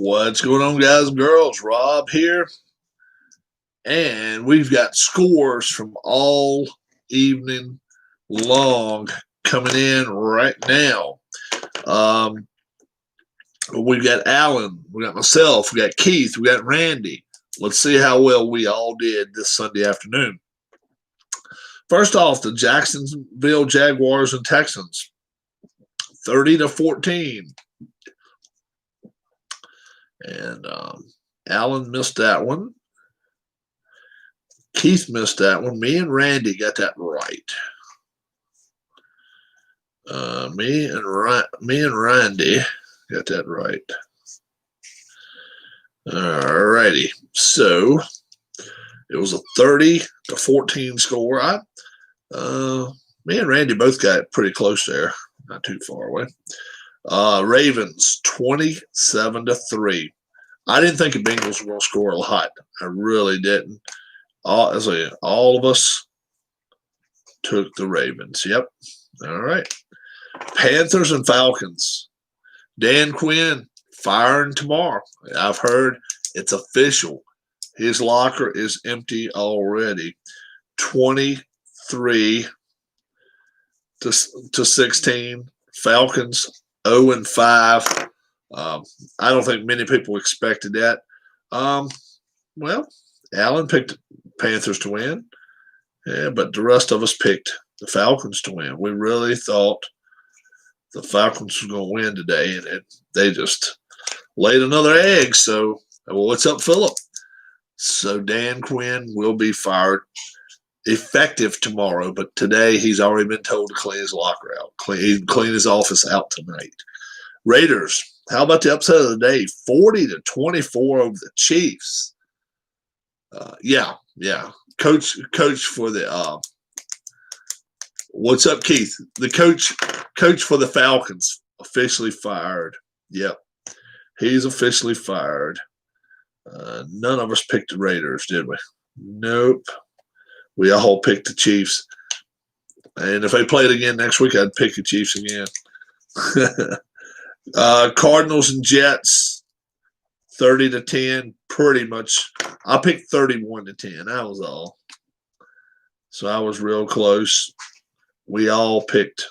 What's going on, guys and girls? Rob here, and we've got scores from all evening long coming in right now. We've got Alan, we got myself, we got Keith, we got Randy. Let's see how well we all did this Sunday afternoon. First off, the Jacksonville Jaguars and Texans, 30-14. And Alan missed that one. Keith missed that one. Me and Randy got that right. Me and Randy got that right. All righty. So it was a 30-14 score. Me and Randy both got pretty close there. Not too far away. Ravens 27-3. I didn't think the Bengals were going to score a lot. I really didn't. All of us took the Ravens. Yep. All right. Panthers and Falcons. Dan Quinn firing tomorrow. I've heard it's official. His locker is empty already. 23-16. Falcons 0-5. I don't think many people expected that. Well, Alan picked Panthers to win, but the rest of us picked the Falcons to win. We really thought the Falcons were going to win today, and they just laid another egg. So, well, what's up, Philip? So Dan Quinn will be fired effective tomorrow, but today he's already been told to clean his locker out, clean his office out tonight. Raiders, how about the upset of the day? 40-24 over the Chiefs. Yeah. Coach for the what's up, Keith? The coach for the Falcons officially fired. Yep, he's officially fired. None of us picked the Raiders, did we? Nope. We all picked the Chiefs. And if they played again next week, I'd pick the Chiefs again. Cardinals and Jets, 30-10. Pretty much. I picked 31-10. That was all. So I was real close. We all picked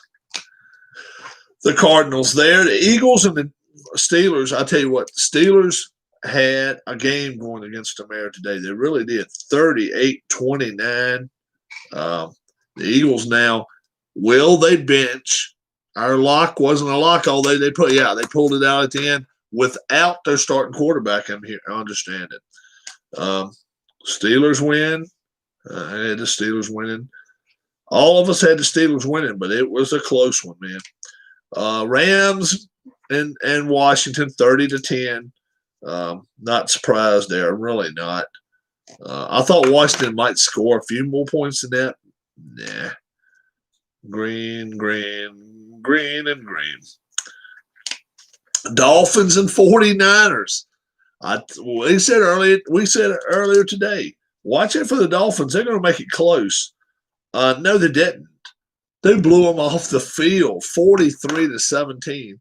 the Cardinals there. The Eagles and the Steelers, I tell you what, the Steelers had a game going against the Mare today. They really did. 38-29. The Eagles now, will they bench? Our lock wasn't a lock all day. They pulled it out at the end without their starting quarterback. I understand it. Steelers win. I had the Steelers winning. All of us had the Steelers winning, but it was a close one, man. Rams and Washington, 30-10. Not surprised there. Really not. I thought Washington might score a few more points than that. Nah. Green. Dolphins and 49ers. We said earlier today, watch it for the Dolphins. They're going to make it close. No, they didn't. They blew them off the field, 43-17.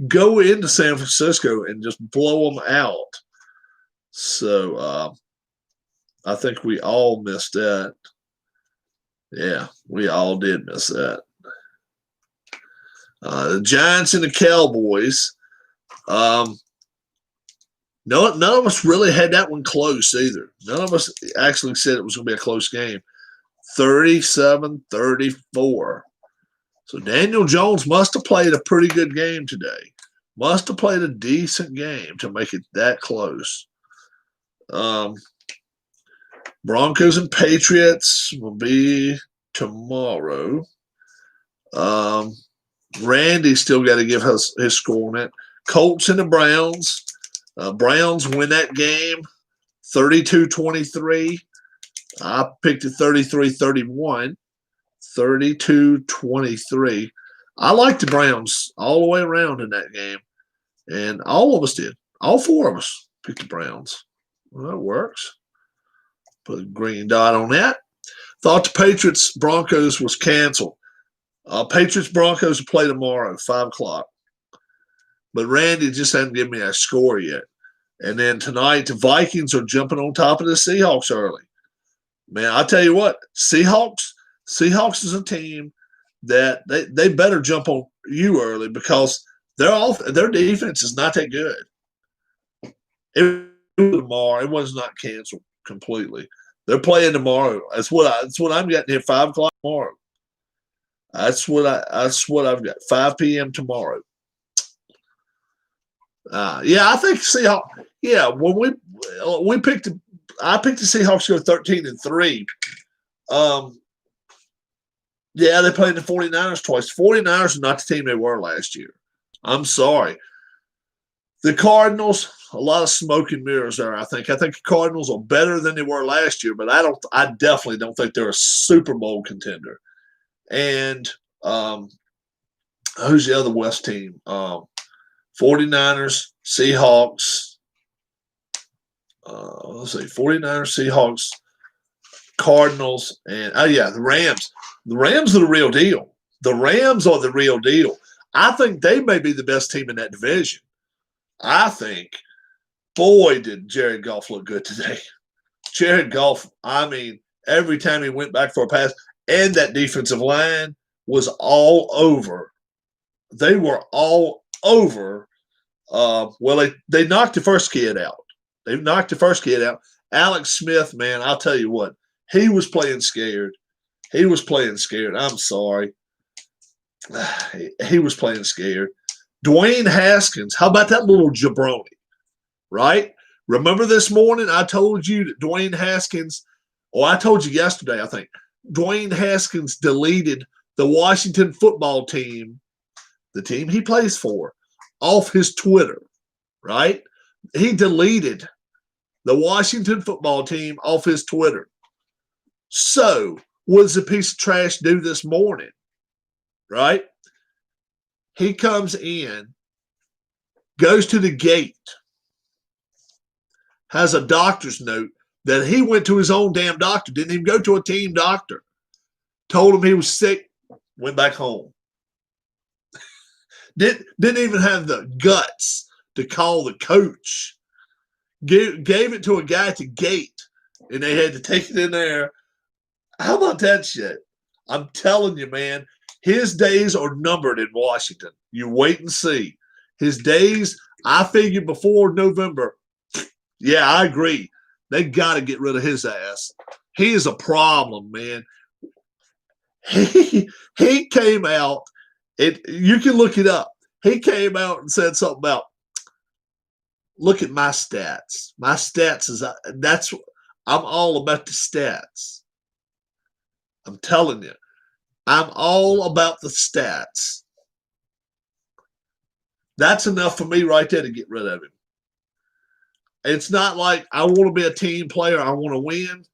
Go into San Francisco and just blow them out. So I think we all missed that. Yeah, we all did miss that. The Giants and the Cowboys. None of us really had that one close either. None of us actually said it was going to be a close game. 37-34. So Daniel Jones must have played a pretty good game today. Must have played a decent game to make it that close. Broncos and Patriots will be tomorrow. Randy still got to give his score on it. Colts and the Browns. Browns win that game 32-23. I picked it 33-31. 32-23. I like the Browns all the way around in that game. And all of us did. All four of us picked the Browns. Well, that works. Put a green dot on that. Thought the Patriots-Broncos was canceled. Patriots-Broncos play tomorrow, 5 o'clock. But Randy just hasn't given me a score yet. And then tonight, the Vikings are jumping on top of the Seahawks early. Man, I tell you what, Seahawks is a team that they better jump on you early because their defense is not that good. It tomorrow. It was not canceled completely. They're playing tomorrow. That's what I'm getting here. 5 o'clock tomorrow. That's what I've got. 5 p.m. tomorrow. Yeah, I think Seahawks. Yeah, when we picked, I picked the Seahawks to go 13-3. Yeah, they played the 49ers twice. 49ers are not the team they were last year. I'm sorry. The Cardinals, a lot of smoke and mirrors there, I think. I think the Cardinals are better than they were last year, but I definitely don't think they're a Super Bowl contender. And who's the other West team? 49ers, Seahawks. Let's see, 49ers, Seahawks, Cardinals, and the Rams. The Rams are the real deal. The Rams are the real deal. I think they may be the best team in that division. I think, boy, did Jared Goff look good today. Jared Goff, I mean, every time he went back for a pass, and that defensive line was all over. They were all over. They knocked the first kid out. They knocked the first kid out. Alex Smith, man, I'll tell you what, he was playing scared. He was playing scared. I'm sorry. He was playing scared. Dwayne Haskins, how about that little jabroni, right? Remember this morning I told you that Dwayne Haskins, I told you yesterday, I think, Dwayne Haskins deleted the Washington football team, the team he plays for, off his Twitter, right? He deleted the Washington football team off his Twitter. So, what does a piece of trash do this morning, right? He comes in, goes to the gate, has a doctor's note that he went to his own damn doctor, didn't even go to a team doctor, told him he was sick, went back home. Didn't even have the guts to call the coach. Gave it to a guy at the gate, and they had to take it in there. How about that shit? I'm telling you, man, his days are numbered in Washington. You wait and see. His days, I figure before November, yeah, I agree. They got to get rid of his ass. He is a problem, man. He came out, you can look it up. He came out and said something about, look at my stats. My stats I'm all about the stats. I'm telling you, I'm all about the stats. That's enough for me right there to get rid of him. It's not like I want to be a team player. I want to win.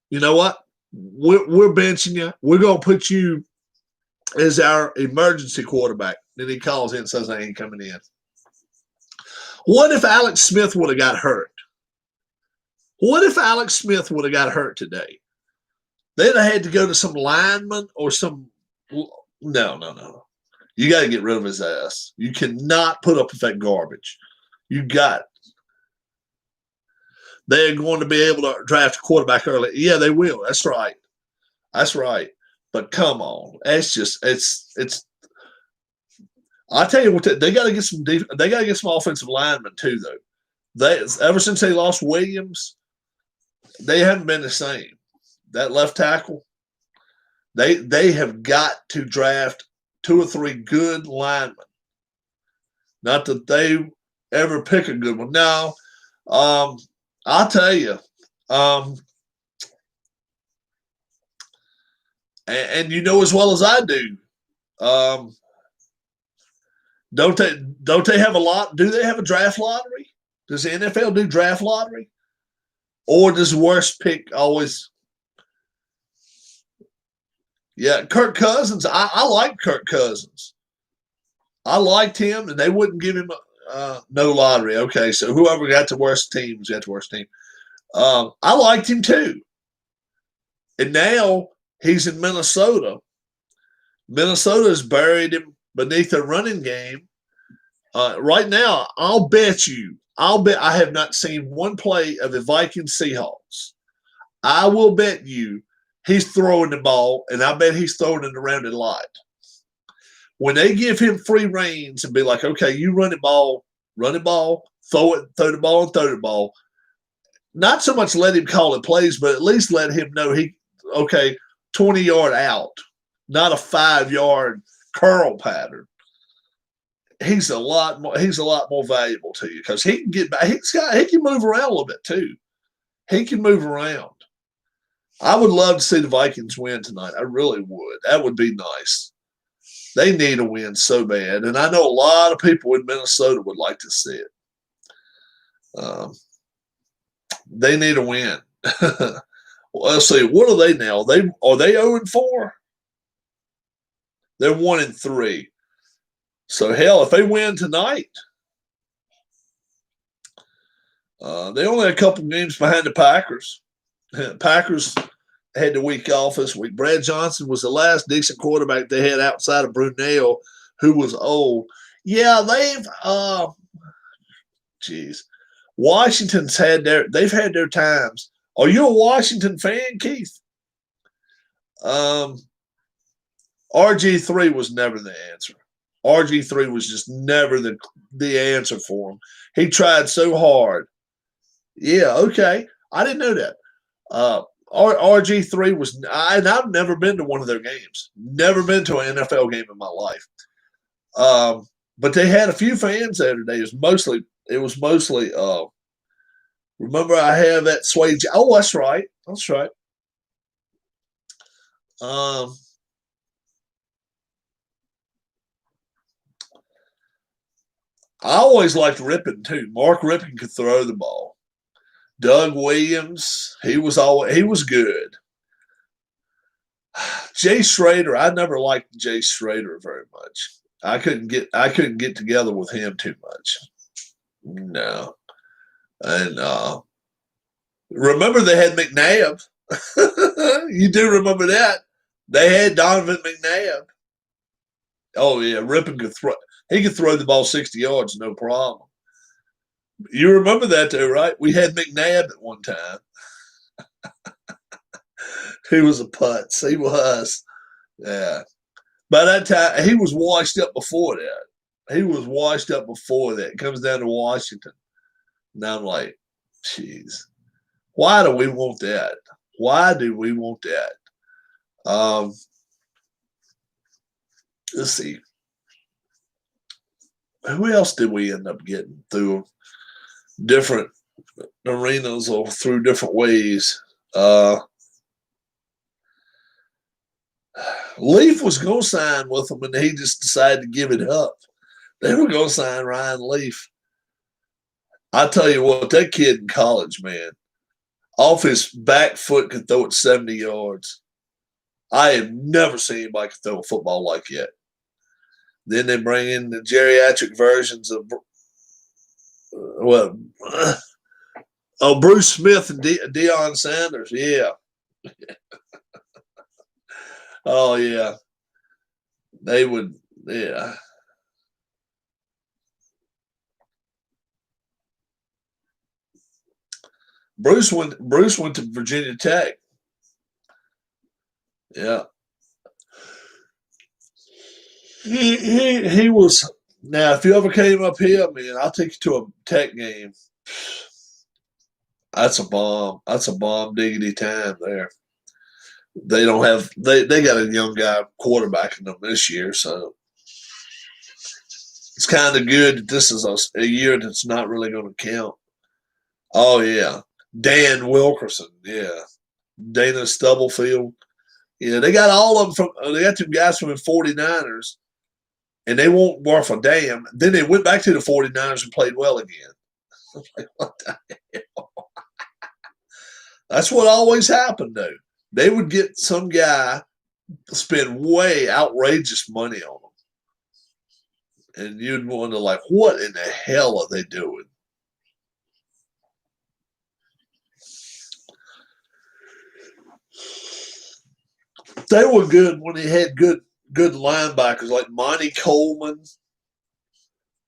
You know what? We're benching you. We're going to put you as our emergency quarterback. Then he calls in and says, I ain't coming in. What if Alex Smith would have got hurt? What if Alex Smith would have got hurt today? They'd have had to go to some lineman or some – no. You got to get rid of his ass. You cannot put up with that garbage. You got it. They're going to be able to draft a quarterback early. Yeah, they will. That's right. That's right. But come on. It's just it's I tell you what, they got to get some they got to get some offensive linemen too, though. Ever since they lost Williams, they haven't been the same. That left tackle, they have got to draft 2 or 3 good linemen. Not that they ever pick a good one. No, I'll tell you. And you know as well as I do. Don't they have a lot? Do they have a draft lottery? Does the NFL do draft lottery? Or does worst pick always? Yeah, Kirk Cousins. I like Kirk Cousins. I liked him, and they wouldn't give him no lottery. Okay, so whoever got the worst team got the worst team. I liked him too. And now he's in Minnesota. Minnesota's buried him beneath a running game. Right now, I'll bet you I'll bet I have not seen one play of the Vikings Seahawks. I will bet you he's throwing the ball, and I bet he's throwing it around a lot. When they give him free reins and be like, okay, you run the ball, throw the ball, and throw the ball. Not so much let him call it plays, but at least let him know 20-yard out, not a 5-yard curl pattern. He's a lot more valuable to you because he can get back. He can move around a little bit too. He can move around. I would love to see the Vikings win tonight. I really would. That would be nice. They need a win so bad, and I know a lot of people in Minnesota would like to see it. They need a win. Well, let's see. What are they now? Are they 0-4? They're 1-3. So hell, if they win tonight, they only a couple games behind the Packers. Packers had the week off this week. Brad Johnson was the last decent quarterback they had outside of Brunell, who was old. Yeah, Washington's they've had their times. Are you a Washington fan, Keith? RG3 was never the answer. RG3 was just never the answer for him. He tried so hard. Yeah, okay. I didn't know that. RG3 was, and I've never been to one of their games. Never been to an NFL game in my life. But they had a few fans there today. It was mostly. Remember, I have that Sway. Oh, that's right. That's right. I always liked Rippon too. Mark Rippon could throw the ball. Doug Williams, he was good. Jay Schrader, I never liked Jay Schrader very much. I couldn't get together with him too much. No. And remember they had McNabb. You do remember that. They had Donovan McNabb. Oh yeah, Rippon could throw. He could throw the ball 60 yards, no problem. You remember that too, right? We had McNabb at one time. He was a putz. He was. Yeah. By that time, he was washed up before that. It comes down to Washington. And I'm like, geez, why do we want that? Why do we want that? Let's see. Who else did we end up getting through different arenas or through different ways? Leaf was going to sign with them, and he just decided to give it up. They were going to sign Ryan Leaf. I tell you what, that kid in college, man, off his back foot could throw it 70 yards. I have never seen anybody could throw a football like that. Then they bring in the geriatric versions of Bruce Smith and Deion Sanders. Yeah. Oh, yeah. They would, yeah. Bruce went to Virginia Tech. Yeah. He was. Now, if you ever came up here, man, I'll take you to a Tech game. That's a bomb. That's a bomb diggity time there. They don't have they got a young guy quarterbacking them this year, so it's kind of good that this is a year that's not really going to count. Oh yeah, Dan Wilkerson, yeah, Dana Stubblefield, yeah, they got all of them they got two guys from the 49ers, and they won't worth a damn. Then they went back to the 49ers and played well again. Like, what the hell? That's what always happened, though. They would get some guy spend way outrageous money on them. And you'd wonder, like, what in the hell are they doing? They were good when they had good linebackers like Monty Coleman.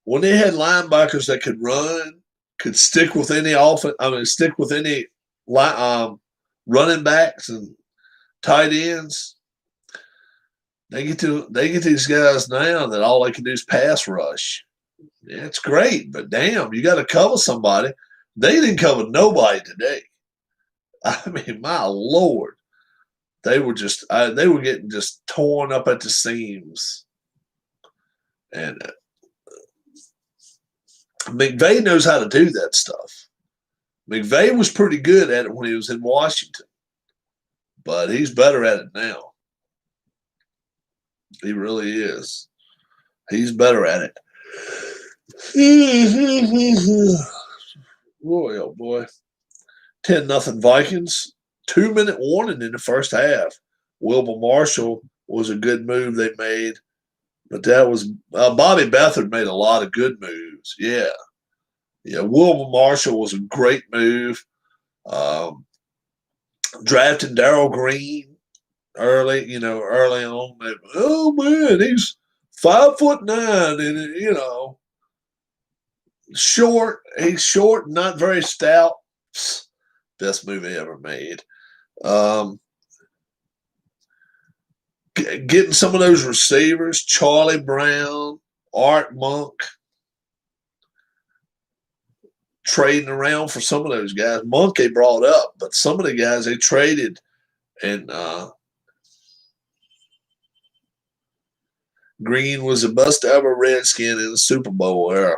When they had linebackers that could run, could stick with any stick with any running backs and tight ends. They get these guys now that all they can do is pass rush. Yeah, it's great, but damn, you got to cover somebody. They didn't cover nobody today. I mean, my lord, they were getting just torn up at the seams, and McVay knows how to do that stuff. McVay was pretty good at it when he was in Washington, but he's better at it now. He really is. He's better at it. Boy, oh boy. 10-0 Vikings. 2-minute warning in the first half. Wilber Marshall was a good move they made. But that was Bobby Beathard made a lot of good moves. Yeah. Yeah, Wilber Marshall was a great move. Drafting Darrell Green early on. Oh, man, he's 5'9", and, short. He's short, not very stout. Best movie ever made. Getting some of those receivers, Charlie Brown, Art Monk, trading around for some of those guys. Monk they brought up, but some of the guys they traded, and Green was the best ever Redskin in the Super Bowl era.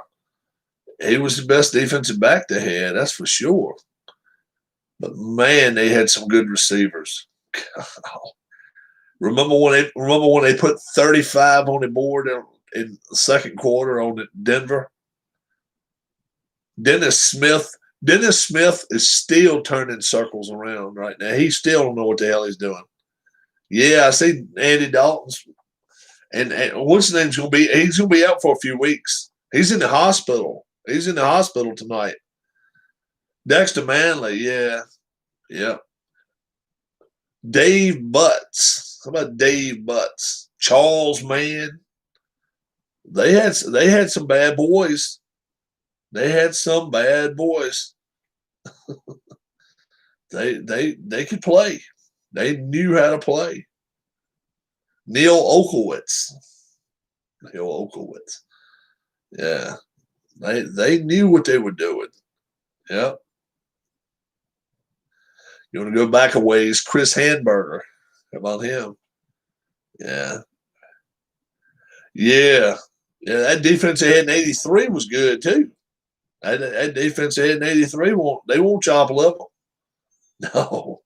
He was the best defensive back they had, that's for sure. But man, they had some good receivers. Remember when they put 35 on the board in the second quarter on Denver? Dennis Smith is still turning circles around right now. He still don't know what the hell he's doing. Yeah, I see Andy Dalton's and what's his name's gonna be? He's gonna be out for a few weeks. He's in the hospital. He's in the hospital tonight. Dexter Manley, yeah. Dave Butts. How about Dave Butts? Charles Mann. They had some bad boys. They had some bad boys. They could play. They knew how to play. Neil Olkowitz. Yeah. They knew what they were doing. Yeah. You want to go back a ways, Chris Hanburger. How about him? Yeah. That defense they had in 83 was good too. That defense they had in 83 won't chop level. No.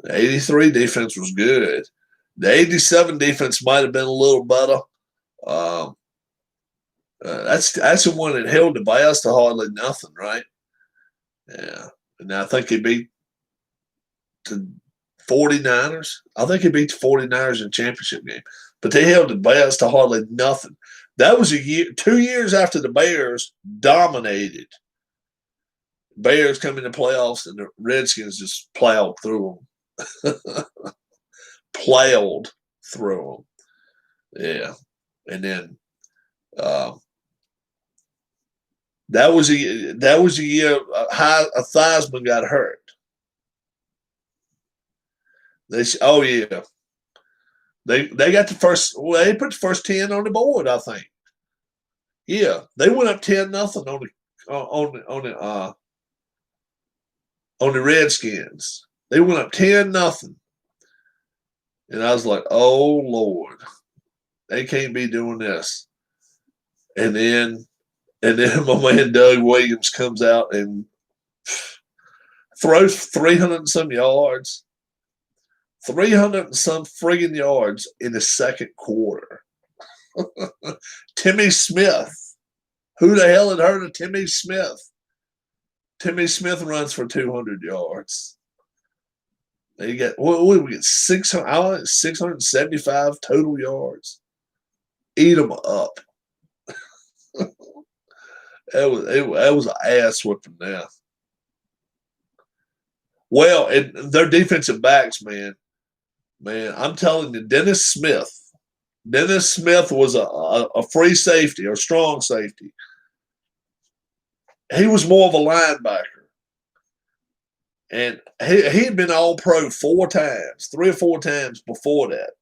The 83 defense was good. The 87 defense might have been a little better. That's the one that held the Bears to hardly nothing, right? Yeah. And I think he beat the 49ers. I think he beat the 49ers in the championship game. But they held the Bears to hardly nothing. That was 2 years after the Bears dominated. Bears come in the playoffs and the Redskins just plowed through them. Plowed through them. Yeah. And then that was a year Theismann got hurt. They got the first. Well, they put the first 10 on the board, I think. Yeah, they went up 10-0 on the Redskins. They went up 10-0, and I was like, "Oh Lord, they can't be doing this." And then my man Doug Williams comes out and throws 300 and some yards. 300 and some friggin' yards in the second quarter. Timmy Smith. Who the hell had heard of Timmy Smith? Timmy Smith runs for 200 yards. We get 675 total yards. Eat them up. That was an ass whipping now. Well, and their defensive backs, man, I'm telling you, Dennis Smith was a free safety or strong safety. he was more of a linebacker. And he had been all pro 4 times, 3 or 4 times before that.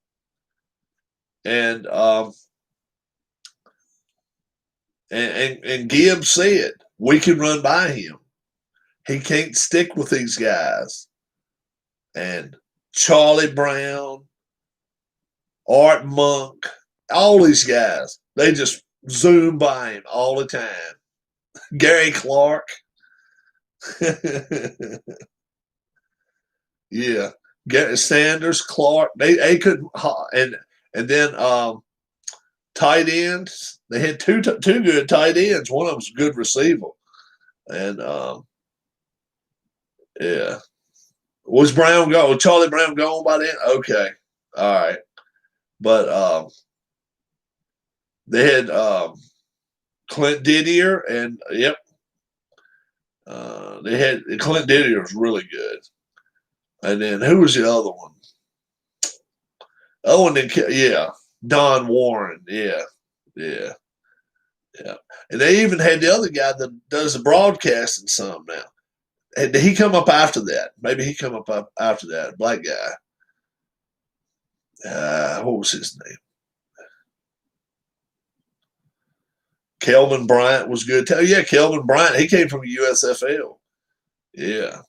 And Gibbs said, we can run by him. He can't stick with these guys. And Charlie Brown, Art Monk, all these guys, they just zoom by him all the time. Gary Clark. Yeah. Sanders, Clark, they couldn't, and then tight ends. They had two good tight ends. One of them was a good receiver, and yeah. Was Brown gone? Was Charlie Brown gone by then? Okay, all right, but they had Clint Didier, and yep, they had Clint Didier was really good. And then who was the other one? Oh, and then yeah, Don Warren. Yeah. And they even had the other guy that does the broadcasting some now. Did he come up after that? Maybe he come up after that. Black guy. What was his name? Kelvin Bryant was good. Yeah, Kelvin Bryant. He came from the USFL. Yeah.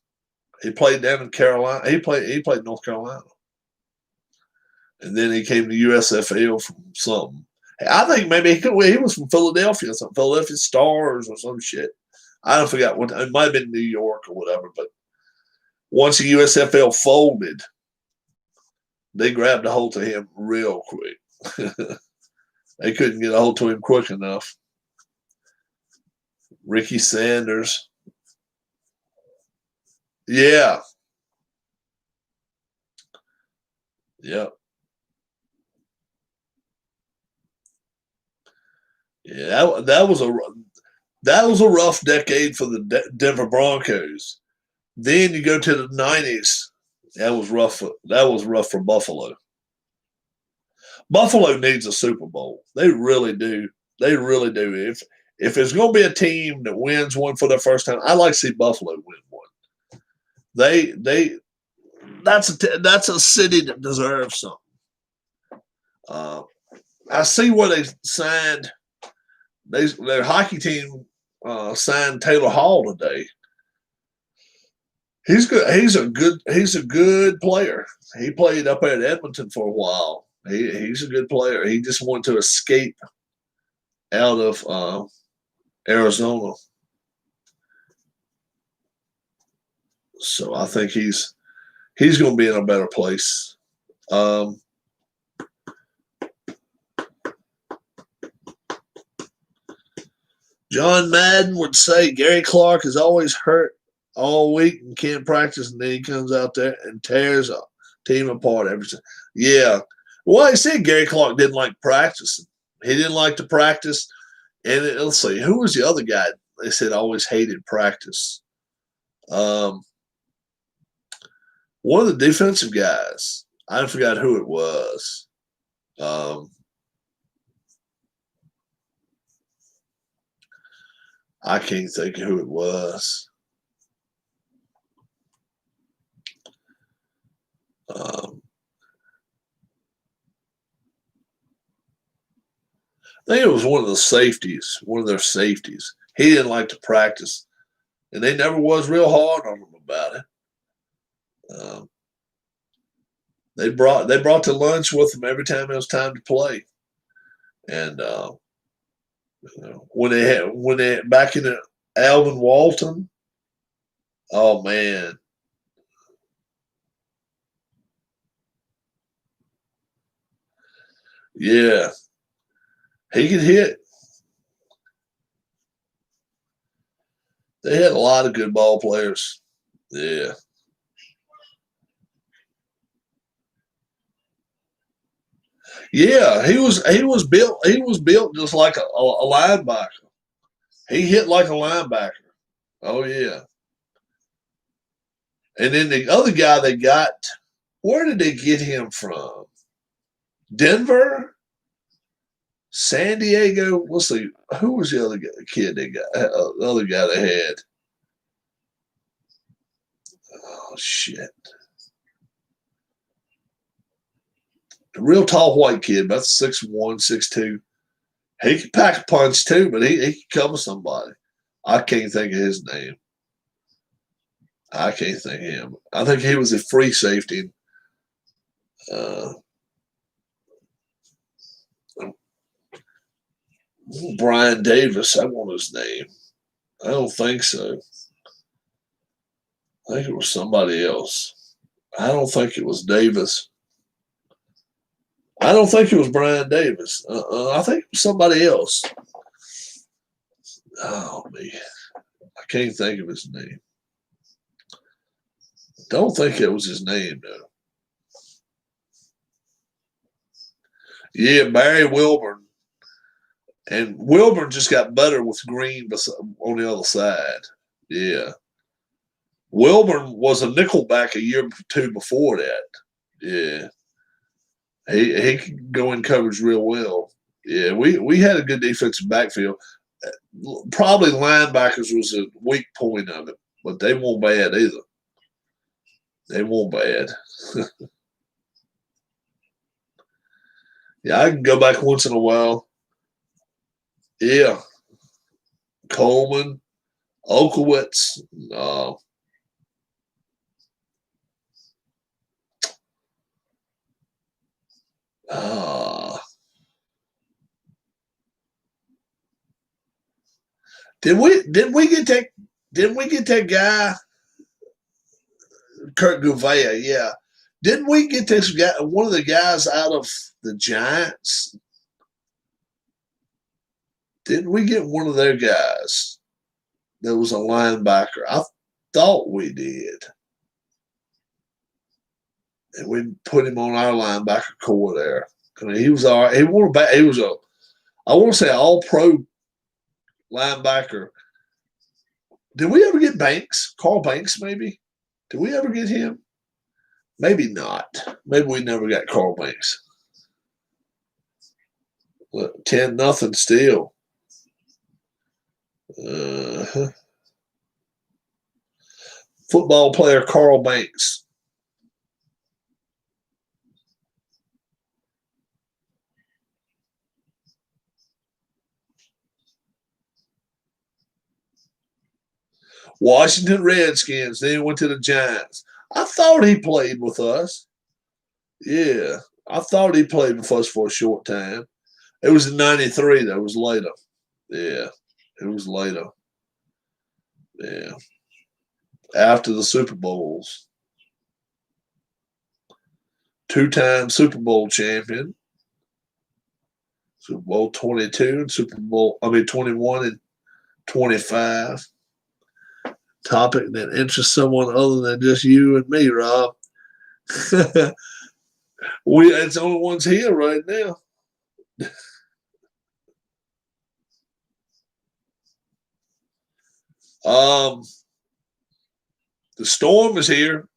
He played down in Carolina. He played North Carolina. And then he came to USFL from something. I think maybe he was from Philadelphia, some Philadelphia Stars or some shit. I don't forget what it might have been New York or whatever. But once the USFL folded, they grabbed a hold of him real quick. They couldn't get a hold to him quick enough. Ricky Sanders. Yeah. Yep. Yeah, that was a rough decade for the Denver Broncos. Then you go to the 90s. That was rough. That was rough for Buffalo. Buffalo needs a Super Bowl. They really do. They really do. If it's going to be a team that wins one for the first time, I'd like to see Buffalo win one. That's a city that deserves something. I see where they signed. Their hockey team signed Taylor Hall today. He's good. He's a good player. He played up at Edmonton for a while. He's a good player. He just wanted to escape out of Arizona. So I think he's going to be in a better place. John Madden would say Gary Clark is always hurt all week and can't practice, and then he comes out there and tears a team apart every time. Yeah. Well, he said Gary Clark didn't like practicing. He didn't like to practice. And let's see, who was the other guy they said always hated practice? One of the defensive guys. I forgot who it was. I can't think of who it was. I think it was one of the safeties, one of their safeties. He didn't like to practice, and they never was real hard on him about it. They brought the lunch with them every time it was time to play, and when they back in the Alvin Walton, oh man. Yeah, he could hit. They had a lot of good ball players. Yeah. Yeah, he was built just like a linebacker. He hit like a linebacker. Oh yeah. And then the other guy they got, where did they get him from? Denver? San Diego? Let's see. Who was the other kid they got? The other guy they had. Oh shit! The real tall white kid, about 6'1", 6'2". He could pack a punch too, but he could cover somebody. I can't think of his name. I can't think of him. I think he was a free safety. Brian Davis, I want his name. I don't think so. I think it was somebody else. I don't think it was Davis. I don't think it was Brian Davis. I think it was somebody else. Oh, man. I can't think of his name. Don't think it was his name, though. Yeah, Barry Wilburn. And Wilburn just got better with Green on the other side. Yeah. Wilburn was a nickelback a year or two before that. Yeah. He could go in coverage real well. Yeah, we had a good defensive backfield. Probably linebackers was a weak point of it, but they weren't bad either. They weren't bad. Yeah, I can go back once in a while. Yeah. Coleman, Olkowitz, didn't we get that guy Kurt Gouveia? Yeah. Didn't we get this guy, one of the guys out of the Giants? Didn't we get one of their guys that was a linebacker? I thought we did. And we put him on our linebacker core there. I mean, he was all right. He was a, I want to say, all-pro linebacker. Did we ever get Banks? Carl Banks, maybe? Did we ever get him? Maybe not. Maybe we never got Carl Banks. 10-0 still. Football player Carl Banks. Washington Redskins. Then he went to the Giants. I thought he played with us. Yeah, I thought he played with us for a short time. It was in '93, though. It was later. Yeah, it was later. Yeah. After the Super Bowls. 2-time Super Bowl champion. Super Bowl 22 and 21 and 25. Topic that interests someone other than just you and me, Rob. It's the only ones here right now. The storm is here.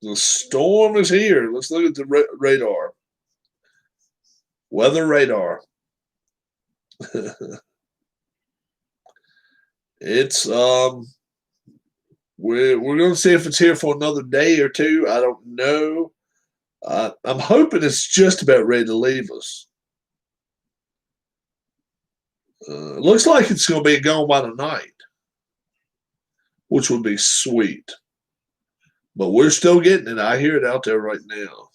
The storm is here. Let's look at the radar. Weather radar. It's we're going to see if it's here for another day or two. I don't know. I'm hoping it's just about ready to leave us. Looks like it's going to be gone by the night, which would be sweet. But we're still getting it. I hear it out there right now.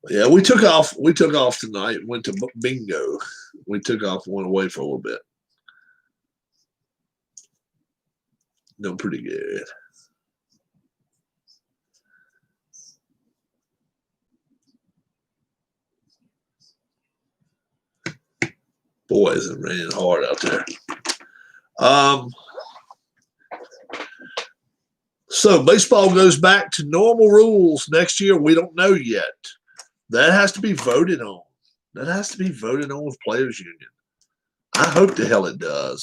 Yeah, we took off. We took off tonight. Went to bingo. We took off and went away for a little bit. Doing pretty good. Boy, is it raining hard out there. So baseball goes back to normal rules next year. We don't know yet. That has to be voted on. That has to be voted on with Players Union. I hope the hell it does.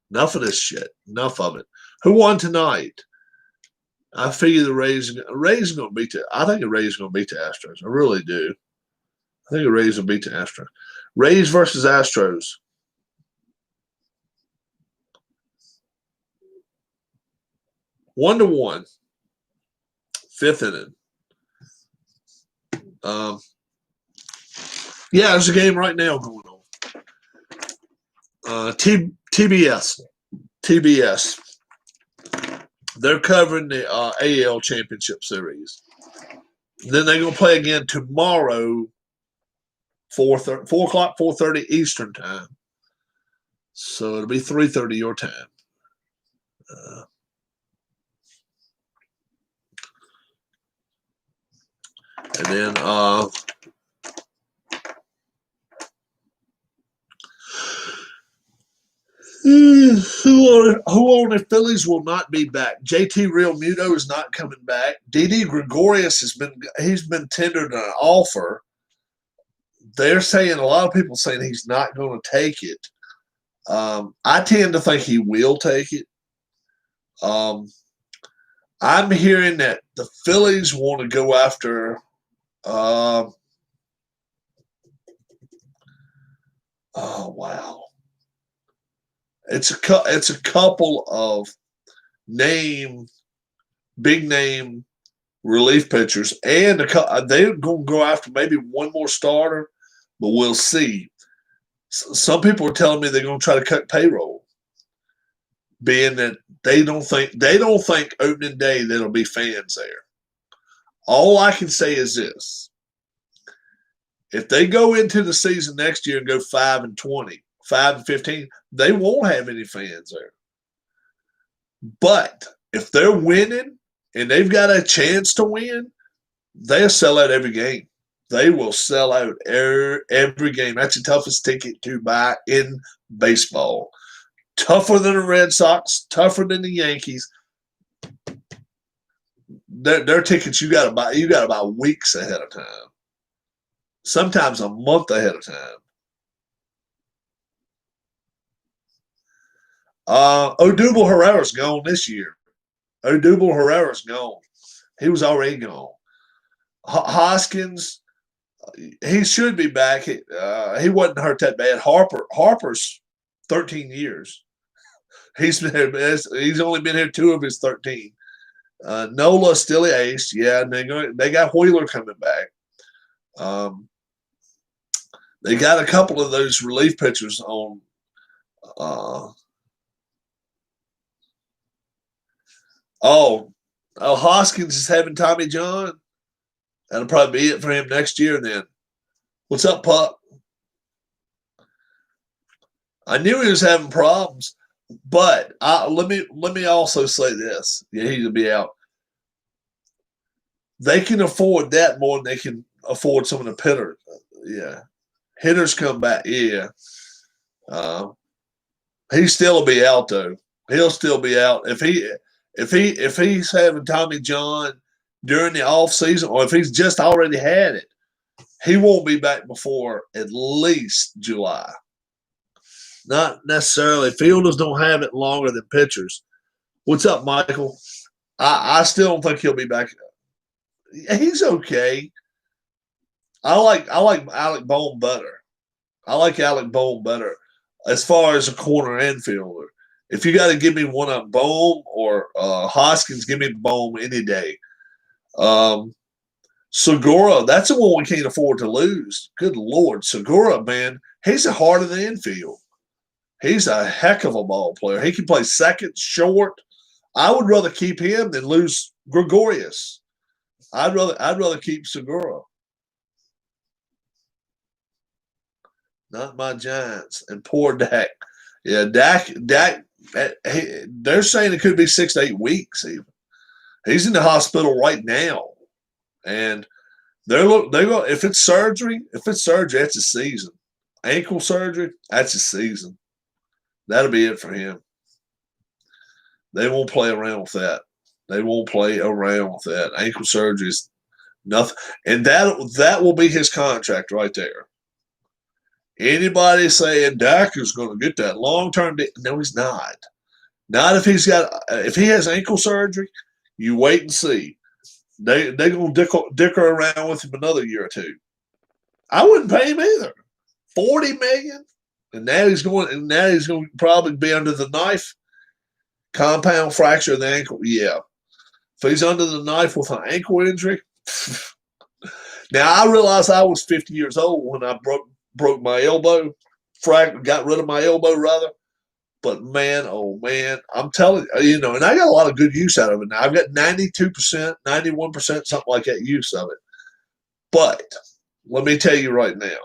Enough of this shit. Enough of it. Who won tonight? I figure the Rays are going to beat the. I think the Rays are going to beat the Astros. I really do. I think the Rays will beat the Astros. Rays versus Astros. 1-1. 5th inning. Yeah, there's a game right now going on. TBS. They're covering the AL Championship Series. Then they're going to play again tomorrow, 4 o'clock, 4:30 Eastern time. So it'll be 3:30 your time. And then who on the Phillies will not be back? JT Realmuto is not coming back. Didi Gregorius he's been tendered an offer. They're saying, a lot of people saying he's not going to take it. I tend to think he will take it. I'm hearing that the Phillies want to go after. Oh wow! It's a couple of big name relief pitchers, and they're going to go after maybe one more starter, but we'll see. Some people are telling me they're going to try to cut payroll, being that they don't think opening day there'll be fans there. All I can say is this: if they go into the season next year and go 5-20, 5-15, they won't have any fans there. But if they're winning and they've got a chance to win, they'll sell out every game. They will sell out every game. That's the toughest ticket to buy in baseball. Tougher than the Red Sox, tougher than the Yankees. Their tickets you got to buy. You got to buy weeks ahead of time. Sometimes a month ahead of time. Odubel Herrera's gone this year. Odubel Herrera's gone. He was already gone. Hoskins, he should be back. He wasn't hurt that bad. Harper's 13 years. He's only been here 2 of his 13. Nola still the ace. Yeah, and they got Wheeler coming back. They got a couple of those relief pitchers on. Hoskins is having Tommy John. That'll probably be it for him next year. Then, what's up, Pup? I knew he was having problems, but let me also say this: yeah, he'll be out. They can afford that more than they can afford some of the hitters. Yeah, hitters come back. Yeah, he still will be out though. He'll still be out if he's having Tommy John during the off season, or if he's just already had it. He won't be back before at least July. Not necessarily. Fielders don't have it longer than pitchers. What's up, Michael? I still don't think he'll be back. He's okay. I like Alec Bohm better. I like Alec Bohm better as far as a corner infielder. If you got to give me one of Bohm or Hoskins, give me Bohm any day. Segura, that's the one we can't afford to lose. Good Lord. Segura, man, he's the heart of the infield. He's a heck of a ball player. He can play second, short. I would rather keep him than lose Gregorius. I'd rather keep Segura. Not my Giants. And poor Dak. Yeah, Dak. They're saying it could be 6 to 8 weeks even. He's in the hospital right now, and if it's surgery, that's a season. Ankle surgery, that's a season. That'll be it for him. They won't play around with that. Ankle surgery is nothing, and that will be his contract right there. Anybody saying Dak is going to get that long-term? No, he's not. Not if he has ankle surgery. You wait and see. They're gonna dicker around with him another year or two. I wouldn't pay him either. $40 million, and now he's going. And now he's going to probably be under the knife. Compound fracture of the ankle. Yeah, if he's under the knife with an ankle injury. Now I realized I was 50 years old when I broke my elbow, got rid of my elbow rather. But man, oh man, I'm telling you, and I got a lot of good use out of it now. I've got 92%, 91%, something like that use of it. But let me tell you right now,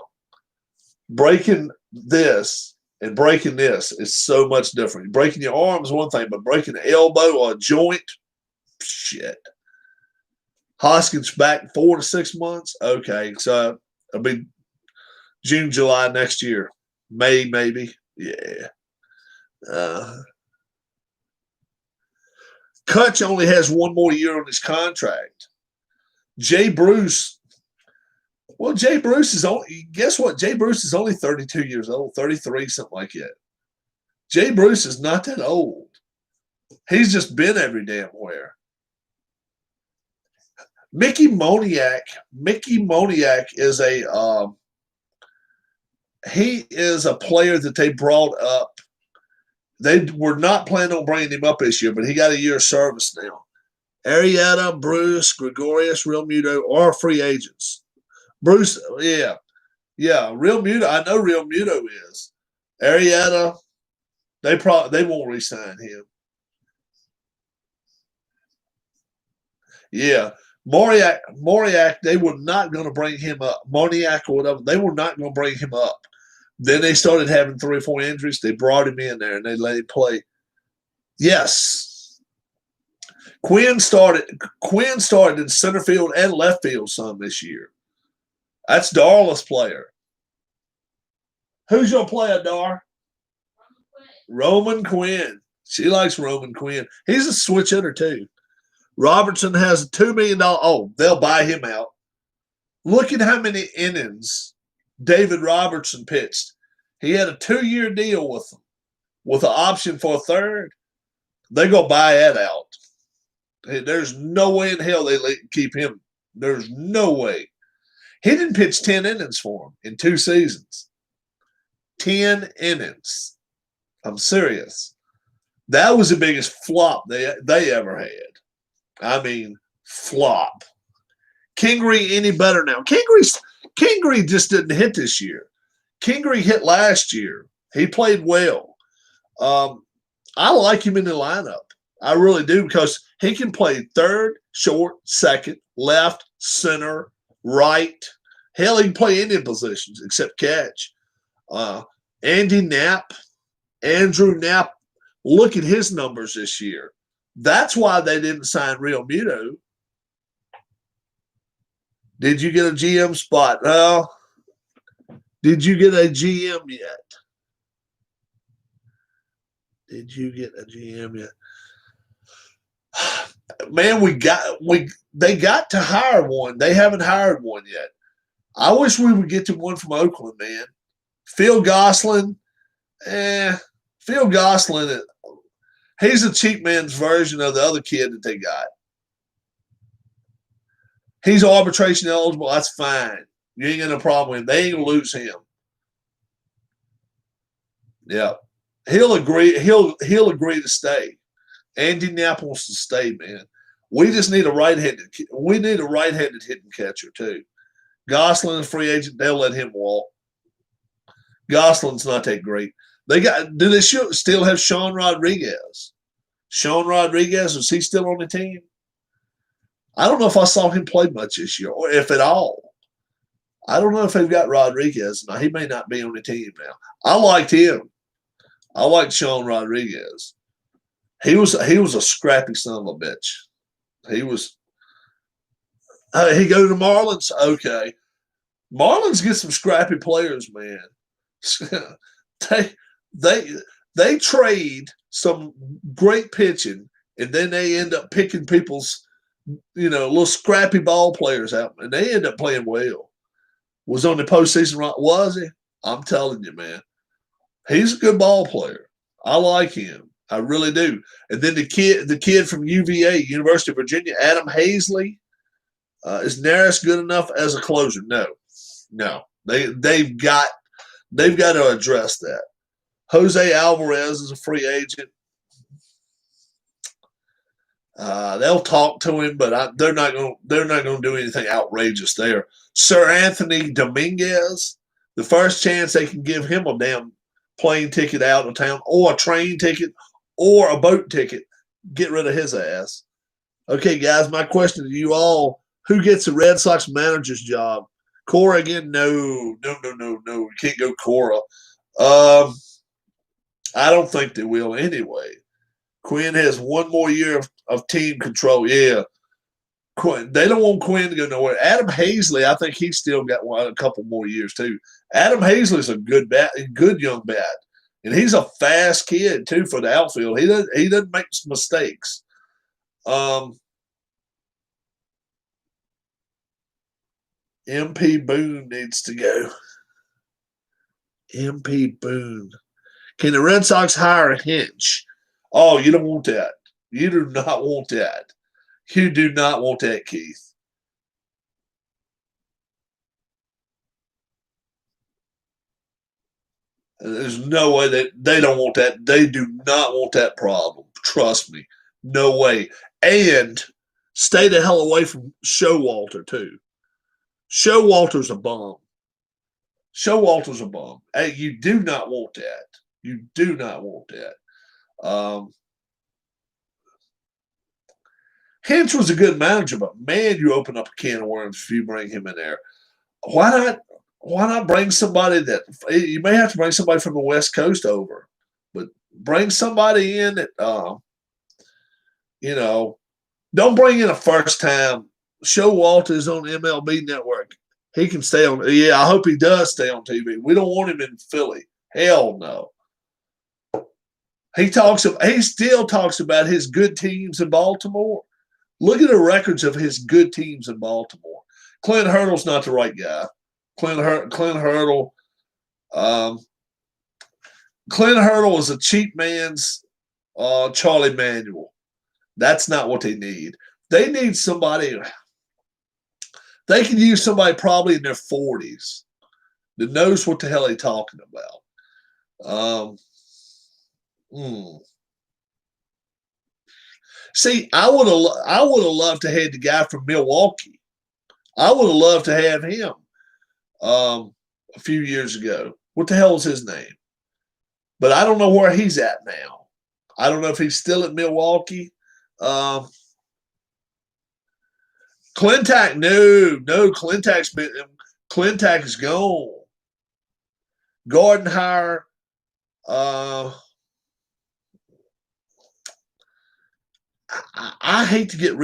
breaking this and breaking this is so much different. Breaking your arm is one thing, but breaking an elbow or a joint, shit. Hoskins back 4 to 6 months. Okay, so it'll be June, July next year. May, maybe. Yeah. Kutch only has one more year on his contract. Jay Bruce. Well, Jay Bruce is only. Guess what? Jay Bruce is only 32 years old, 33, something like that. Jay Bruce is not that old. He's just been every damn where. Mickey Moniak is he is a player that they brought up. They were not planning on bringing him up this year, but he got a year of service now. Arrieta, Bruce, Gregorius, Real Muto are free agents. Bruce, yeah, Real Muto. I know Real Muto is. Arrieta, they won't re-sign him. Yeah. Moriak, they were not going to bring him up. Moniak or whatever, they were not going to bring him up. Then they started having 3 or 4 injuries. They brought him in there and they let him play. Yes. Quinn started in center field and left field some this year. That's Darla's player. Who's your player, Dar? Roman Quinn. She likes Roman Quinn. He's a switch hitter too. Robertson has a $2 million. Oh, they'll buy him out. Look at how many innings David Robertson pitched. He had a 2-year deal with them with an option for a third. They're going to buy that out. There's no way in hell they keep him. There's no way. He didn't pitch 10 innings for him in 2 seasons. 10 innings. I'm serious. That was the biggest flop they ever had. I mean, flop. Kingery any better now? Kingery just didn't hit this year. Kingery hit last year. He played well. I like him in the lineup. I really do because he can play third, short, second, left, center, right. Hell, he can play any positions except catch. Andrew Knapp, look at his numbers this year. That's why they didn't sign Real Muto. Did you get a GM spot? Well, did you get a GM yet? Did you get a GM yet? Man, they got to hire one. They haven't hired one yet. I wish we would get to one from Oakland, man. Phil Gosselin, Phil Gosselin, he's a cheap man's version of the other kid that they got. He's arbitration eligible. That's fine. You ain't got no problem with him. They ain't gonna lose him. Yeah, he'll agree. He'll agree to stay. Andy Knapp wants to stay, man. We just need a right-handed. We need a right-handed hitting catcher too. Gosselin is a free agent. They'll let him walk. Gosselin's not that great. They got. Do they still have Sean Rodriguez? Sean Rodriguez, is he still on the team? I don't know if I saw him play much this year, or if at all. I don't know if they've got Rodriguez now. He may not be on the team now. I liked him. I liked Sean Rodriguez. He was a scrappy son of a bitch. He was. He go to Marlins. Okay, Marlins get some scrappy players, man. they trade some great pitching, and then they end up picking people's, little scrappy ball players out, and they end up playing well. Was on the postseason, right? Was he? I'm telling you, man. He's a good ball player. I like him. I really do. And then the kid from UVA, University of Virginia, Adam Hazley, is Neris good enough as a closer? No. They've got to address that. Jose Alvarez is a free agent. They'll talk to him, but they're not going to do anything outrageous there. Sir Anthony Dominguez, the first chance they can give him a damn plane ticket out of town, or a train ticket, or a boat ticket, get rid of his ass. Okay, guys, my question to you all: who gets the Red Sox manager's job? Cora again? No. You can't go Cora. I don't think they will anyway. Quinn has one more year of team control. Yeah. They don't want Quinn to go nowhere. Adam Hazley, I think he's still got a couple more years too. Adam Hazley's a good young bat, and he's a fast kid too for the outfield. He doesn't make mistakes. MP Boone needs to go. MP Boone. Can the Red Sox hire a Hinch? Oh, you don't want that. You do not want that. You do not want that, Keith. There's no way that they don't want that. They do not want that problem. Trust me. No way. And stay the hell away from Showalter, too. Showalter's a bum. Showalter's a bum. Hey, you do not want that. You do not want that. Hinch was a good manager, but man, you open up a can of worms if you bring him in there. Why not bring somebody that you may have to bring somebody from the West Coast over, but bring somebody in that don't bring in a first time. Showalter is on MLB Network. He can stay on. Yeah, I hope he does stay on TV. We don't want him in Philly. Hell no. He still talks about his good teams in Baltimore. Look at the records of his good teams in Baltimore. Clint Hurdle's not the right guy. Clint Hurdle is a cheap man's Charlie Manuel. That's not what they need. They need somebody. They can use somebody probably in their 40s that knows what the hell they're talking about. See, I would have loved to have the guy from Milwaukee. I would have loved to have him a few years ago. What the hell is his name? But I don't know where he's at now. I don't know if he's still at Milwaukee. Clintack, no, Clintack is gone. Gardenhire, I hate to get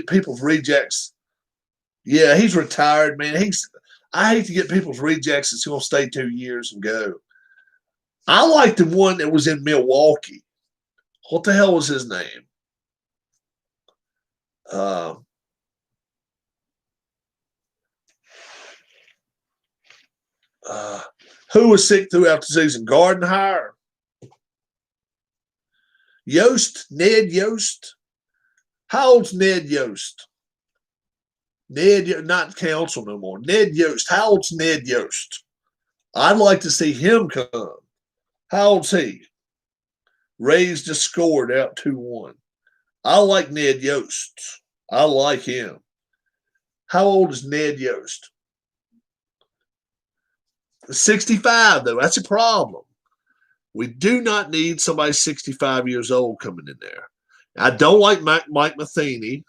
people's rejects. Yeah, he's retired, man. I hate to get people's rejects that's going to stay 2 years and go. I like the one that was in Milwaukee. What the hell was his name? Who was sick throughout the season? Gardenhire? Ned Yost? How old's Ned Yost? Not council no more. Ned Yost. How old's Ned Yost? I'd like to see him come. How old's he? Rays just scored out 2-1. I like Ned Yost. I like him. How old is Ned Yost? 65, though. That's a problem. We do not need somebody 65 years old coming in there. I don't like Mike Matheny.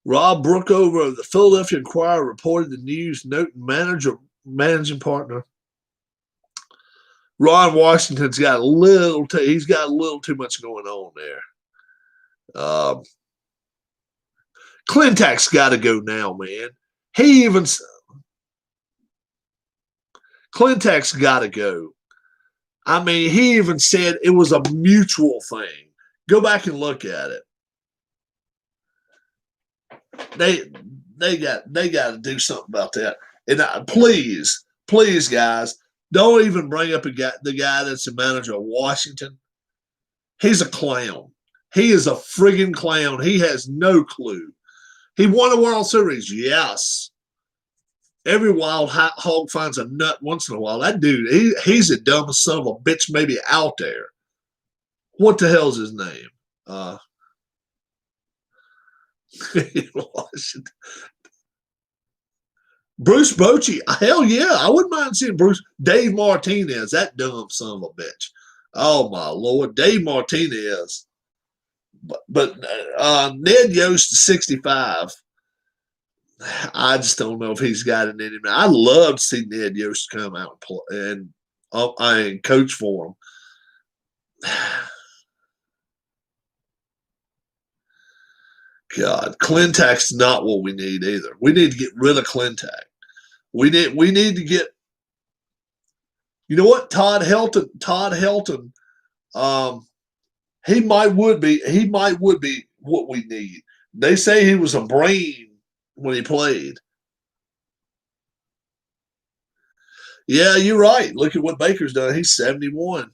Rob Brookover of the Philadelphia Inquirer reported the news, noting managing partner Ron Washington's got he's got a little too much going on there. Clintack's got to go now, man. Clintack's got to go. I mean, he even said it was a mutual thing. Go back and look at it. They they got to do something about that. And please, guys, don't even bring up the guy that's the manager of Washington. He's a clown. He is a friggin' clown. He has no clue. He won a World Series, yes. Every wild hog finds a nut once in a while. That dude, he's the dumbest son of a bitch maybe out there. What the hell's his name? Bruce Bochy. Hell yeah, I wouldn't mind seeing Bruce. Dave Martinez, that dumb son of a bitch. Oh my Lord, Dave Martinez. But Ned Yost, 65. I just don't know if he's got it in him. I love to see Ned Yost come out and play and coach for him. God, Clintack's not what we need either. We need to get rid of Clintack. We need to get. You know what, Todd Helton. He might would be what we need. They say he was a brain when he played. Yeah, you're right. Look at what Baker's done. He's 71.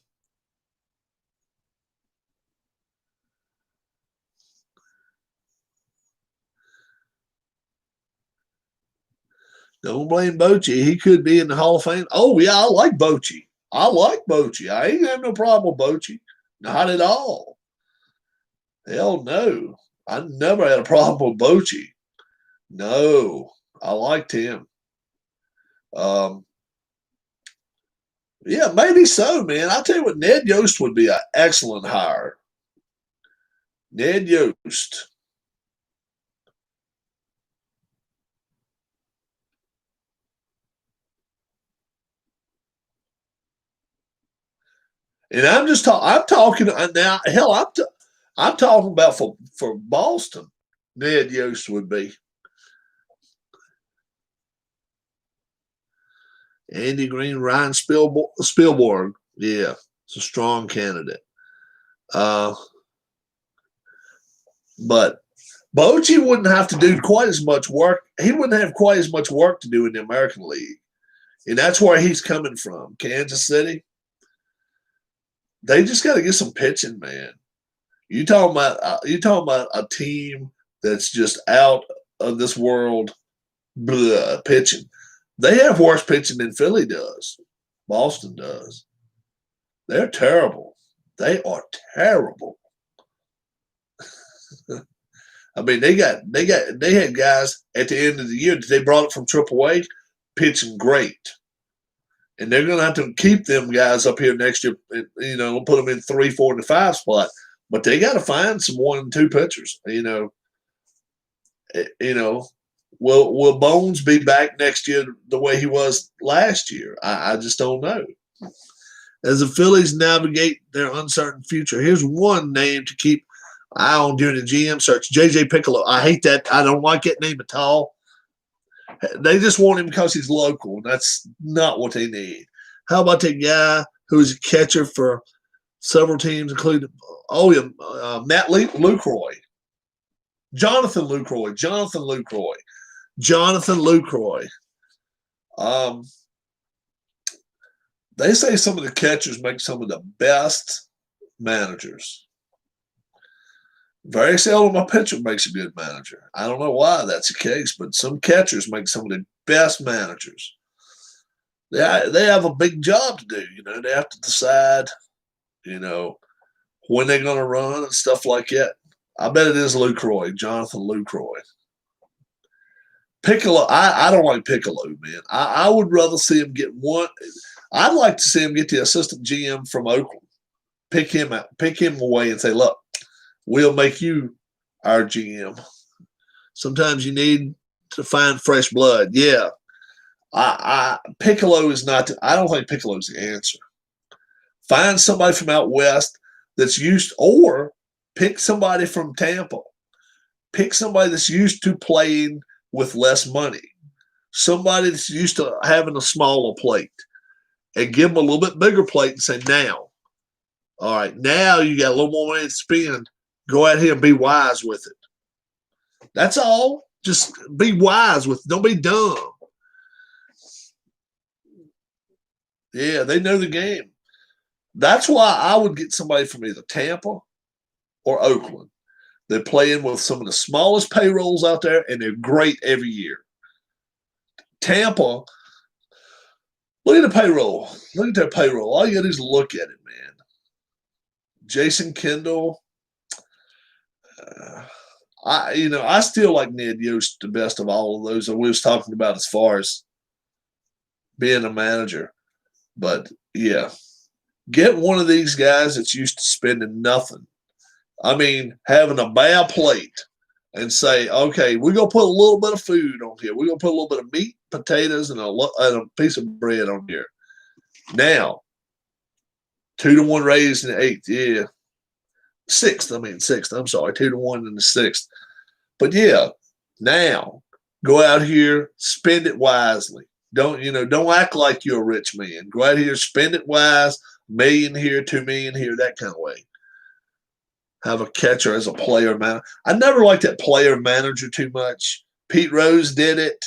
Don't blame Bochy. He could be in the Hall of Fame. Oh, yeah, I like Bochy. I ain't have no problem with Bochy. Not at all. Hell no. I never had a problem with Bochy. No, I liked him. Yeah, maybe so, man. I'll tell you what, Ned Yost would be an excellent hire. Ned Yost. And I'm talking now. Hell, I'm talking about for Boston. Ned Yost would be. Andy Green, Ryan Spielborg. Yeah, it's a strong candidate. But Bochy wouldn't have to do quite as much work. He wouldn't have quite as much work to do in the American League. And that's where he's coming from, Kansas City. They just got to get some pitching, man. You talking about a team that's just out of this world pitching. They have worse pitching than Philly does. Boston does. They're terrible. They are terrible. I mean, they had guys at the end of the year that they brought up from AAA pitching great. And they're going to have to keep them guys up here next year, put them in 3, 4, and 5 spot. But they got to find some 1 and 2 pitchers. Will Bones be back next year the way he was last year? I just don't know. As the Phillies navigate their uncertain future, here's one name to keep eye on during the GM search: J.J. Piccolo. I hate that. I don't like that name at all. They just want him because he's local, and that's not what they need. How about that guy who's a catcher for several teams, including Matt Lucroy, Jonathan Lucroy. They say some of the catchers make some of the best managers. Very seldom a pitcher makes a good manager. I don't know why that's the case, but some catchers make some of the best managers. They have a big job to do. They have to decide, when they're going to run and stuff like that. I bet it is Jonathan Lucroy. Piccolo, I don't like Piccolo, man. I would rather see him get one. I'd like to see him get the assistant GM from Oakland. Pick him away and say, look, we'll make you our GM. Sometimes you need to find fresh blood. Yeah. Piccolo is not – I don't think Piccolo's the answer. Find somebody from out west that's used – or pick somebody from Tampa. Pick somebody that's used to playing with less money. Somebody that's used to having a smaller plate. And give them a little bit bigger plate and say, now, all right, now you got a little more money to spend. Go out here and be wise with it. That's all. Just be wise with. Don't be dumb. Yeah, they know the game. That's why I would get somebody from either Tampa or Oakland. They're playing with some of the smallest payrolls out there, and they're great every year. Tampa, look at the payroll. Look at their payroll. All you got to do is look at it, man. Jason Kendall. I still like Ned Yost the best of all of those that we was talking about as far as being a manager. But yeah, get one of these guys that's used to spending nothing. I mean, having a bad plate and say, okay, we're going to put a little bit of food on here. We're going to put a little bit of meat, potatoes, and a piece of bread on here. Now, 2-1 raised in the 8th. Yeah. 6th. I'm sorry. 2-1 in the 6th. But yeah, now go out here, spend it wisely. Don't act like you're a rich man. Go out here, spend it wise, $1 million here, $2 million here, that kind of way. Have a catcher as a player manager. I never liked that player manager too much. Pete Rose did it.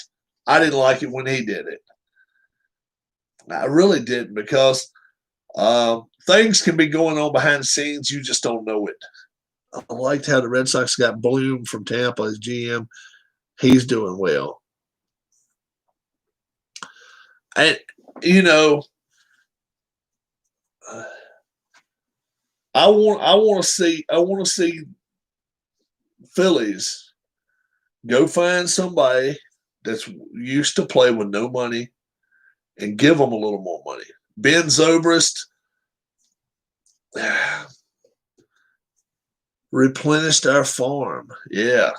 I didn't like it when he did it. I really didn't because things can be going on behind the scenes. You just don't know it. I liked how the Red Sox got Bloom from Tampa as GM. He's doing well. And, I want to see Phillies go find somebody that's used to play with no money and give them a little more money. Ben Zobrist replenished our farm. Yeah.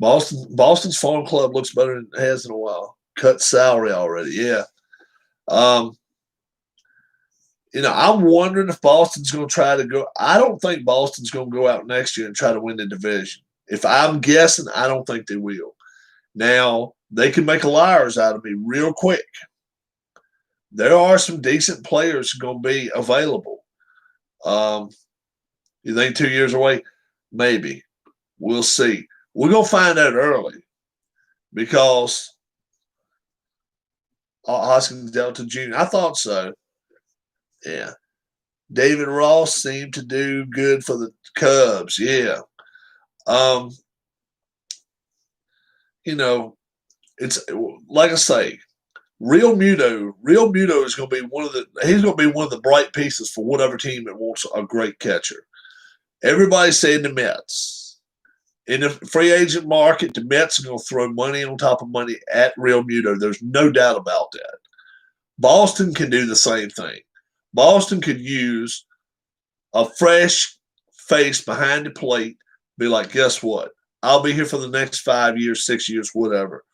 Boston's farm club looks better than it has in a while. Cut salary already. Yeah. I'm wondering if Boston's going to try to go. I don't think Boston's going to go out next year and try to win the division. If I'm guessing, I don't think they will. Now, they can make a liars out of me real quick. There are some decent players going to be available. You think 2 years away? Maybe. We'll see. We're going to find out early because Hoskins Delta Jr., I thought so. Yeah. David Ross seemed to do good for the Cubs. Yeah. It's like I say, Real Muto is going to be he's going to be one of the bright pieces for whatever team that wants a great catcher. Everybody's saying the Mets. In the free agent market, the Mets are going to throw money on top of money at Real Muto. There's no doubt about that. Boston can do the same thing. Boston could use a fresh face behind the plate, be like, guess what? I'll be here for the next 5 years, 6 years, whatever.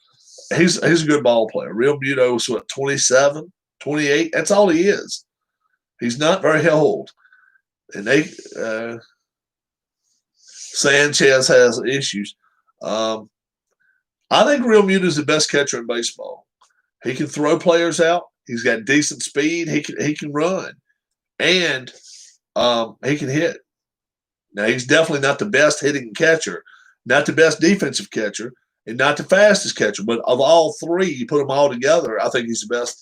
He's a good ball player. Real Muto is 27, 28? That's all he is. He's not very old. And Sanchez has issues. I think Real Muto is the best catcher in baseball. He can throw players out. He's got decent speed. He can run, and he can hit. Now he's definitely not the best hitting catcher, not the best defensive catcher, and not the fastest catcher. But of all three, you put them all together, I think he's the best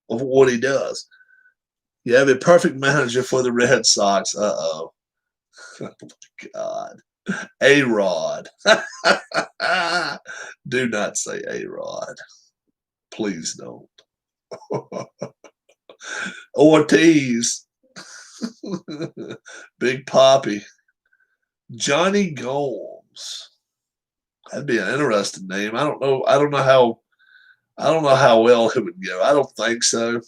of what he does. You have a perfect manager for the Red Sox. Oh my God. A-Rod. Do not say A-Rod. Please don't. Ortiz. Big Poppy. Johnny Gomes. That'd be an interesting name. I don't know how well it would go. I don't think so.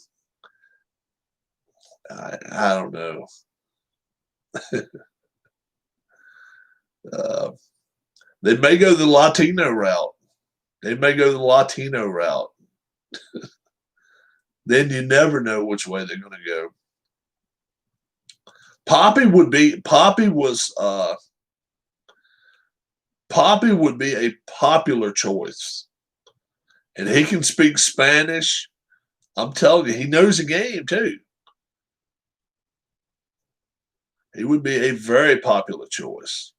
I don't know. They may go the Latino route. Then you never know which way they're going to go. Poppy would be a popular choice. And he can speak Spanish. I'm telling you, he knows the game too. He would be a very popular choice.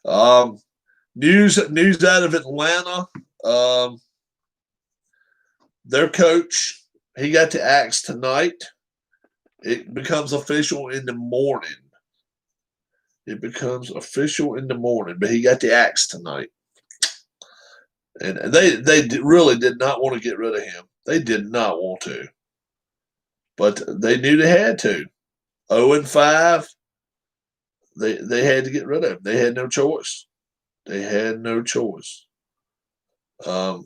News out of Atlanta. Their coach, he got the axe tonight. It becomes official in the morning. It becomes official in the morning, but he got the axe tonight. And they really did not want to get rid of him. They did not want to. But they knew they had to. 0-5, they had to get rid of him. They had no choice. They had no choice. You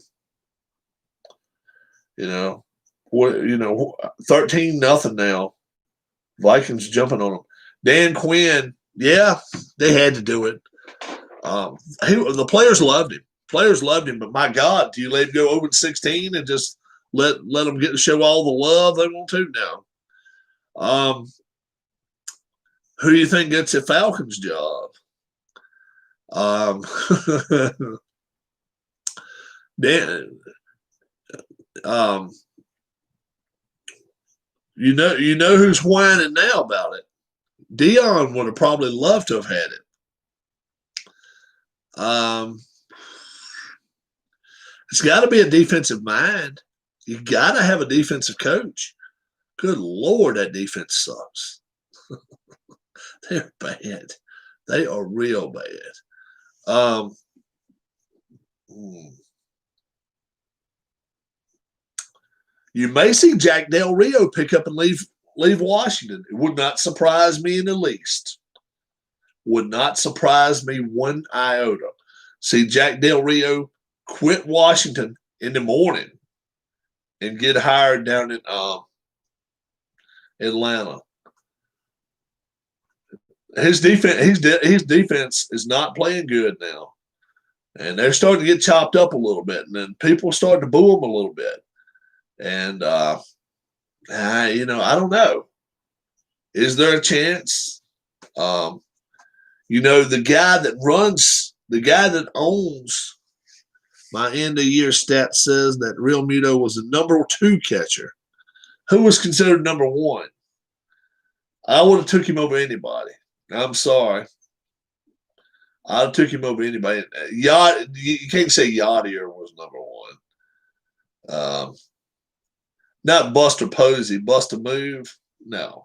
know, 13-0 now. Vikings jumping on them. Dan Quinn, yeah, they had to do it. The players loved him. Players loved him, but my God, do you let him go 0-16 and just let them get to show all the love they want to now? Who do you think gets the Falcons job? Dan, you know who's whining now about it. Dion would have probably loved to have had it. It's got to be a defensive mind. You got to have a defensive coach. Good Lord, that defense sucks. They're bad. They are real bad. You may see Jack Del Rio pick up and leave Washington. It would not surprise me in the least. Would not surprise me one iota. See Jack Del Rio quit Washington in the morning and get hired down in Atlanta. His defense is not playing good now, and they're starting to get chopped up a little bit, and then people are starting to boo them a little bit. And I don't know. Is there a chance? The guy that owns my end of year stat says that Real Muto was the number 2 catcher. Who was considered number 1? I would have took him over anybody. I'm sorry. I took him over anybody. You can't say Yadier was number 1. Not Buster Posey. Buster Move? No.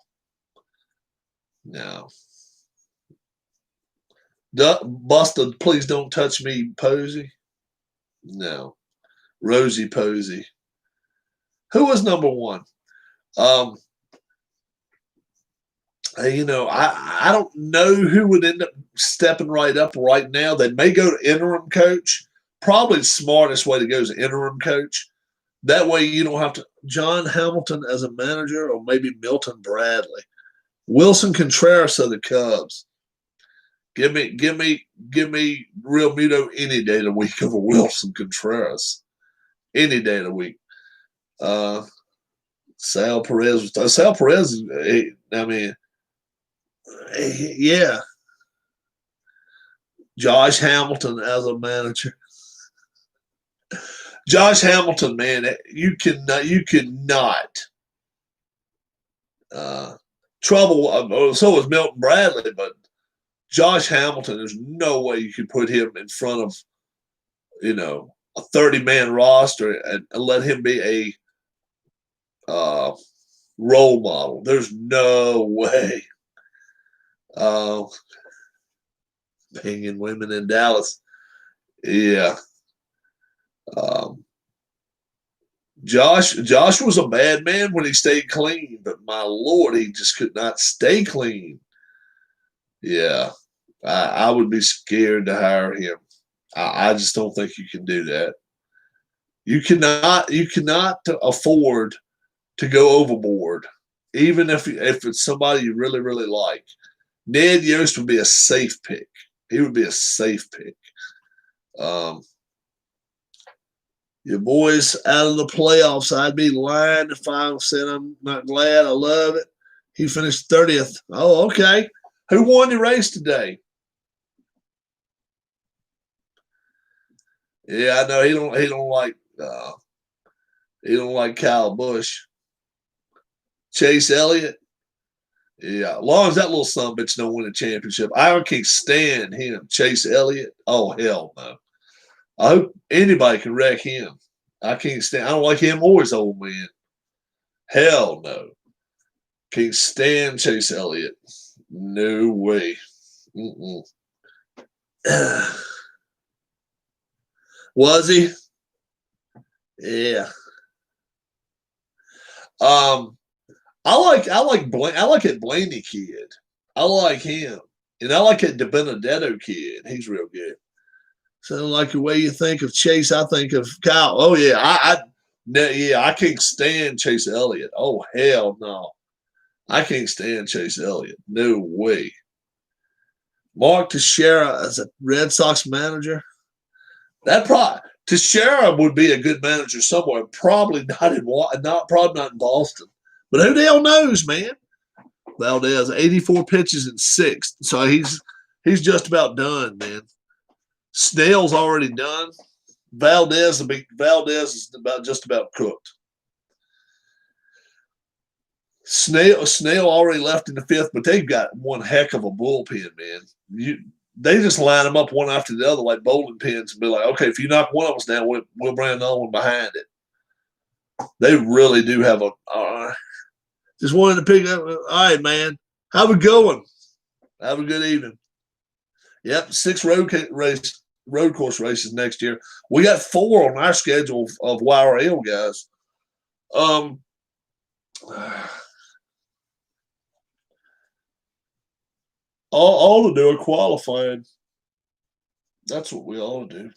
Buster, please don't touch me, Posey? No. Rosie Posey. Who was number 1? I don't know who would end up stepping right up right now. They may go to interim coach. Probably the smartest way to go is interim coach. That way you don't have to John Hamilton as a manager or maybe Milton Bradley. Wilson Contreras of the Cubs. Give me Real Muto any day of the week over Wilson Contreras. Any day of the week. Sal Perez. Yeah. Josh Hamilton as a manager. Josh Hamilton, man, you cannot trouble. So was Milton Bradley, but Josh Hamilton, there's no way you could put him in front of, a 30-man roster and let him be a role model. There's no way. Banging women in Dallas. Yeah. Josh was a bad man when he stayed clean, but my Lord, he just could not stay clean. Yeah. I would be scared to hire him. I just don't think you can do that. You cannot afford to go overboard, even if it's somebody you really, really like. Ned Yost would be a safe pick. He would be a safe pick. Your boys out of the playoffs. I'd be lying if I said I'm not glad. I love it. He finished 30th. Oh, okay. Who won the race today? Yeah, I know he don't like Kyle Busch. Chase Elliott. Yeah, as long as that little son bitch don't win a championship, I can't stand him. Chase Elliott. Oh hell no. I hope anybody can wreck him. I can't stand. I don't like him or his old man. Hell no. Can't stand Chase Elliott. No way. Mm-mm. Was he? Yeah. Um, I like that Blaney kid. I like him. And I like that DiBenedetto kid. He's real good. So like the way you think of Chase, I think of Kyle. Oh yeah, I can't stand Chase Elliott. Oh hell no. I can't stand Chase Elliott. No way. Mark Teixeira as a Red Sox manager. That probably Teixeira would be a good manager somewhere. Probably not probably not in Boston. But who the hell knows, man? Valdez, 84 pitches in sixth. So he's just about done, man. Snell's already done. Valdez is about just about cooked. Snell already left in the fifth, but they've got one heck of a bullpen, man. They just line them up one after the other like bowling pins and be like, okay, if you knock one of us down, we'll bring another one behind it. They really do have a. Just wanted to pick up. All right, man. How we going? Have a good evening. Yep, 6 road course races next year. We got 4 on our schedule of YRL guys. All to do a qualifying. That's what we all do.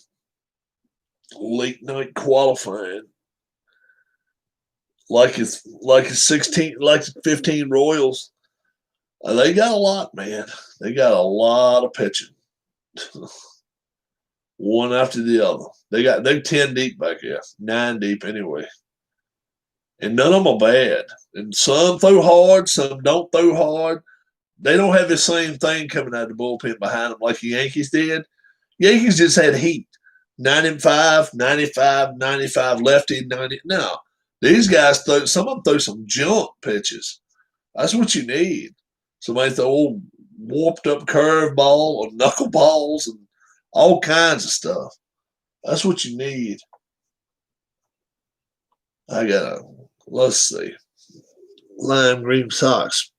Late night qualifying. Like it's 16, like 15 Royals. They got a lot, man. They got a lot of pitching. One after the other. They're 10 deep back here. 9 deep anyway. And none of them are bad. And some throw hard, some don't throw hard. They don't have the same thing coming out of the bullpen behind them like the Yankees did. Yankees just had heat. 95, 95, 95, lefty, 90. No. These guys some of them throw some junk pitches. That's what you need. Somebody throw old warped up curveball or knuckleballs and all kinds of stuff. That's what you need. Let's see. Lime green socks.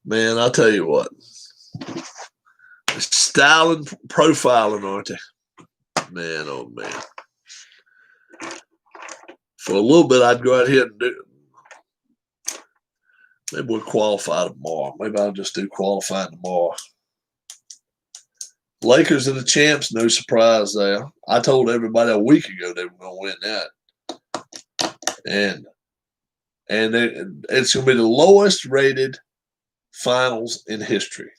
Man, I'll tell you what. Styling, profiling, aren't they? Man, oh man. For a little bit, I'd go out here and do. Maybe we'll qualify tomorrow. Maybe I'll just do qualifying tomorrow. Lakers are the champs, no surprise there. I told everybody a week ago they were going to win that. And it's going to be the lowest rated finals in history.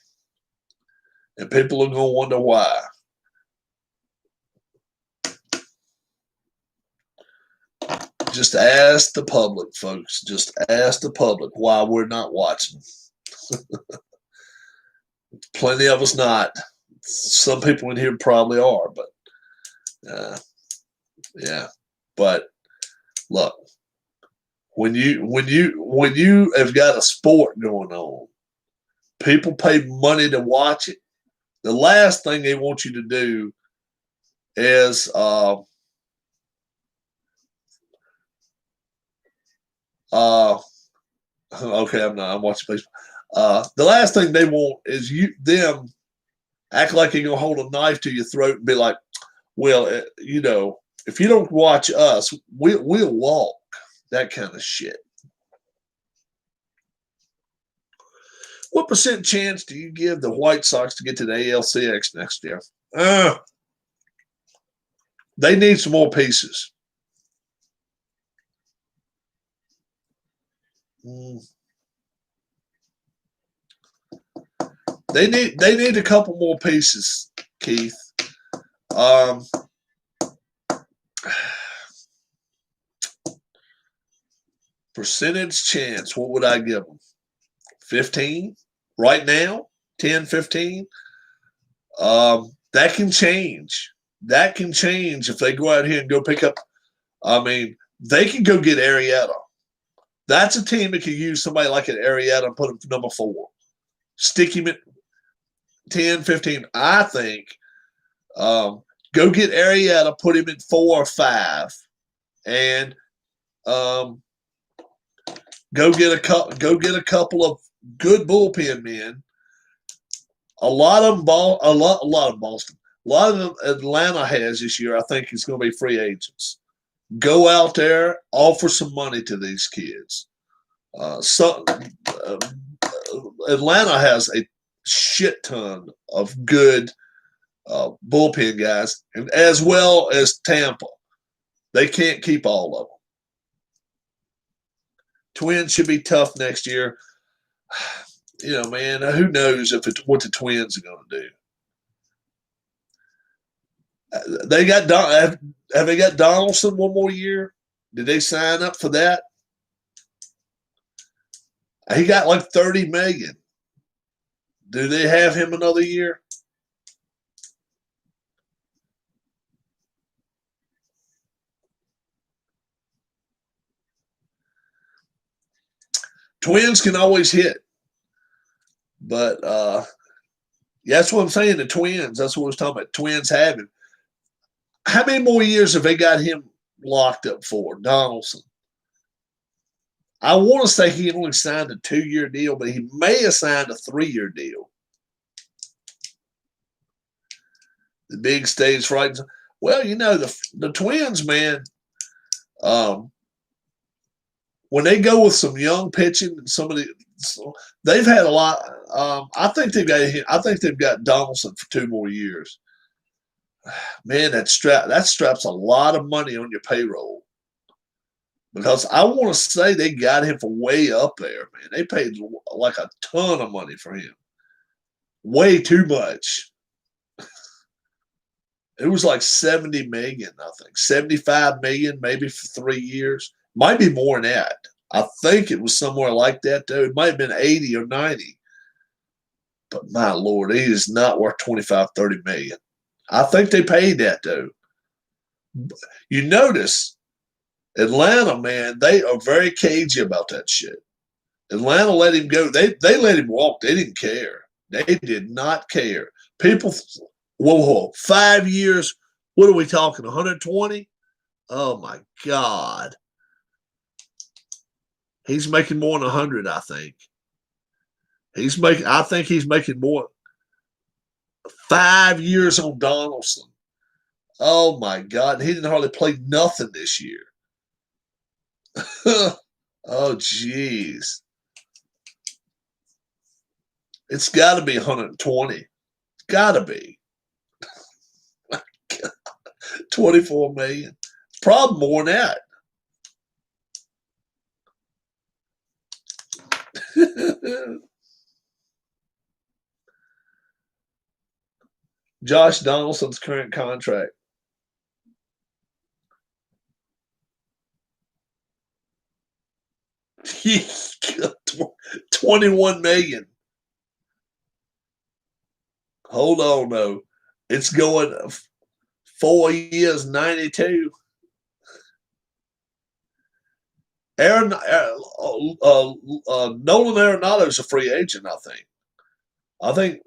And people are going to wonder why. Just ask the public, folks. Just ask the public why we're not watching. Plenty of us not. Some people in here probably are, but yeah. But look, when you have got a sport going on, people pay money to watch it. The last thing they want you to do is okay, I'm watching baseball. The last thing they want is them act like you're gonna hold a knife to your throat and be like, well, if you don't watch us, we'll walk. That kind of shit. What % chance do you give the White Sox to get to the ALCS next year? They need some more pieces. They need a couple more pieces, Keith. Percentage chance, what would I give them? 15 right now? 10, 15? That can change. That can change if they go out here and go pick up. I mean, they can go get Arrieta. That's a team that could use somebody like an Arrieta and put him number 4. Stick him at 10, 15. I think go get Arrieta, put him in 4 or 5, and go get a couple of good bullpen men. A lot of them a lot of Boston. A lot of them Atlanta has this year, I think, is going to be free agents. Go out there, offer some money to these kids. Atlanta has a shit ton of good bullpen guys, and as well as Tampa. They can't keep all of them. Twins should be tough next year. You know, man, who knows what the Twins are going to do. They got have they got Donaldson one more year? Did they sign up for that? He got like $30 million. Do they have him another year? Twins can always hit, but that's what I'm saying. The Twins. That's what I was talking about. Twins have him. How many more years have they got him locked up for, Donaldson? I want to say he only signed a 2-year deal, but he may have signed a 3-year deal. The big stage fright. Well, you know, the Twins, man, when they go with some young pitching and they've had a lot. I think they've got Donaldson for 2 more years. Man, that straps a lot of money on your payroll. Because I want to say they got him for way up there, man. They paid like a ton of money for him. Way too much. It was like $70 million, I think. $75 million maybe for 3 years. Might be more than that. I think it was somewhere like that, though. It might have been 80 or 90. But my Lord, he is not worth 25, 30 million. I think they paid that, though. You notice Atlanta, man, they are very cagey about that shit. Atlanta let him go. They let him walk. They didn't care. They did not care. People, whoa, 5 years. What are we talking? 120? Oh my God. He's making more than 100, I think. I think he's making more. 5 years on Donaldson. Oh my God. He didn't hardly play nothing this year. Oh, geez. It's got to be 120. It's got to be. 24 million. Probably more than that. Josh Donaldson's current contract. $21 million. Hold on, though. It's going 4 years, 92. Nolan Arenado is a free agent, I think. I think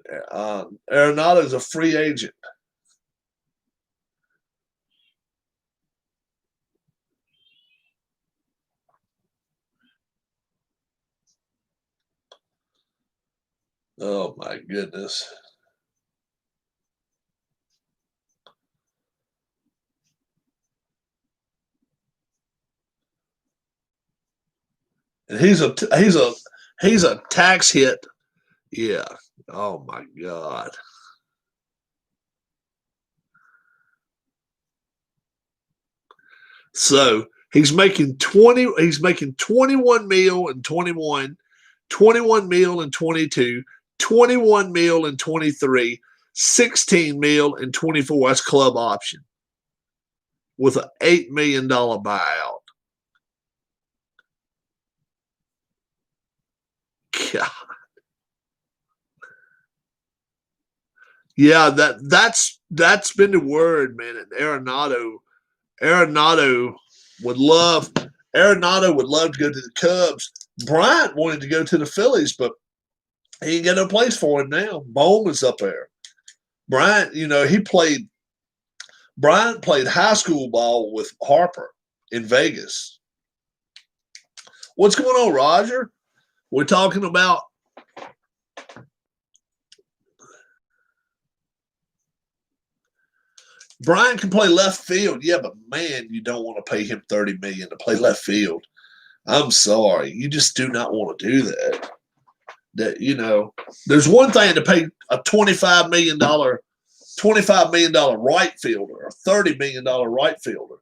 Arenado is a free agent. Oh, my goodness. And he's a tax hit. Yeah. Oh my God. So he's making 21 mil in 21, 21 mil in 22, 21 mil in 23, 16 mil in 24. That's club option with an $8 million buyout. God. Yeah, that's been the word, man. And Arenado would love. Arenado would love to go to the Cubs. Bryant wanted to go to the Phillies, but he ain't got no place for him now. Bowman's up there. Bryant, Bryant played high school ball with Harper in Vegas. What's going on, Roger? We're talking about Bryant can play left field. Yeah, but man, you don't want to pay him $30 million to play left field. I'm sorry. You just do not want to do that. There's one thing to pay a $25 million right fielder or $30 million right fielder.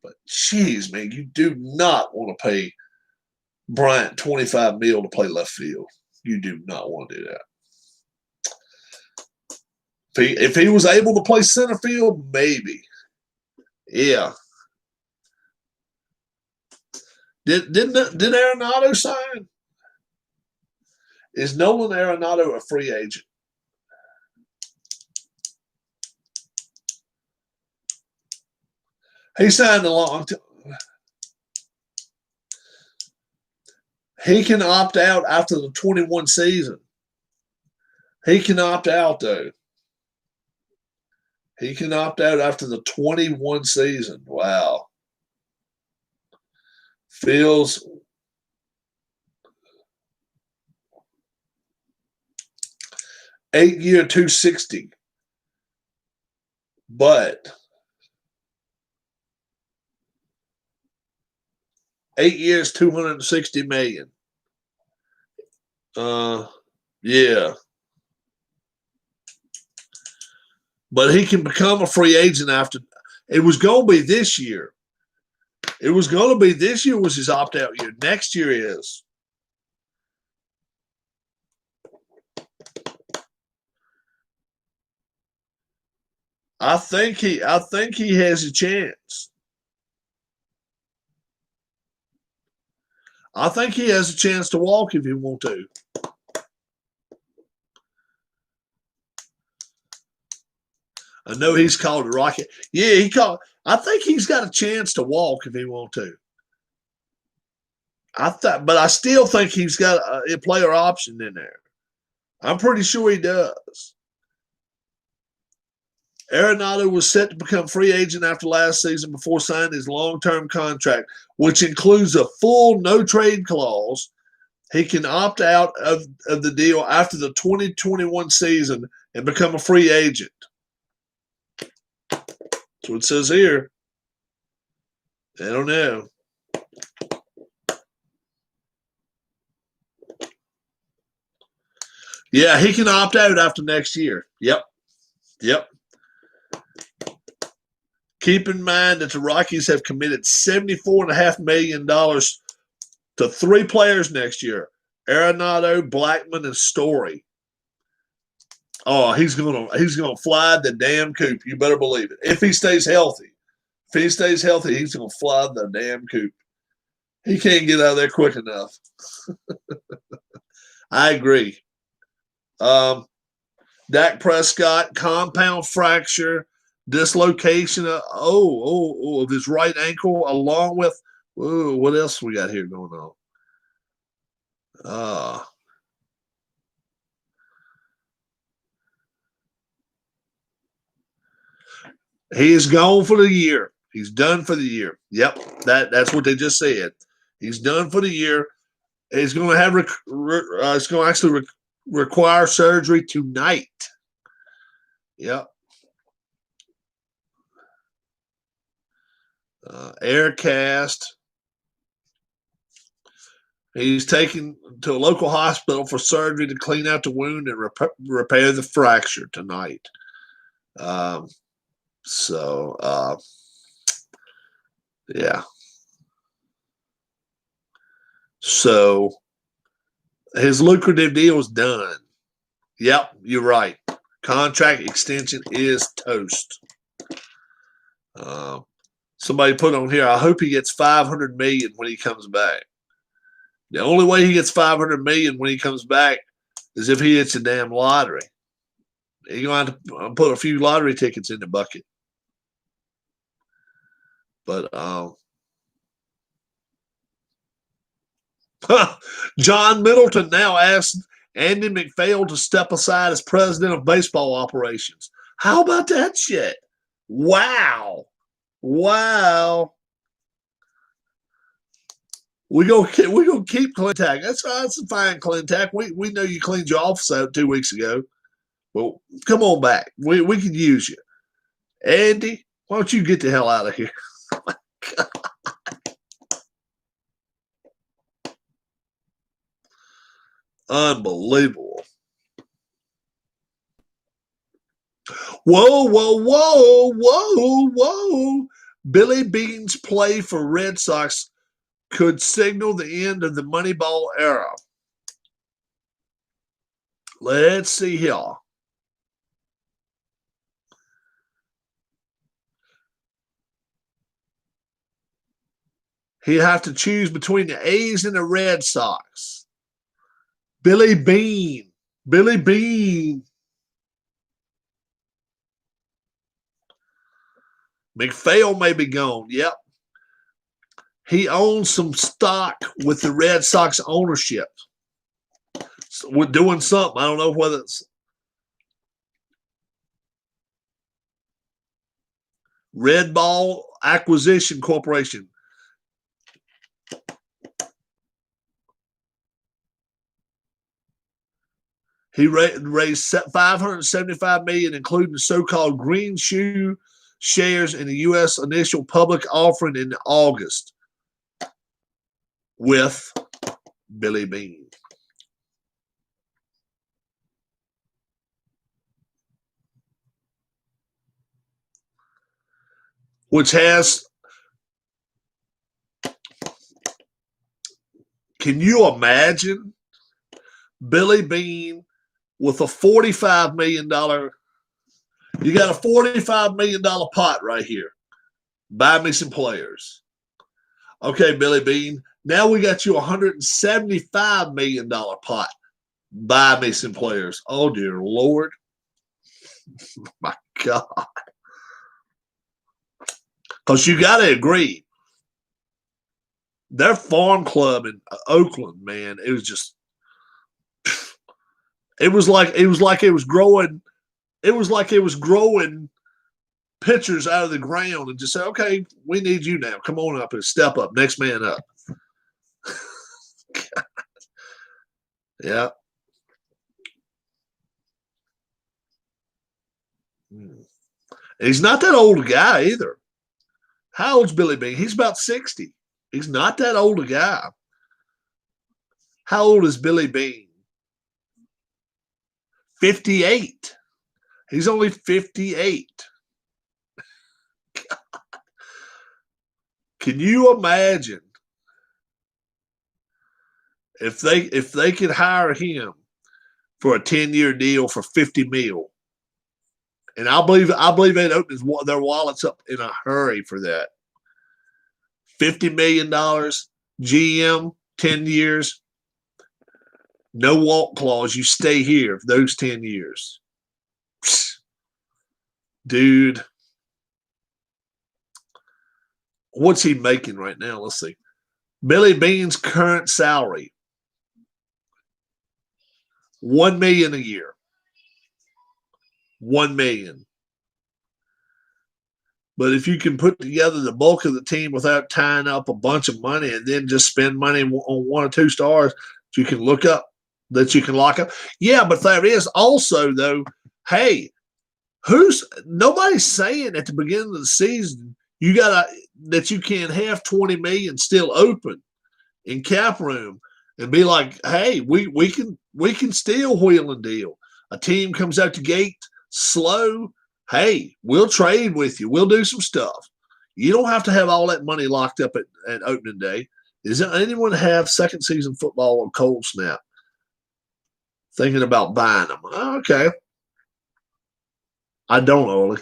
But geez, man, you do not want to pay Bryant $25 million to play left field. You do not want to do that. If he was able to play center field, maybe. Yeah. Did Arenado sign? Is Nolan Arenado a free agent? He signed a long time. He can opt out after the 21 season. He can opt out, though. He can opt out after the 21 season. Wow. Feels 8-year 260. But 8 years, $260 million. Yeah. But he can become a free agent after. It was going to be this year. It was going to be this year was his opt-out year. Next year is. I think he has a chance. I think he has a chance to walk if he wants to. I know he's called a Rocket. Yeah, he called. I think he's got a chance to walk if he wants to. But I still think he's got a player option in there. I'm pretty sure he does. Arenado was set to become free agent after last season before signing his long-term contract, which includes a full no-trade clause. He can opt out of the deal after the 2021 season and become a free agent. That's what it says here. I don't know. Yeah, he can opt out after next year. Yep. Keep in mind that the Rockies have committed $74.5 million to 3 players next year: Arenado, Blackmon, and Story. Oh, he's gonna fly the damn coop. You better believe it. If he stays healthy. If he stays healthy, he's gonna fly the damn coop. He can't get out of there quick enough. I agree. Dak Prescott, compound fracture, dislocation of his right ankle, along with what else we got here going on? He is gone for the year. He's done for the year. Yep, that's what they just said. He's done for the year. He's going to have it's going to actually require surgery tonight. Yep. Air cast. He's taken to a local hospital for surgery to clean out the wound and repair the fracture tonight. Yeah. So his lucrative deal is done. Yep, you're right. Contract extension is toast. Somebody put on here, I hope he gets $500 million when he comes back. The only way he gets $500 million when he comes back is if he hits a damn lottery. He's going to have to put a few lottery tickets in the bucket. But John Middleton now asked Andy McPhail to step aside as president of baseball operations. How about that shit? Wow. Wow. We gonna keep Clintack. That's a fine Clintack. We know you cleaned your office out 2 weeks ago. Well, come on back. We can use you. Andy, why don't you get the hell out of here? Unbelievable. Whoa. Billy Beane's play for Red Sox could signal the end of the Moneyball era. Let's see here. He'd have to choose between the A's and the Red Sox. Billy Beane. Billy Beane. McPhail may be gone. Yep. He owns some stock with the Red Sox ownership. So we're doing something. I don't know whether it's Red Ball Acquisition Corporation. He raised $575 million, including the so-called green shoe shares in the U.S. initial public offering in August with Billy Beane. Which has, can you imagine Billy Beane with a $45 million, you got a $45 million pot right here. Buy me some players. Okay, Billy Beane, now we got you a $175 million pot. Buy me some players. Oh, dear Lord. My God. Because you got to agree, their farm club in Oakland, man, it was just, it was like it was growing pitchers out of the ground and just say, okay, we need you now. Come on up and step up. Next man up. Yeah. He's not that old a guy either. How old's Billy Beane? He's about 60. He's not that old a guy. How old is Billy Beane? 58. He's only 58. Can you imagine if they could hire him for a 10-year deal for $50 million? And I believe they'd open their wallets up in a hurry for that. $50 million, GM, 10 years, no walk clause. You stay here for those 10 years. Dude, what's he making right now? Let's see. Billy Beane's current salary, $1 million a year. $1 million. But if you can put together the bulk of the team without tying up a bunch of money and then just spend money on 1 or 2 stars that you can look up, that you can lock up. Yeah, but there is also, though, hey, nobody's saying at the beginning of the season that you can't have 20 million still open in cap room and be like, hey, we can still wheel and deal. A team comes out the gate slow. Hey, we'll trade with you. We'll do some stuff. You don't have to have all that money locked up at opening day. Does anyone have second season football on cold snap? Thinking about buying them. Okay. I don't, Ollie.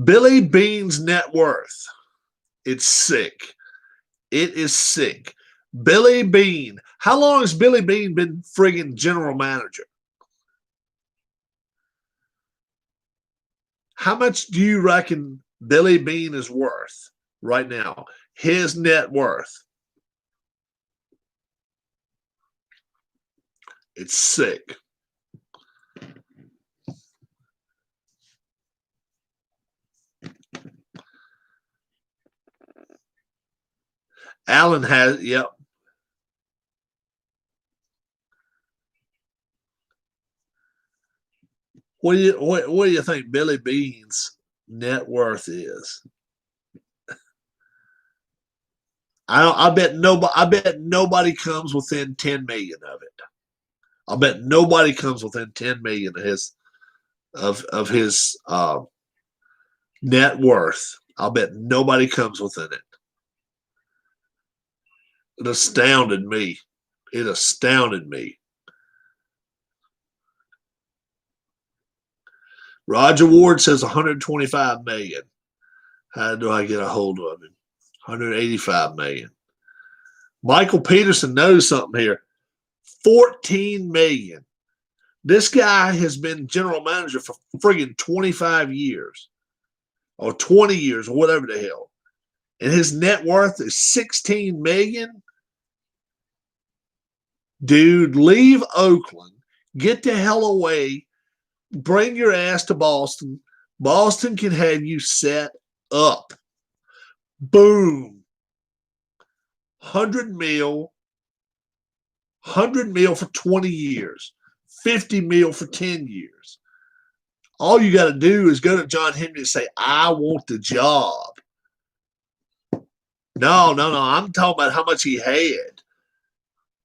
Billy Beane's net worth. It's sick. It is sick. Billy Beane. How long has Billy Beane been friggin' general manager? How much do you reckon Billy Beane is worth right now? His net worth. It's sick. Allen has, yep. What do you think Billy Beane's net worth is? I bet nobody comes within 10 million of it. I bet nobody comes within 10 million of his net worth. I'll bet nobody comes within it. It astounded me. It astounded me. Roger Ward says 125 million. How do I get a hold of him? 185 million. Michael Peterson knows something here. 14 million. This guy has been general manager for friggin' 25 years or 20 years or whatever the hell. And his net worth is 16 million. Dude, leave Oakland. Get the hell away. Bring your ass to Boston. Boston can have you set up. Boom. 100 mil for 20 years. 50 mil for 10 years. All you got to do is go to John Henry and say, I want the job. No. I'm talking about how much he had.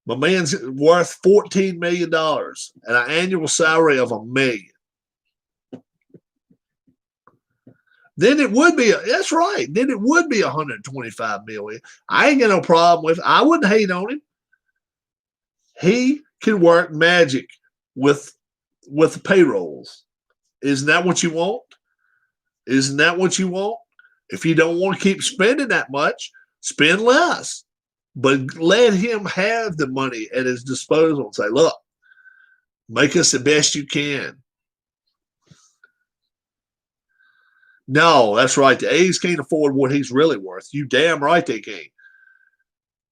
My man's worth $14 million and an annual salary of $1 million. Then it would be, that's right. Then it would be 125 million. I ain't got no problem with it. I wouldn't hate on him. He can work magic with the payrolls. Isn't that what you want? Isn't that what you want? If you don't want to keep spending that much, spend less. But let him have the money at his disposal and say, look, make us the best you can. No, that's right. The A's can't afford what he's really worth. You damn right they can't.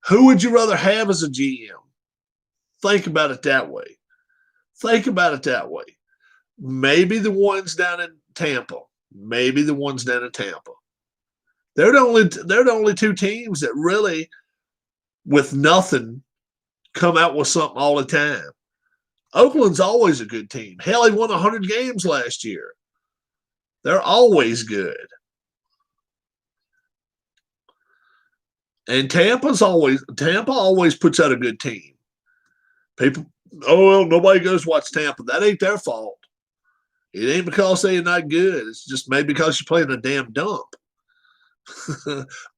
Who would you rather have as a GM? Think about it that way. Think about it that way. Maybe the ones down in Tampa. Maybe the ones down in Tampa. They're the only two teams that really, with nothing, come out with something all the time. Oakland's always a good team. Hell, he won 100 games last year. They're always good. And Tampa always puts out a good team. People, well, nobody goes watch Tampa. That ain't their fault. It ain't because they're not good. It's just maybe because you're playing a damn dump.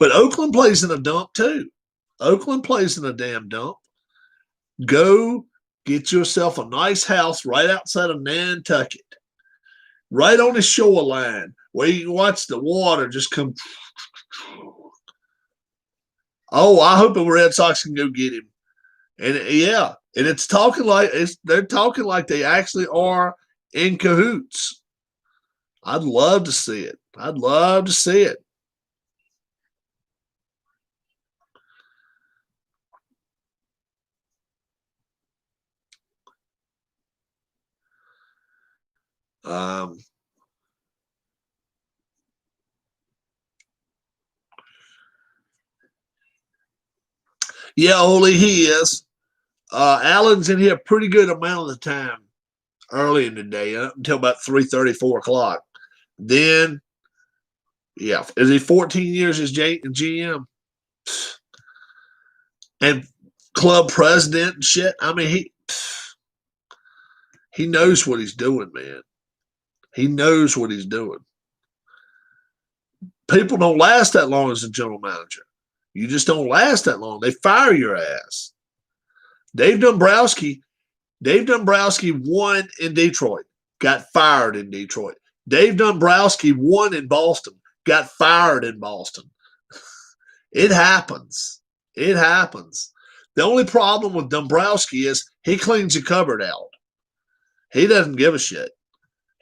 But Oakland plays in a dump too. Oakland plays in a damn dump. Go get yourself a nice house right outside of Nantucket. Right on the shoreline where you can watch the water just come. Oh, I hope the Red Sox can go get him. And yeah, and they're talking like they actually are in cahoots. I'd love to see it. I'd love to see it. Yeah, Ole, he is. Allen's in here a pretty good amount of the time early in the day, until about 3:30, 4 o'clock. Then, yeah, is he 14 years as GM and club president and shit? I mean, he knows what he's doing, man. He knows what he's doing. People don't last that long as a general manager. You just don't last that long. They fire your ass. Dave Dombrowski won in Detroit, got fired in Detroit. Dave Dombrowski won in Boston, got fired in Boston. It happens. It happens. The only problem with Dombrowski is he cleans the cupboard out. He doesn't give a shit.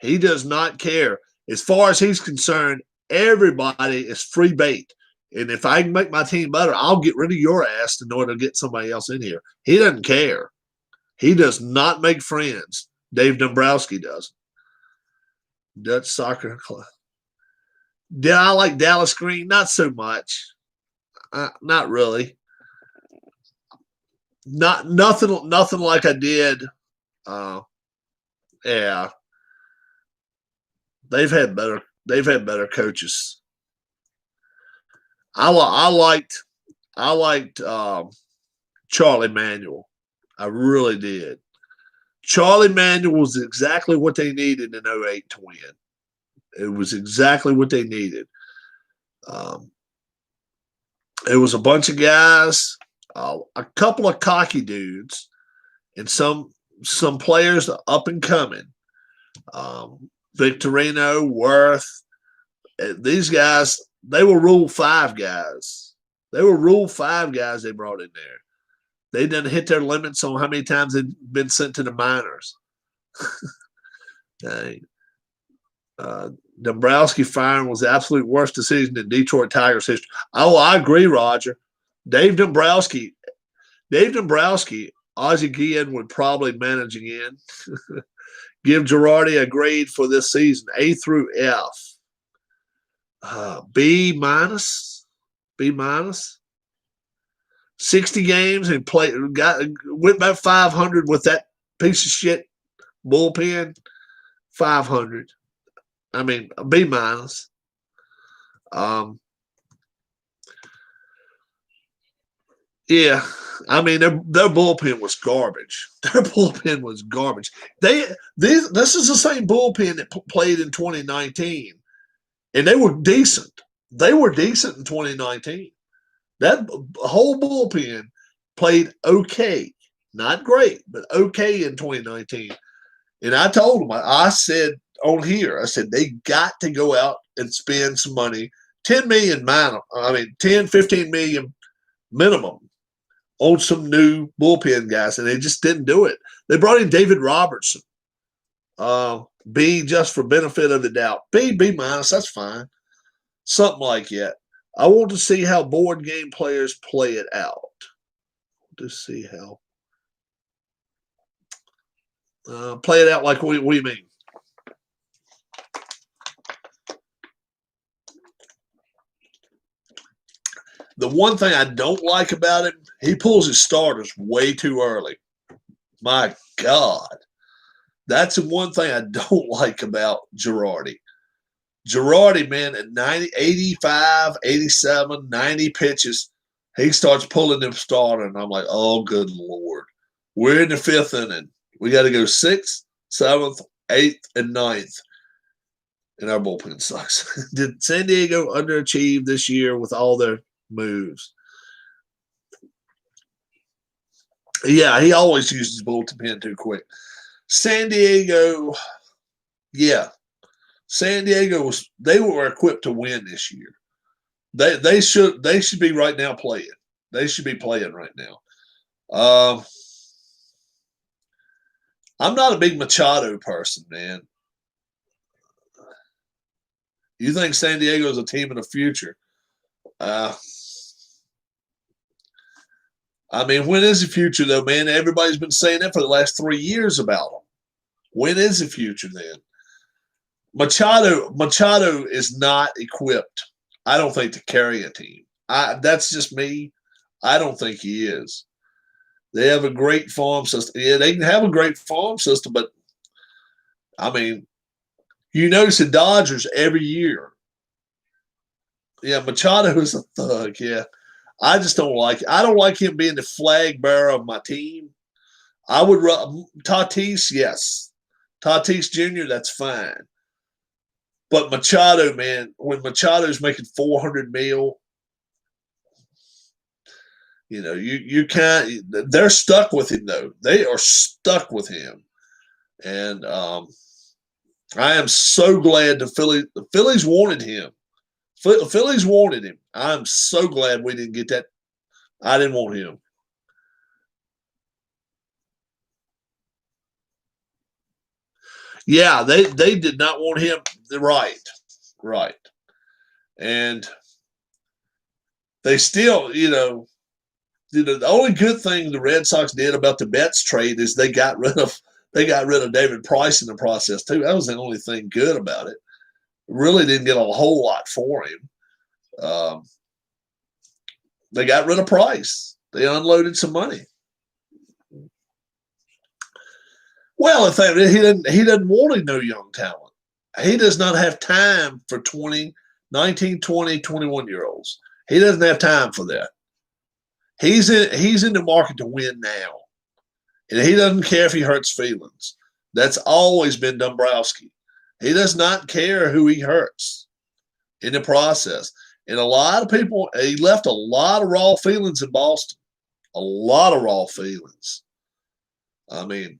He does not care. As far as he's concerned, everybody is free bait. And if I can make my team better, I'll get rid of your ass in order to get somebody else in here. He doesn't care. He does not make friends. Dave Dombrowski does. Dutch Soccer Club. Did I like Dallas Green? Not so much. Not really. Nothing like I did. Yeah, they've had better coaches. I liked Charlie Manuel. I really did. Charlie Manuel was exactly what they needed in '08 to win. It was exactly what they needed. It was a bunch of guys, a couple of cocky dudes, and some players up and coming. Victorino, Worth, these guys, they were Rule 5 guys. They were Rule 5 guys they brought in there. They didn't hit their limits on how many times they'd been sent to the minors. Dombrowski firing was the absolute worst decision in Detroit Tigers history. Oh, I agree, Roger. Dave Dombrowski, Ozzie Guillen would probably manage again. Give Girardi a grade for this season, A through F. B minus. 60 games and went about 500 with that piece of shit bullpen. 500. I mean, B minus. Yeah, I mean their bullpen was garbage. Their bullpen was garbage. This is the same bullpen that played in 2019, and they were decent. They were decent in 2019. That whole bullpen played okay, not great, but okay in 2019. And I told them, I said on here, I said they got to go out and spend some money, 10 million minimum. I mean 10, 15 million minimum on some new bullpen guys, and they just didn't do it. They brought in David Robertson. B just for benefit of the doubt. B minus, that's fine. Something like that. I want to see how board game players play it out. To see how play it out like we mean. The one thing I don't like about him, he pulls his starters way too early. My God. That's the one thing I don't like about Girardi. Girardi, man, at 90, 85, 87, 90 pitches, he starts pulling them starter, and I'm like, oh, good Lord. We're in the 5th inning. We got to go 6th, 7th, 8th, and 9th. And our bullpen sucks. Did San Diego underachieve this year with all their moves? Yeah, he always uses bullpen too quick. San Diego, yeah. San Diego they were equipped to win this year. They should be right now playing. They should be playing right now. I'm not a big Machado person, man. You think San Diego is a team of the future? I mean, when is the future, though, man? Everybody's been saying that for the last 3 years about them. When is the future, then? Machado is not equipped, I don't think, to carry a team. That's just me. I don't think he is. They have a great farm system. Yeah, they can have a great farm system, but, I mean, you notice the Dodgers every year. Yeah, Machado is a thug, yeah. I just don't like it. I don't like him being the flag bearer of my team. I would Tatis, yes. Tatis Jr., that's fine. But Machado, man, when Machado's making $400 million, you know, you can't. They're stuck with him, though. They are stuck with him, and I am so glad the Phillies wanted him. Phillies wanted him. I'm so glad we didn't get that. I didn't want him. Yeah, they did not want him. right. And they still, the only good thing the Red Sox did about the Betts trade is they got rid of David Price in the process too. That was the only thing good about it. Really didn't get a whole lot for him. They got rid of Price. They unloaded some money. Well, if he doesn't want no young talent. He does not have time for 19, 20, 21-year-olds. He doesn't have time for that. He's in the market to win now. And he doesn't care if he hurts feelings. That's always been Dombrowski. He does not care who he hurts in the process. And a lot of people, he left a lot of raw feelings in Boston. A lot of raw feelings. I mean,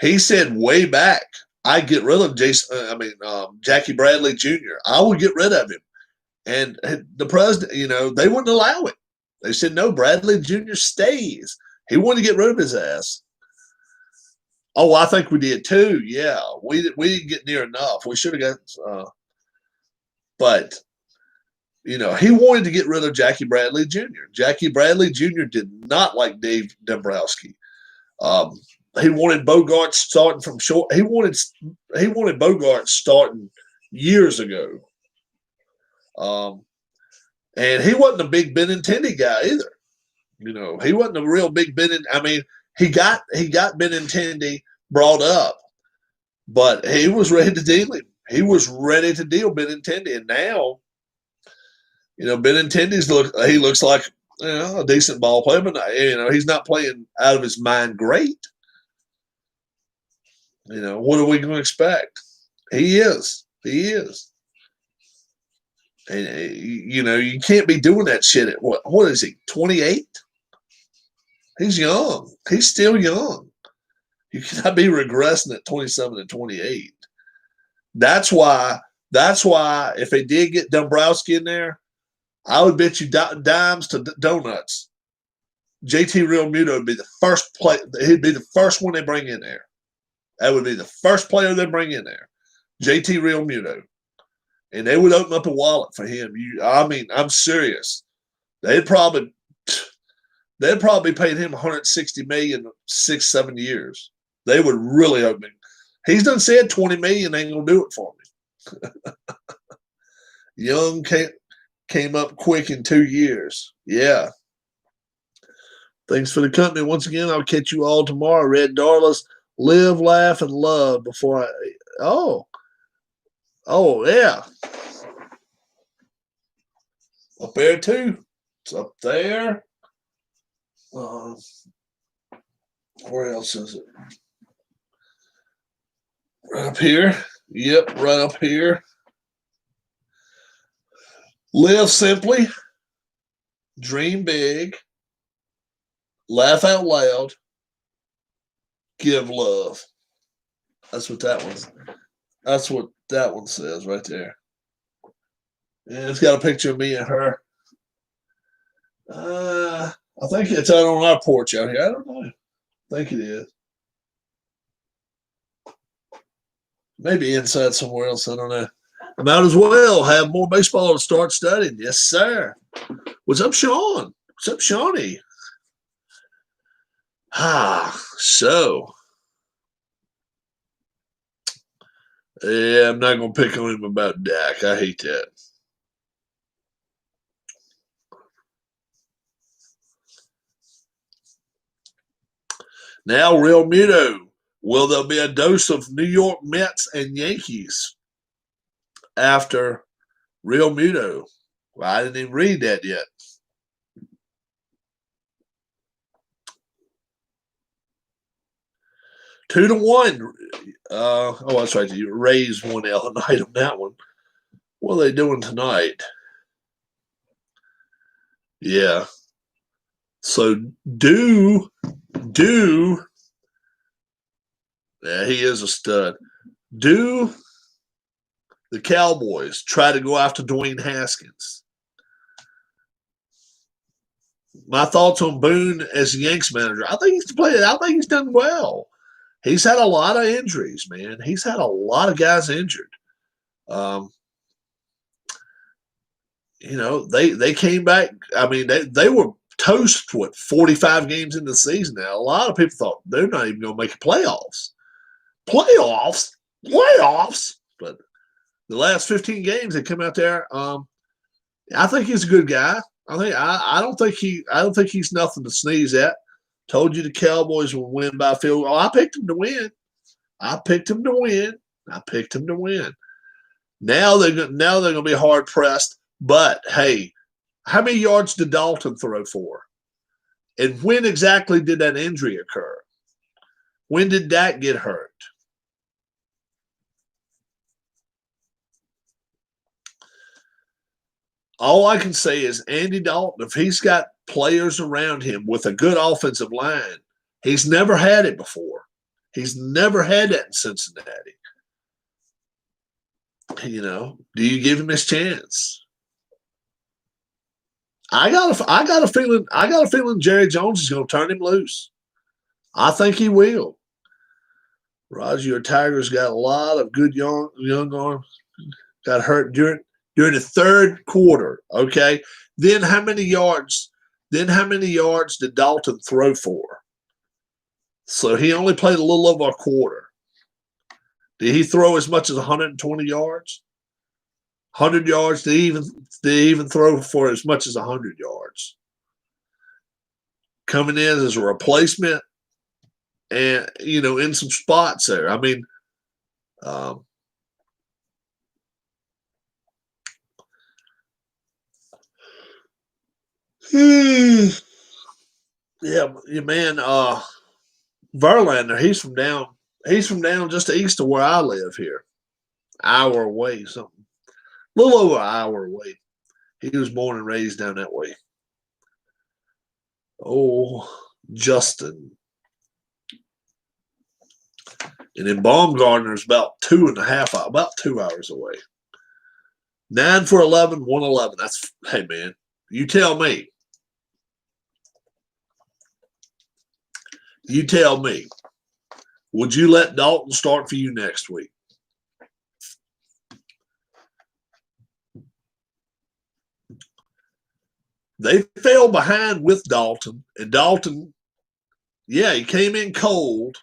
he said way back, I'd get rid of Jackie Bradley Jr. I would get rid of him. And the president, they wouldn't allow it. They said, no, Bradley Jr. stays. He wanted to get rid of his ass. Oh, I think we did too. Yeah, we didn't get near enough. We should have got but he wanted to get rid of Jackie Bradley Jr. Jackie Bradley Jr. did not like Dave Dombrowski. He wanted Bogaerts starting from short. He wanted Bogaerts starting years ago. And he wasn't a big Benintendi guy either. He wasn't a real big he got Benintendi brought up, but he was ready to deal him. He was ready to deal Benintendi, and now, Benintendi's he looks like a decent ball player, but he's not playing out of his mind great. What are we going to expect? He is. And you can't be doing that shit at what is he, 28? He's young. He's still young. You cannot be regressing at 27 and 28. That's why if they did get Dombrowski in there, I would bet you dimes to donuts. JT Realmuto would be the first play. He'd be the first one they bring in there. That would be the first player they bring in there. JT Realmuto. And they would open up a wallet for him. I'm serious. They'd probably paid him $160 million 6-7 years. They would really open him. He's done said $20 million ain't gonna do it for me. Young came up quick in 2 years. Yeah. Thanks for the company once again. I'll catch you all tomorrow. Red Darlas, live, laugh, and love. Oh yeah. Up there too. It's up there. Where else is it? Right up here. Yep, right up here. Live simply. Dream big. Laugh out loud. Give love. That's what that one says right there. And it's got a picture of me and her. I think it's out on our porch out here. I don't know. I think it is. Maybe inside somewhere else. I don't know. I might as well have more baseball to start studying. Yes, sir. What's up, Sean? What's up, Shawnee? So. Yeah, I'm not going to pick on him about Dak. I hate that. Now, Realmuto. Will there be a dose of New York Mets and Yankees after Realmuto? Well, I didn't even read that yet. Two to one. That's right. You raised 1L night on that one. What are they doing tonight? Yeah. So do. Yeah, he is a stud. Do the Cowboys try to go after Dwayne Haskins? My thoughts on Boone as the Yanks manager. I think he's done well. He's had a lot of injuries, man. He's had a lot of guys injured. Um, they came back. I mean, they were toast, 45 games in the season now. A lot of people thought they're not even going to make playoffs. Playoffs? Playoffs? But the last 15 games they come out there. I think he's a good guy. I don't think he's nothing to sneeze at. Told you the Cowboys will win by field goal. I picked him to win. I picked him to win. I picked him to win. Now they're going to be hard pressed. But hey, how many yards did Dalton throw for? And when exactly did that injury occur? When did Dak get hurt? All I can say is Andy Dalton, if he's got players around him with a good offensive line, he's never had it before. He's never had that in Cincinnati. Do you give him his chance? I got a feeling Jerry Jones is going to turn him loose. I think he will. Roger, your Tigers got a lot of good young arms. Got hurt during the third quarter. Okay, then how many yards? Then how many yards did Dalton throw for? So he only played a little over a quarter. Did he throw as much as 120 yards? 100 yards? Did he even throw for as much as 100 yards? Coming in as a replacement, and in some spots there. I mean, yeah, man. Verlander, he's from down just east of where I live here, hour away, something, a little over an hour away. He was born and raised down that way. Oh, Justin. And then Baumgartner's about 2 hours away. 9 for 11, 111. That's, hey, man, you tell me. You tell me. Would you let Dalton start for you next week? They fell behind with Dalton, and Dalton, yeah, he came in cold.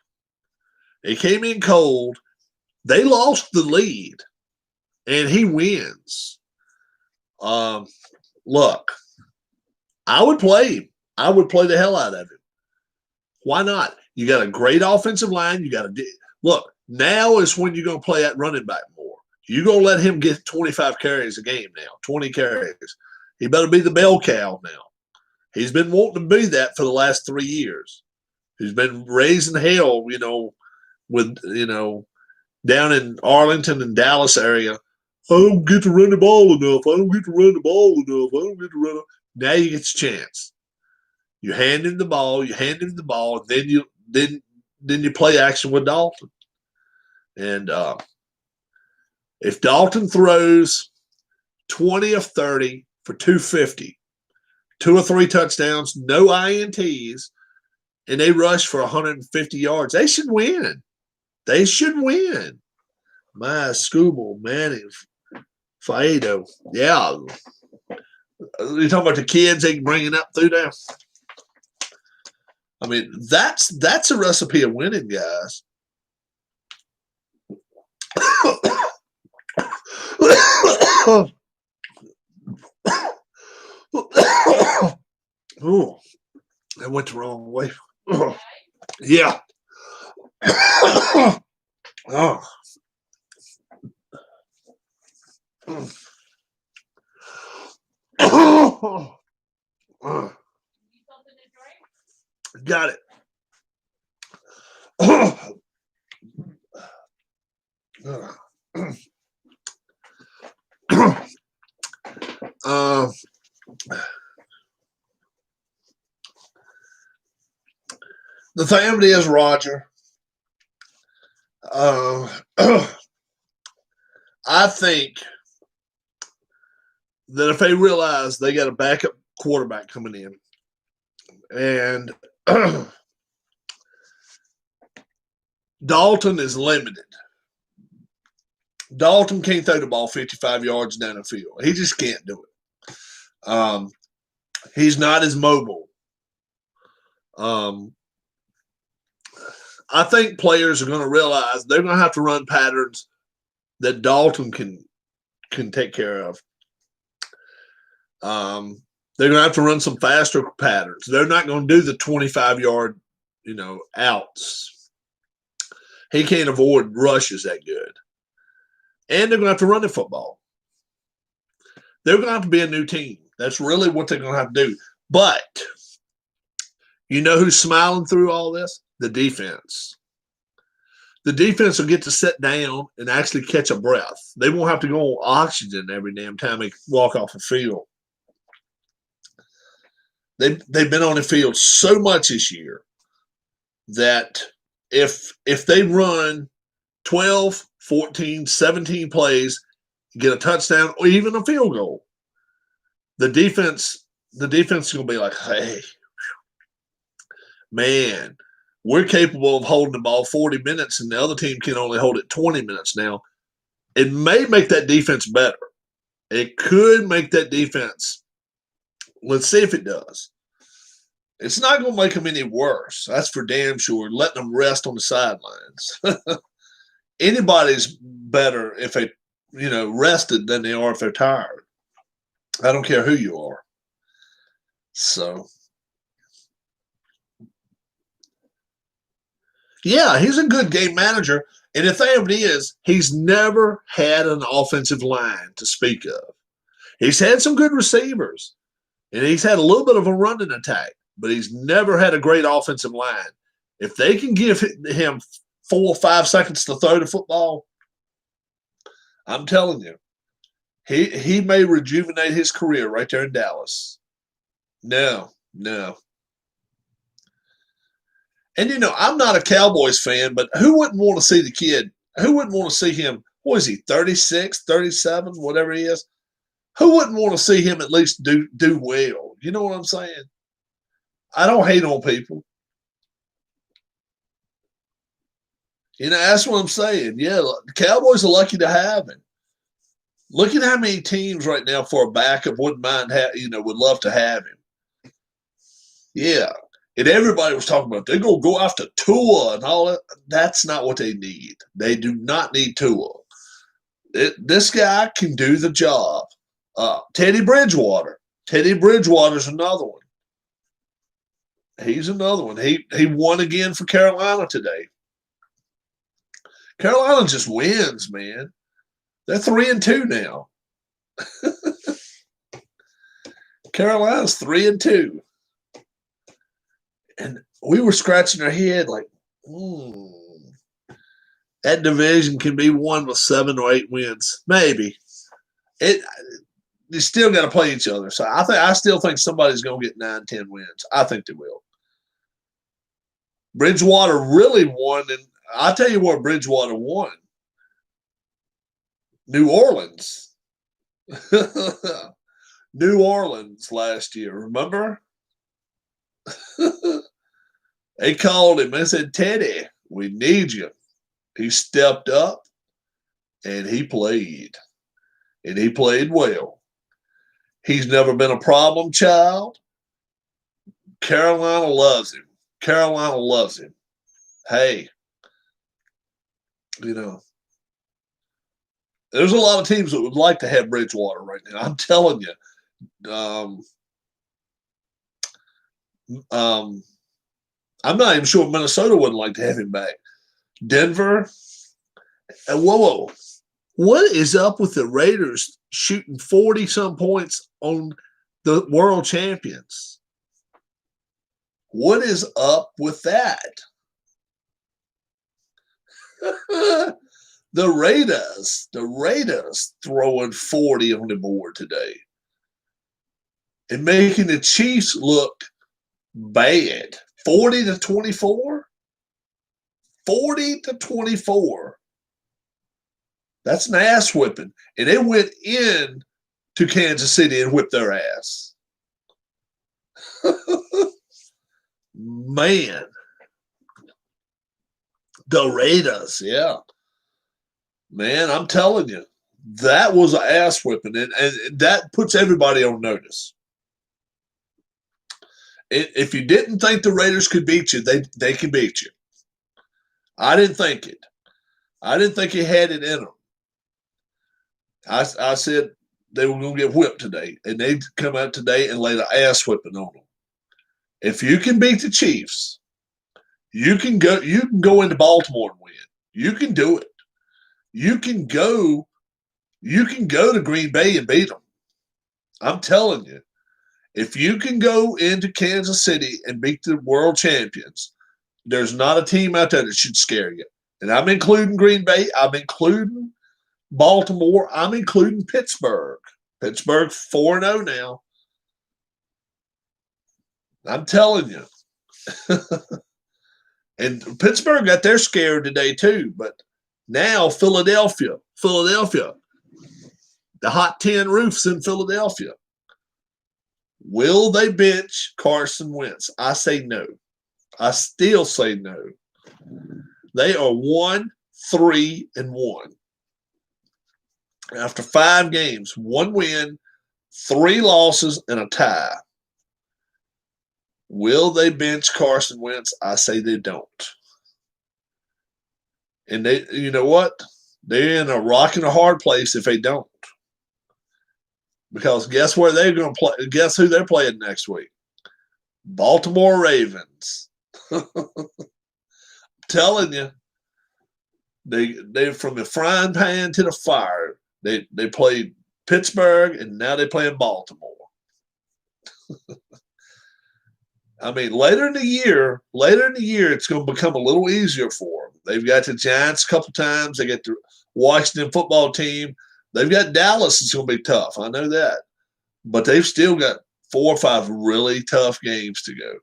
They lost the lead, and he wins. Look, I would play him. I would play the hell out of him. Why not? You got a great offensive line. You got to look. Now is when you're going to play that running back more. You're going to let him get 25 carries a game now, 20 carries. He better be the bell cow now. He's been wanting to be that for the last 3 years. He's been raising hell, with, down in Arlington and Dallas area. I don't get to run the ball enough. Now you get your chance. You hand him the ball, and then you play action with Dalton. And if Dalton throws 20 of 30 for 250, 2 or 3 touchdowns, no INTs, and they rush for 150 yards, they should win. They should win. My Scooble, Manning, Faedo. Yeah. You're talking about the kids they can bring it up through there? I mean, that's a recipe of winning, guys. Oh, I went the wrong way. Yeah. Oh. Got it. The family is Roger. I think that if they realize they got a backup quarterback coming in, and Dalton is limited. Dalton can't throw the ball 55 yards down the field. He just can't do it. He's not as mobile. I think players are going to realize they're going to have to run patterns that Dalton can take care of. They're going to have to run some faster patterns. They're not going to do the 25-yard, outs. He can't avoid rushes that good. And they're going to have to run the football. They're going to have to be a new team. That's really what they're going to have to do. But you know who's smiling through all this? The defense. The defense will get to sit down and actually catch a breath. They won't have to go on oxygen every damn time they walk off the field. They've been on the field so much this year that if they run 12, 14, 17 plays, get a touchdown or even a field goal, the defense is going to be like, hey, man, we're capable of holding the ball 40 minutes and the other team can only hold it 20 minutes now. It may make that defense better. It could make that defense. Let's see if it does. It's not going to make them any worse. That's for damn sure. Letting them rest on the sidelines. Anybody's better if they, rested than they are if they're tired. I don't care who you are. So, yeah, he's a good game manager. And the thing of it is, he's never had an offensive line to speak of. He's had some good receivers, and he's had a little bit of a running attack, but he's never had a great offensive line. If they can give him 4 or 5 seconds to throw the football, I'm telling you, he may rejuvenate his career right there in Dallas. No. And, I'm not a Cowboys fan, but who wouldn't want to see the kid? Who wouldn't want to see him? What is he, 36, 37, whatever he is? Who wouldn't want to see him at least do well? You know what I'm saying? I don't hate on people. That's what I'm saying. Yeah, the Cowboys are lucky to have him. Look at how many teams right now for a backup wouldn't mind, would love to have him. Yeah. And everybody was talking about they're going to go after Tua and all that. That's not what they need. They do not need Tua. This guy can do the job. Teddy Bridgewater. Teddy Bridgewater's another one. He's another one. He won again for Carolina today. Carolina just wins, man. They're 3-2 now. Carolina's 3-2. And we were scratching our head like, that division can be won with 7 or 8 wins. Maybe. You still got to play each other. So I still think somebody's going to get 9, 10 wins. I think they will. Bridgewater really won, and I'll tell you where Bridgewater won. New Orleans. New Orleans last year, remember? They called him and said, Teddy, we need you. He stepped up, and he played. And he played well. He's never been a problem child. Carolina loves him. Carolina loves him. Hey, there's a lot of teams that would like to have Bridgewater right now. I'm telling you. I'm not even sure Minnesota wouldn't like to have him back. Denver. Whoa. What is up with the Raiders shooting 40-some points on the world champions? What is up with that? The Raiders throwing 40 on the board today and making the Chiefs look bad. 40-24? 40-24. That's an ass whipping. And they went in to Kansas City and whipped their ass. Man. The Raiders, yeah. Man, I'm telling you, that was an ass whipping, and that puts everybody on notice. If you didn't think the Raiders could beat you, they can beat you. I didn't think it. I didn't think he had it in them. I said they were going to get whipped today, and they come out today and laid an ass whipping on them. If you can beat the Chiefs, you can go. You can go into Baltimore and win. You can do it. You can go. You can go to Green Bay and beat them. I'm telling you, if you can go into Kansas City and beat the world champions, there's not a team out there that should scare you. And I'm including Green Bay. I'm including Baltimore. I'm including Pittsburgh. Pittsburgh 4-0 now. I'm telling you. And Pittsburgh got their scare today too. But now Philadelphia, the hot 10 roofs in Philadelphia. Will they bench Carson Wentz? I say no. I still say no. They are 1-3-1. After 5 games, 1 win, 3 losses, and a tie. Will they bench Carson Wentz? I say they don't. And they, you know what? They're in a rock and a hard place if they don't. Because guess where they're going to play? Guess who they're playing next week? Baltimore Ravens. Telling you, they from the frying pan to the fire. They played Pittsburgh and now they play in Baltimore. I mean, later in the year, it's going to become a little easier for them. They've got the Giants a couple times. They get the Washington football team. They've got Dallas. It's going to be tough. I know that. But they've still got 4 or 5 really tough games to go.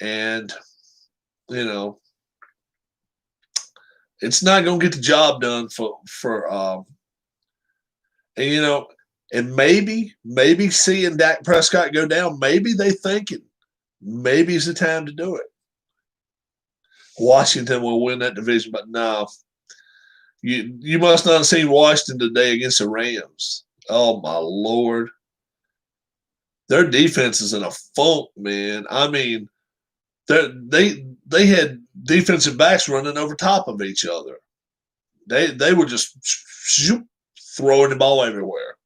And, you know, it's not going to get the job done and, you know, and maybe seeing Dak Prescott go down, maybe they thinking maybe it's the time to do it. Washington will win that division, but no. You must not have seen Washington today against the Rams. Oh, my Lord. Their defense is in a funk, man. I mean, they had defensive backs running over top of each other. They were just throwing the ball everywhere.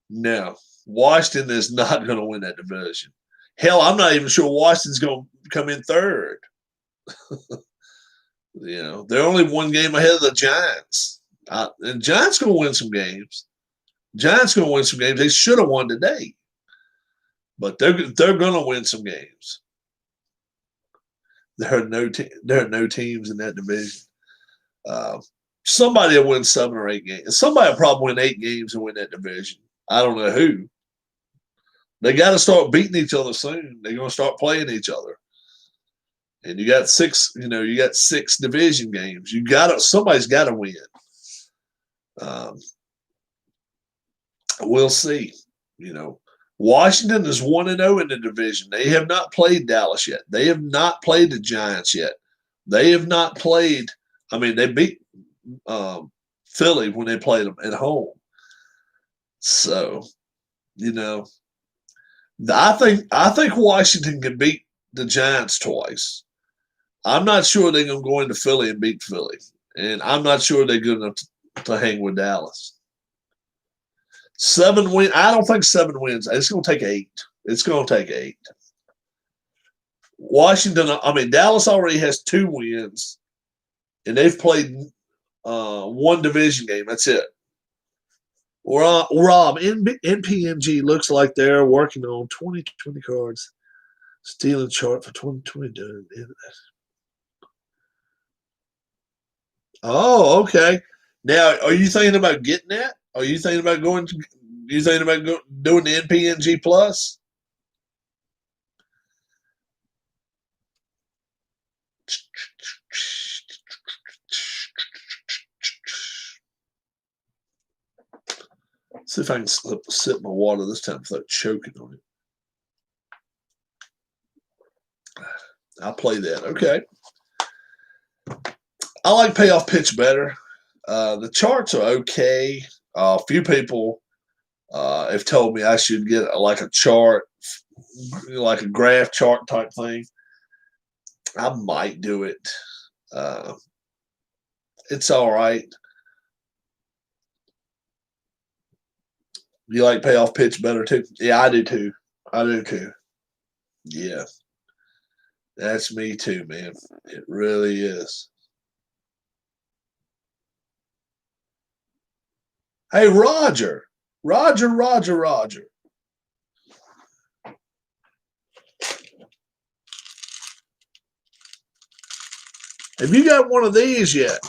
No, Washington is not going to win that division. Hell, I'm not even sure Washington's going to come in third. You know, they're only 1 game ahead of the Giants. And Giants going to win some games. They should have won today. But they're going to win some games. There are no teams in that division. Somebody will win 7 or 8 games. Somebody will probably win 8 games and win that division. I don't know who. They got to start beating each other soon. They're going to start playing each other. And you got 6 division games. Somebody's got to win. We'll see. You know, Washington is 1-0 in the division. They have not played Dallas yet. They have not played the Giants yet. They have not played. I mean, they beat Philly when they played them at home. So, you know, I think Washington can beat the Giants twice. I'm not sure they're going to go into Philly and beat Philly, and I'm not sure they're good enough to hang with Dallas. 7 wins. I don't think 7 wins. It's going to take 8. It's going to take 8. Dallas already has 2 wins, and they've played 1 division game. That's it. Rob, NPMG looks like they're working on 2020 cards. Stealing chart for 2020. Oh, okay. Now, are you thinking about getting that? Are you thinking about doing the NPNG Plus? See if I can sip my water this time without choking on it. I'll play that. Okay. I like payoff pitch better. The charts are okay. A few people have told me I should get like a chart, like a graph chart type thing. I might do it. Uh, it's all right. You like payoff pitch better too? Yeah, I do too. I do too. Yeah, that's me too, man. It really is. Hey, Roger. Roger, Roger, Roger. Have you got one of these yet?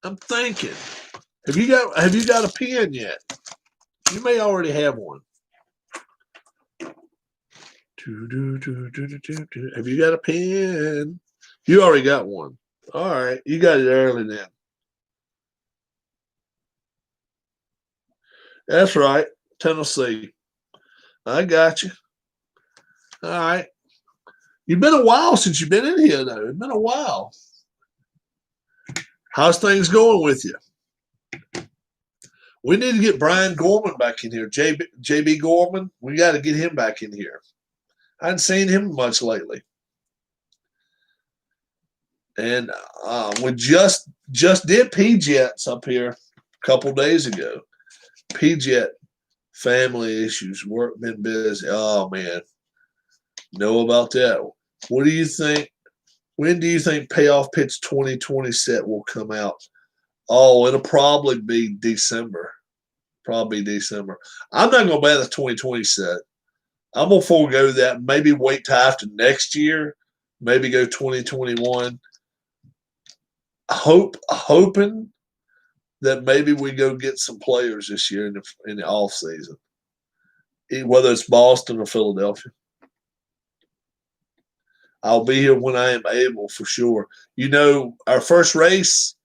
I'm thinking. Have you got a pen yet? You may already have one. Have you got a pen? You already got one. All right. You got it early then. That's right. Tennessee. I got you. All right. You've been a while since you've been in here, though. It's been a while. How's things going with you? We need to get Brian Gorman back in here. JB Gorman. We got to get him back in here. I hadn't seen him much lately. And we just did PJets up here a couple days ago. PJet family issues, work been busy. Oh man, know about that. What do you think? When do you think Payoff Pitch 2020 set will come out? Oh, it'll probably be December. Probably December. I'm not gonna buy the 2020 set. I'm gonna forego that. Maybe wait till after next year. Maybe go 2021. Hoping that maybe we go get some players this year in the off season, whether it's Boston or Philadelphia. I'll be here when I am able for sure. You know, our first race,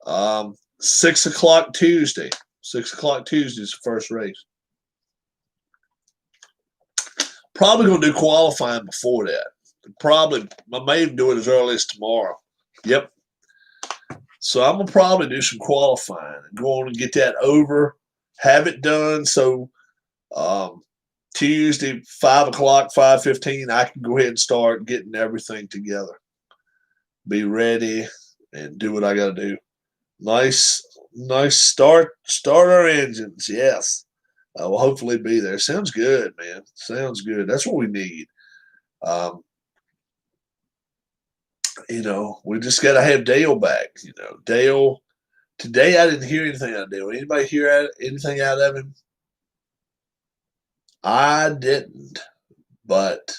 6 o'clock Tuesday. 6 o'clock Tuesday is the first race. Probably gonna do qualifying before that. Probably I may even do it as early as tomorrow. Yep. So I'm gonna probably do some qualifying and go on and get that over, have it done. So Tuesday, 5 o'clock, 5:15, I can go ahead and start getting everything together. Be ready and do what I got to do. Nice start our engines. Yes, I will hopefully be there. Sounds good, man. Sounds good. That's what we need. Um, we just got to have Dale back. Dale. Today I didn't hear anything out of Dale. Anybody hear anything out of him? I didn't, but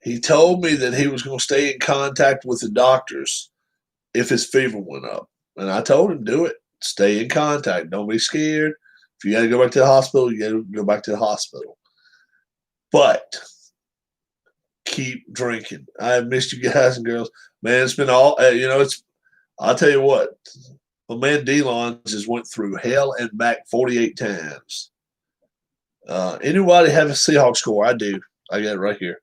he told me that he was going to stay in contact with the doctors if his fever went up. And I told him, do it. Stay in contact. Don't be scared. If you got to go back to the hospital, you got to go back to the hospital. But keep drinking. I have missed you guys and girls. Man, it's been all, I'll tell you what, my man Delon just went through hell and back 48 times. Anybody have a Seahawks score? I do. I got it right here.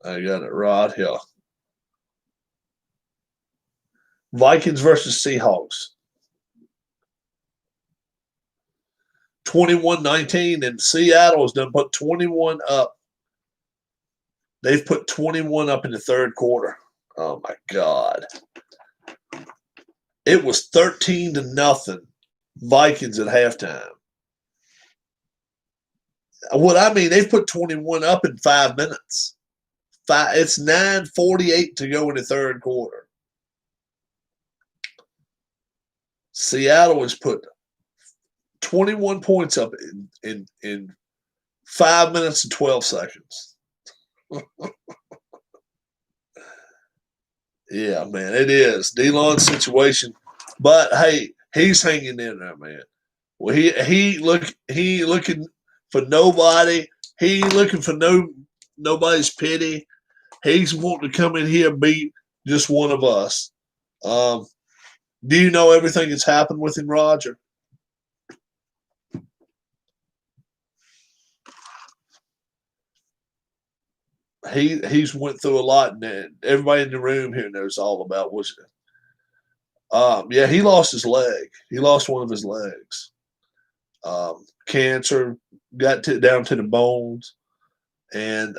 I got it right here. Vikings versus Seahawks. 21-19, and Seattle has done put 21 up. They've put 21 up in the third quarter. Oh my God. It was 13-0 Vikings at halftime. What I mean, they've put 21 up in 5 minutes. It's 9:48 to go in the third quarter. Seattle has put 21 points up in 5 minutes and 12 seconds. Yeah, man, it is. Delon's situation. But hey, he's hanging in there, man. Well, he looking for nobody. He looking for nobody's pity. He's wanting to come in here and be just one of us. Do you know everything that's happened with him, Roger? he's went through a lot, and everybody in the room here knows all about what's. Yeah, he lost his leg. He lost one of his legs. Cancer got down to the bones, and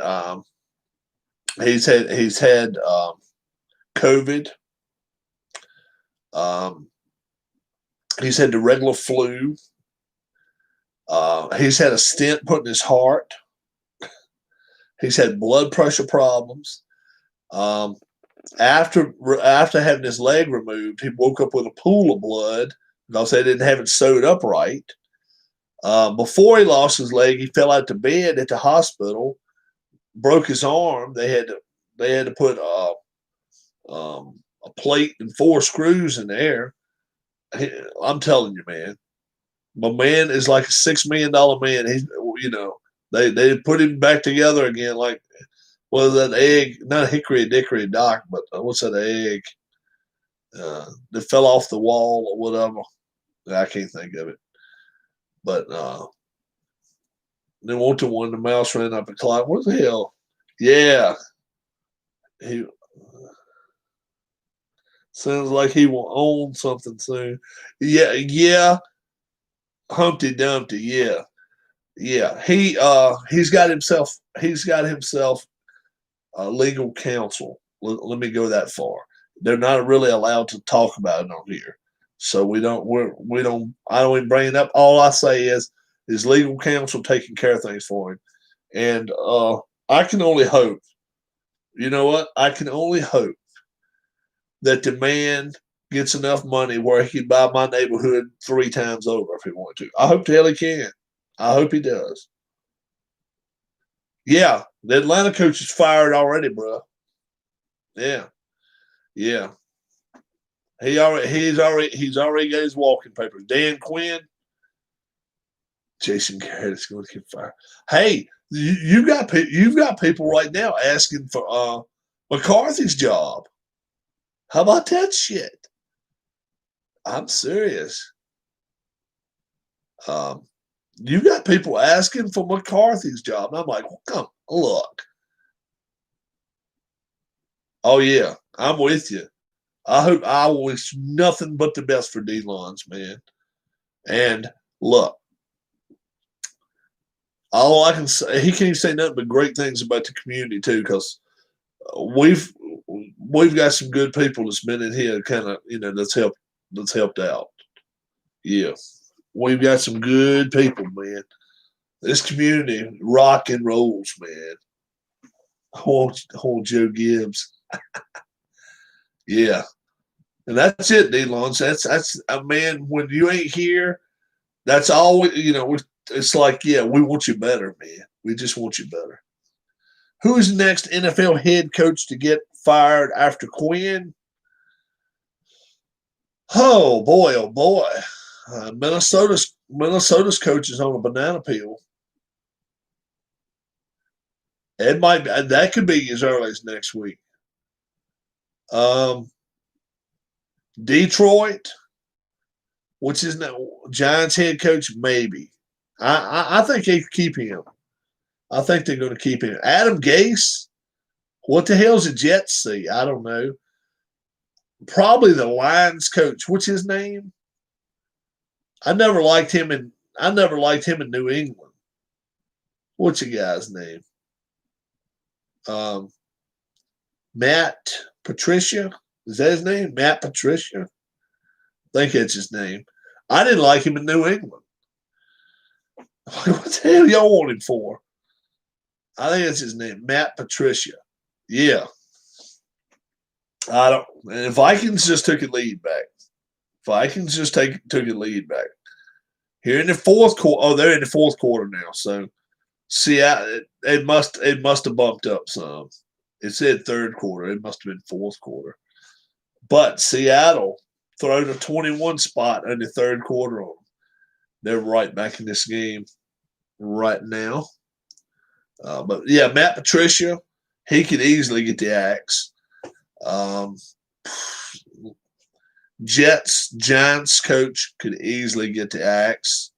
he's had COVID. He's had the regular flu. He's had a stent put in his heart. He's had blood pressure problems. After having his leg removed, he woke up with a pool of blood because they didn't have it sewed up right. Before he lost his leg, he fell out to bed at the hospital, broke his arm. They had to put a plate and 4 screws in there. I'm telling you, man, my man is like a $6 million man. He's, they put him back together again, like, well, that egg, not hickory dickory dock, but what's that egg that fell off the wall or whatever? I can't think of it. But they want to one, the mouse ran up and climbed. What the hell? Yeah. He sounds like he will own something soon. Yeah. Humpty Dumpty, yeah. He's got himself legal counsel. Let me go that far. They're not really allowed to talk about it on here, so we don't. I don't even bring it up. All I say is his legal counsel taking care of things for him, and I can only hope. You know what? I can only hope that the man gets enough money where he can buy my neighborhood 3 times over if he wanted to. I hope the hell he can. I hope he does. Yeah, the Atlanta coach is fired already, bro. Yeah. He's already got his walking papers. Dan Quinn, Jason Garrett is going to get fired. Hey, you've got people right now asking for McCarthy's job. How about that shit? I'm serious. You got people asking for McCarthy's job. And I'm like, well, come look. Oh yeah, I'm with you. I wish nothing but the best for D-Lons, man. And look, all I can say, he can't say nothing but great things about the community too, because we've got some good people that's been in here, kind of, that's helped out. Yeah, we've got some good people, man. This community rock and rolls, man. Whole Joe Gibbs. Yeah. And that's it, D-Lons. That's man, when you ain't here, that's all it's like, yeah, we want you better, man. We just want you better. Who is the next NFL head coach to get fired after Quinn? Oh boy, oh boy. Minnesota's coach is on a banana peel. That could be as early as next week. Detroit, which is now Giants head coach, maybe. I think they keep him. I think they're going to keep him. Adam Gase, what the hell's the Jets see? I don't know. Probably the Lions coach. What's his name? I never liked him in New England. What's the guy's name? Matt Patricia. Is that his name? Matt Patricia? I think that's his name. I didn't like him in New England. What the hell y'all want him for? I think that's his name, Matt Patricia. Yeah. I don't. And Vikings just took a lead back. Took a lead back. Here in the fourth quarter. Oh, they're in the fourth quarter now. So, see, it must have bumped up some. It said third quarter. It must have been fourth quarter. But Seattle throwed a 21 spot in the third quarter on them. They're right back in this game right now. But yeah, Matt Patricia, he could easily get the axe. Giants coach could easily get the axe.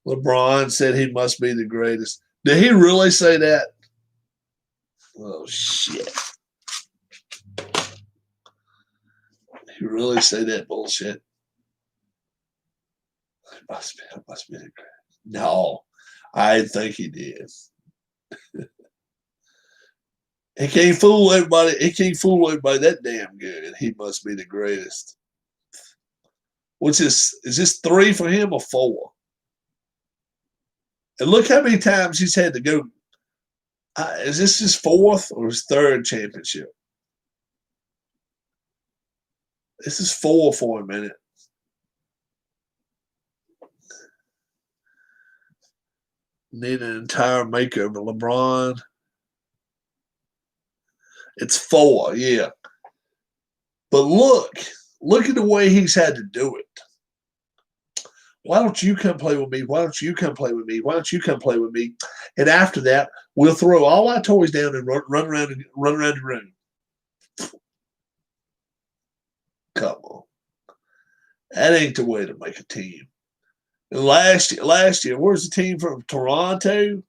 LeBron said he must be the greatest. Did he really say that? Oh shit! He really say that bullshit? It must be. No, I think he did. He can't fool everybody. He can't fool everybody that damn good. He must be the greatest. Which is this 3 for him or 4? And look how many times he's had to go. Is this his 4th or his 3rd championship? This is 4 for him, isn't it? Need an entire makeover. LeBron. It's 4, yeah. But look at the way he's had to do it. Why don't you come play with me? Why don't you come play with me? Why don't you come play with me? And after that, we'll throw all our toys down and run around the room. Come on. That ain't the way to make a team. And last year, where's the team from? Toronto?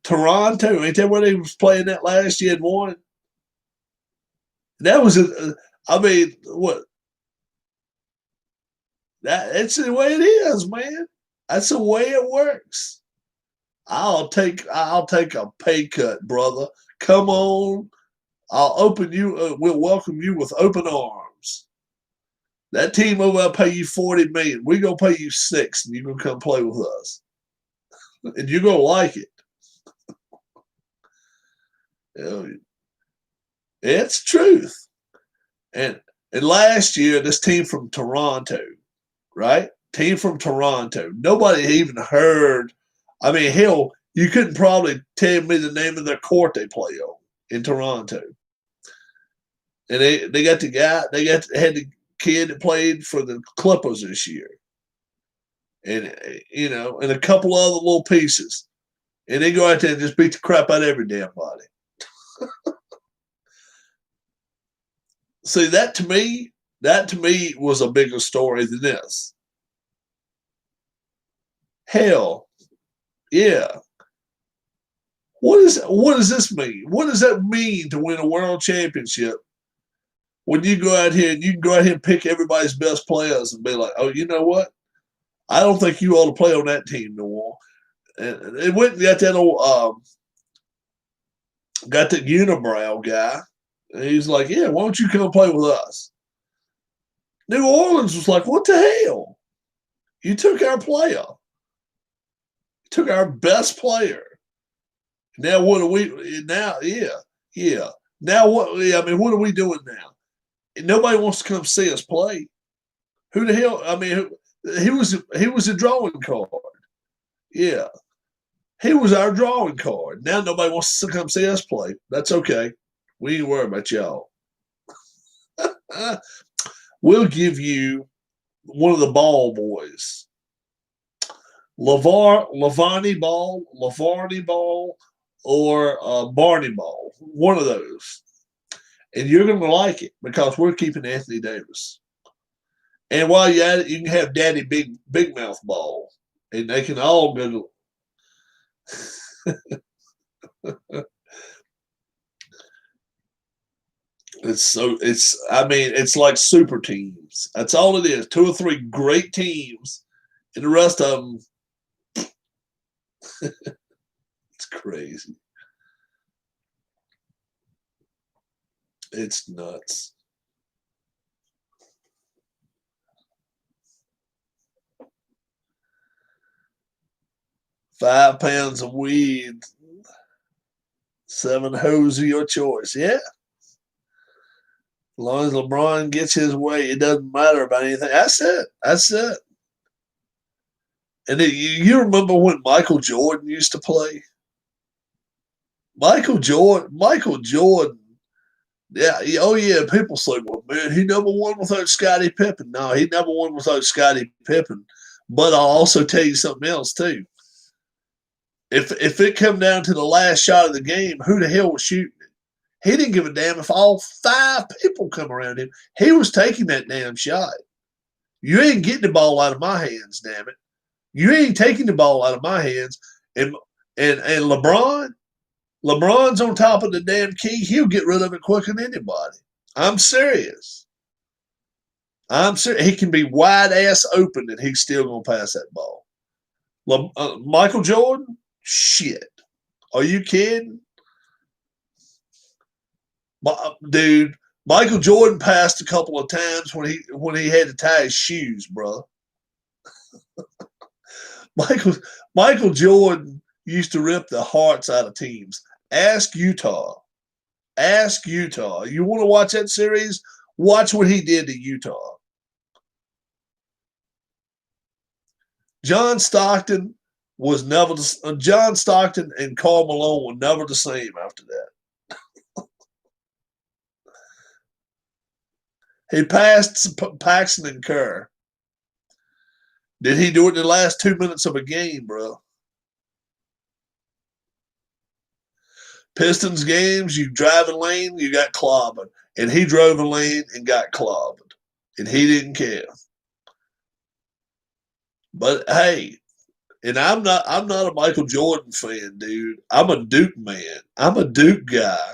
Toronto, ain't that where they was playing that last year and won? That was what? That's the way it is, man. That's the way it works. I'll take a pay cut, brother. Come on. I'll open you. We'll welcome you with open arms. That team over there pay you $40 million. We gonna pay you $6 million, and you gonna come play with us, and you're gonna like it. It's truth. And last year, this team from Toronto, right? Team from Toronto. Nobody even heard. I mean, hell, you couldn't probably tell me the name of their court they play on in Toronto. And they got the guy. Had the kid that played for the Clippers this year, and and a couple other little pieces, and they go out there and just beat the crap out of every damn body. See, that to me was a bigger story than this. Hell, yeah. What does this mean? What does that mean to win a world championship? When you go out here and you can go out here and pick everybody's best players and be like, oh, you know what? I don't think you ought to play on that team no more. And it went and got that old got that unibrow guy. And he's like, yeah, why don't you come play with us? New Orleans was like, what the hell? You took our player. You took our best player. Now what are we now? Yeah. Now what? I mean, what are we doing now? Nobody wants to come see us play. Who the hell? I mean, he was a drawing card. Yeah, he was our drawing card. Now nobody wants to come see us play. That's okay. We ain't worried about y'all. We'll give you one of the ball boys, LaVarney Ball, or Barney Ball. One of those. And you're going to like it because we're keeping Anthony Davis. And while you're at it, you can have Daddy Big Mouth Ball. And they can all go to. It's like super teams. That's all it is. 2 or 3 great teams. And the rest of them, it's crazy. It's nuts. £5 of weed, 7 hoes of your choice. Yeah. As long as LeBron gets his way, it doesn't matter about anything. That's it. And you remember when Michael Jordan used to play? Michael Jordan. Yeah. Oh, yeah. People say, well, man, he never won without Scottie Pippen. No, he never won without Scottie Pippen. But I'll also tell you something else, too. If it come down to the last shot of the game, who the hell was shooting it? He didn't give a damn if all 5 people come around him. He was taking that damn shot. You ain't getting the ball out of my hands, damn it. You ain't taking the ball out of my hands. And LeBron's on top of the damn key. He'll get rid of it quicker than anybody. I'm serious. He can be wide ass open and he's still gonna pass that ball. Michael Jordan, shit. Are you kidding? Dude, Michael Jordan passed a couple of times when he had to tie his shoes, bro. Michael Jordan used to rip the hearts out of teams. Ask Utah. Ask Utah. You want to watch that series? Watch what he did to Utah. John Stockton and Karl Malone were never the same after that. He passed Paxson and Kerr. Did he do it in the last 2 minutes of a game, bro? Pistons games, you drive a lane, you got clobbered. And he drove a lane and got clobbered. And he didn't care. But hey, and I'm not a Michael Jordan fan, dude. I'm a Duke man. I'm a Duke guy.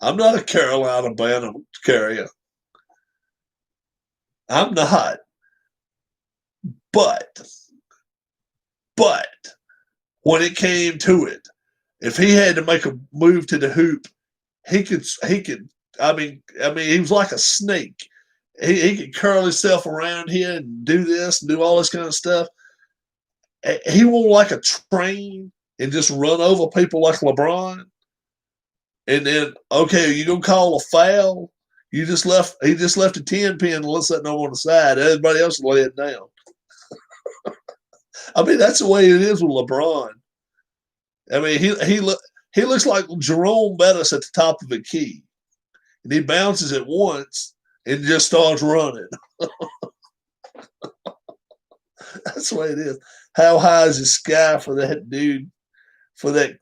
I'm not a Carolina Bantam carrier. I'm not. But when it came to it, if he had to make a move to the hoop, he could. I mean, he was like a snake. He could curl himself around here and do this and do all this kind of stuff. He won't like a train and just run over people like LeBron. And then, okay, you gonna call a foul? He just left a 10 pin and let that no on the side. Everybody else lay it down. I mean, that's the way it is with LeBron. I mean, he looks like Jerome Bettis at the top of a key. And he bounces it once and just starts running. That's the way it is. How high is the sky for that dude, for that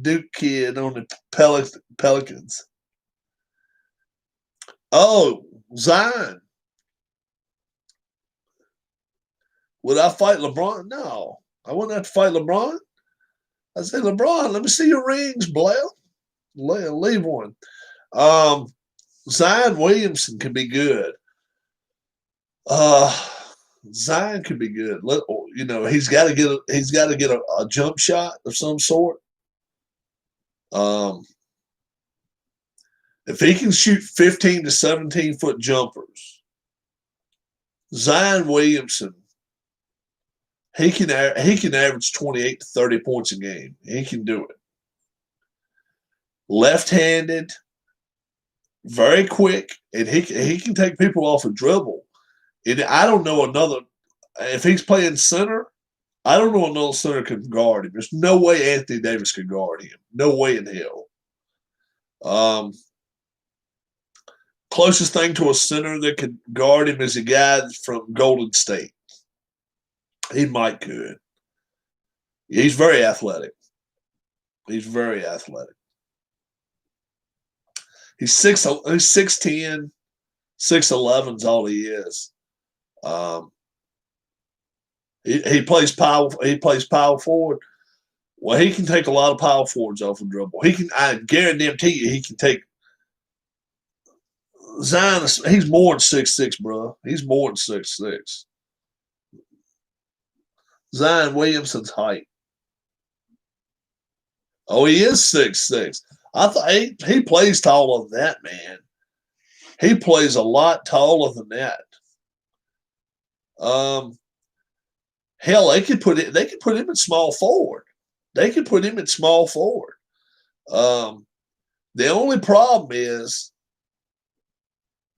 Duke kid on the Pelicans? Oh, Zion. Would I fight LeBron? No. I wouldn't have to fight LeBron. I say, LeBron, let me see your rings, Blair. Leave one. Zion Williamson can be good. Zion could be good. He's got to get a jump shot of some sort. If he can shoot 15 to 17-foot jumpers, Zion Williamson, he can average 28 to 30 points a game. He can do it. Left-handed, very quick, and he can take people off a dribble. And I don't know another. If he's playing center, I don't know another center can guard him. There's no way Anthony Davis could guard him. No way in hell. Closest thing to a center that could guard him is a guy from Golden State. He might could. He's very athletic. He's 6'10", 6'11" is all he is. He plays power. He plays power forward. Well, he can take a lot of power forwards off a dribble. I guarantee you, he can take. Zion, he's more than 6'6", bro. He's more than 6'6". Zion Williamson's height. Oh, he is 6'6". I thought he plays taller than that, man. He plays a lot taller than that. Hell, they could put him in small forward. The only problem is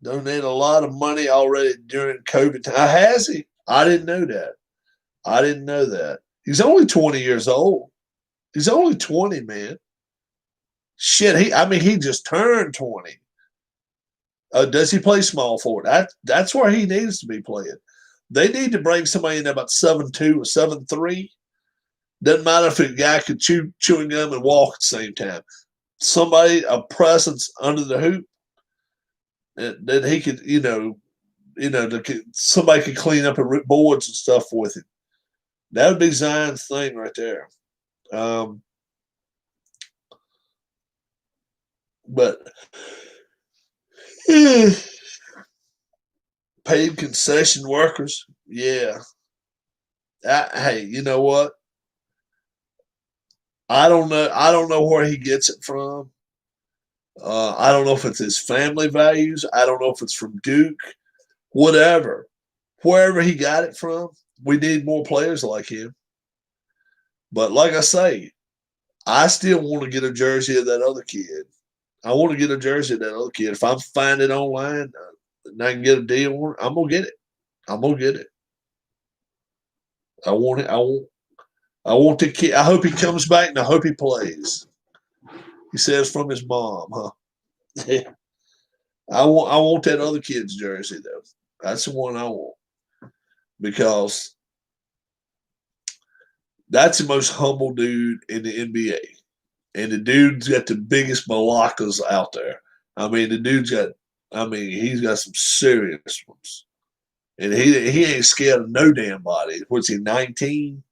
donated a lot of money already during COVID time. Has he? I didn't know that. He's only 20 years old. He's only 20, man. Shit, he just turned 20. Does he play small forward? That's where he needs to be playing. They need to bring somebody in about 7'2" or 7'3". Doesn't matter if a guy could chewing gum and walk at the same time. Somebody, a presence under the hoop that he could, somebody could clean up boards and stuff with him. That would be Zion's thing right there. Um, but paid concession workers, yeah. Hey, you know what? I don't know. I don't know where he gets it from. I don't know if it's his family values. I don't know if it's from Duke. Whatever, wherever he got it from, we need more players like him. But like I say, I still want to get a jersey of that other kid. I want to get a jersey of that other kid. If I'm finding it online and I can get a deal on it, I'm gonna get it. I'm gonna get it. I want it. I want the kid. I hope he comes back and I hope he plays. He says from his mom, huh? Yeah. I want that other kid's jersey though. That's the one I want because that's the most humble dude in the NBA. And the dude's got the biggest malakas out there. I mean, the dude's got, I mean, he's got some serious ones. And he ain't scared of no damn body. What's he, 19?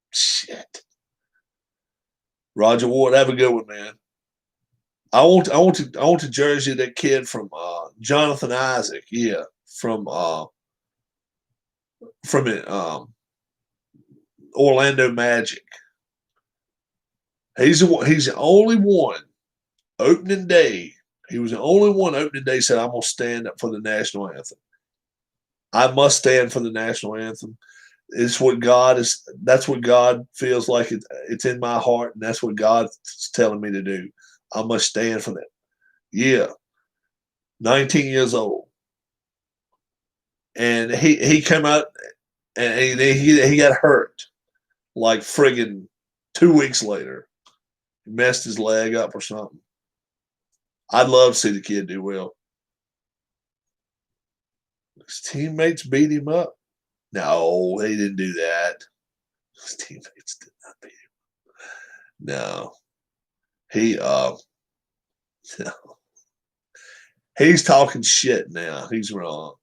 Shit. Roger Ward, have a good one, man. I want to jersey that kid from Jonathan Isaac, yeah, from it, Orlando Magic. He's the only one opening day. He was the only one opening day said, I'm gonna stand up for the national anthem. I must stand for the national anthem. It's what God is. That's what God feels like it's in my heart, and that's what God's telling me to do. I must stand for that. Yeah, 19 years old, and he came out and he got hurt like friggin' 2 weeks later. He messed his leg up or something. I'd love to see the kid do well. His teammates beat him up. No, they didn't do that. His teammates did not beat him. No, he no. He's talking shit now. He's wrong.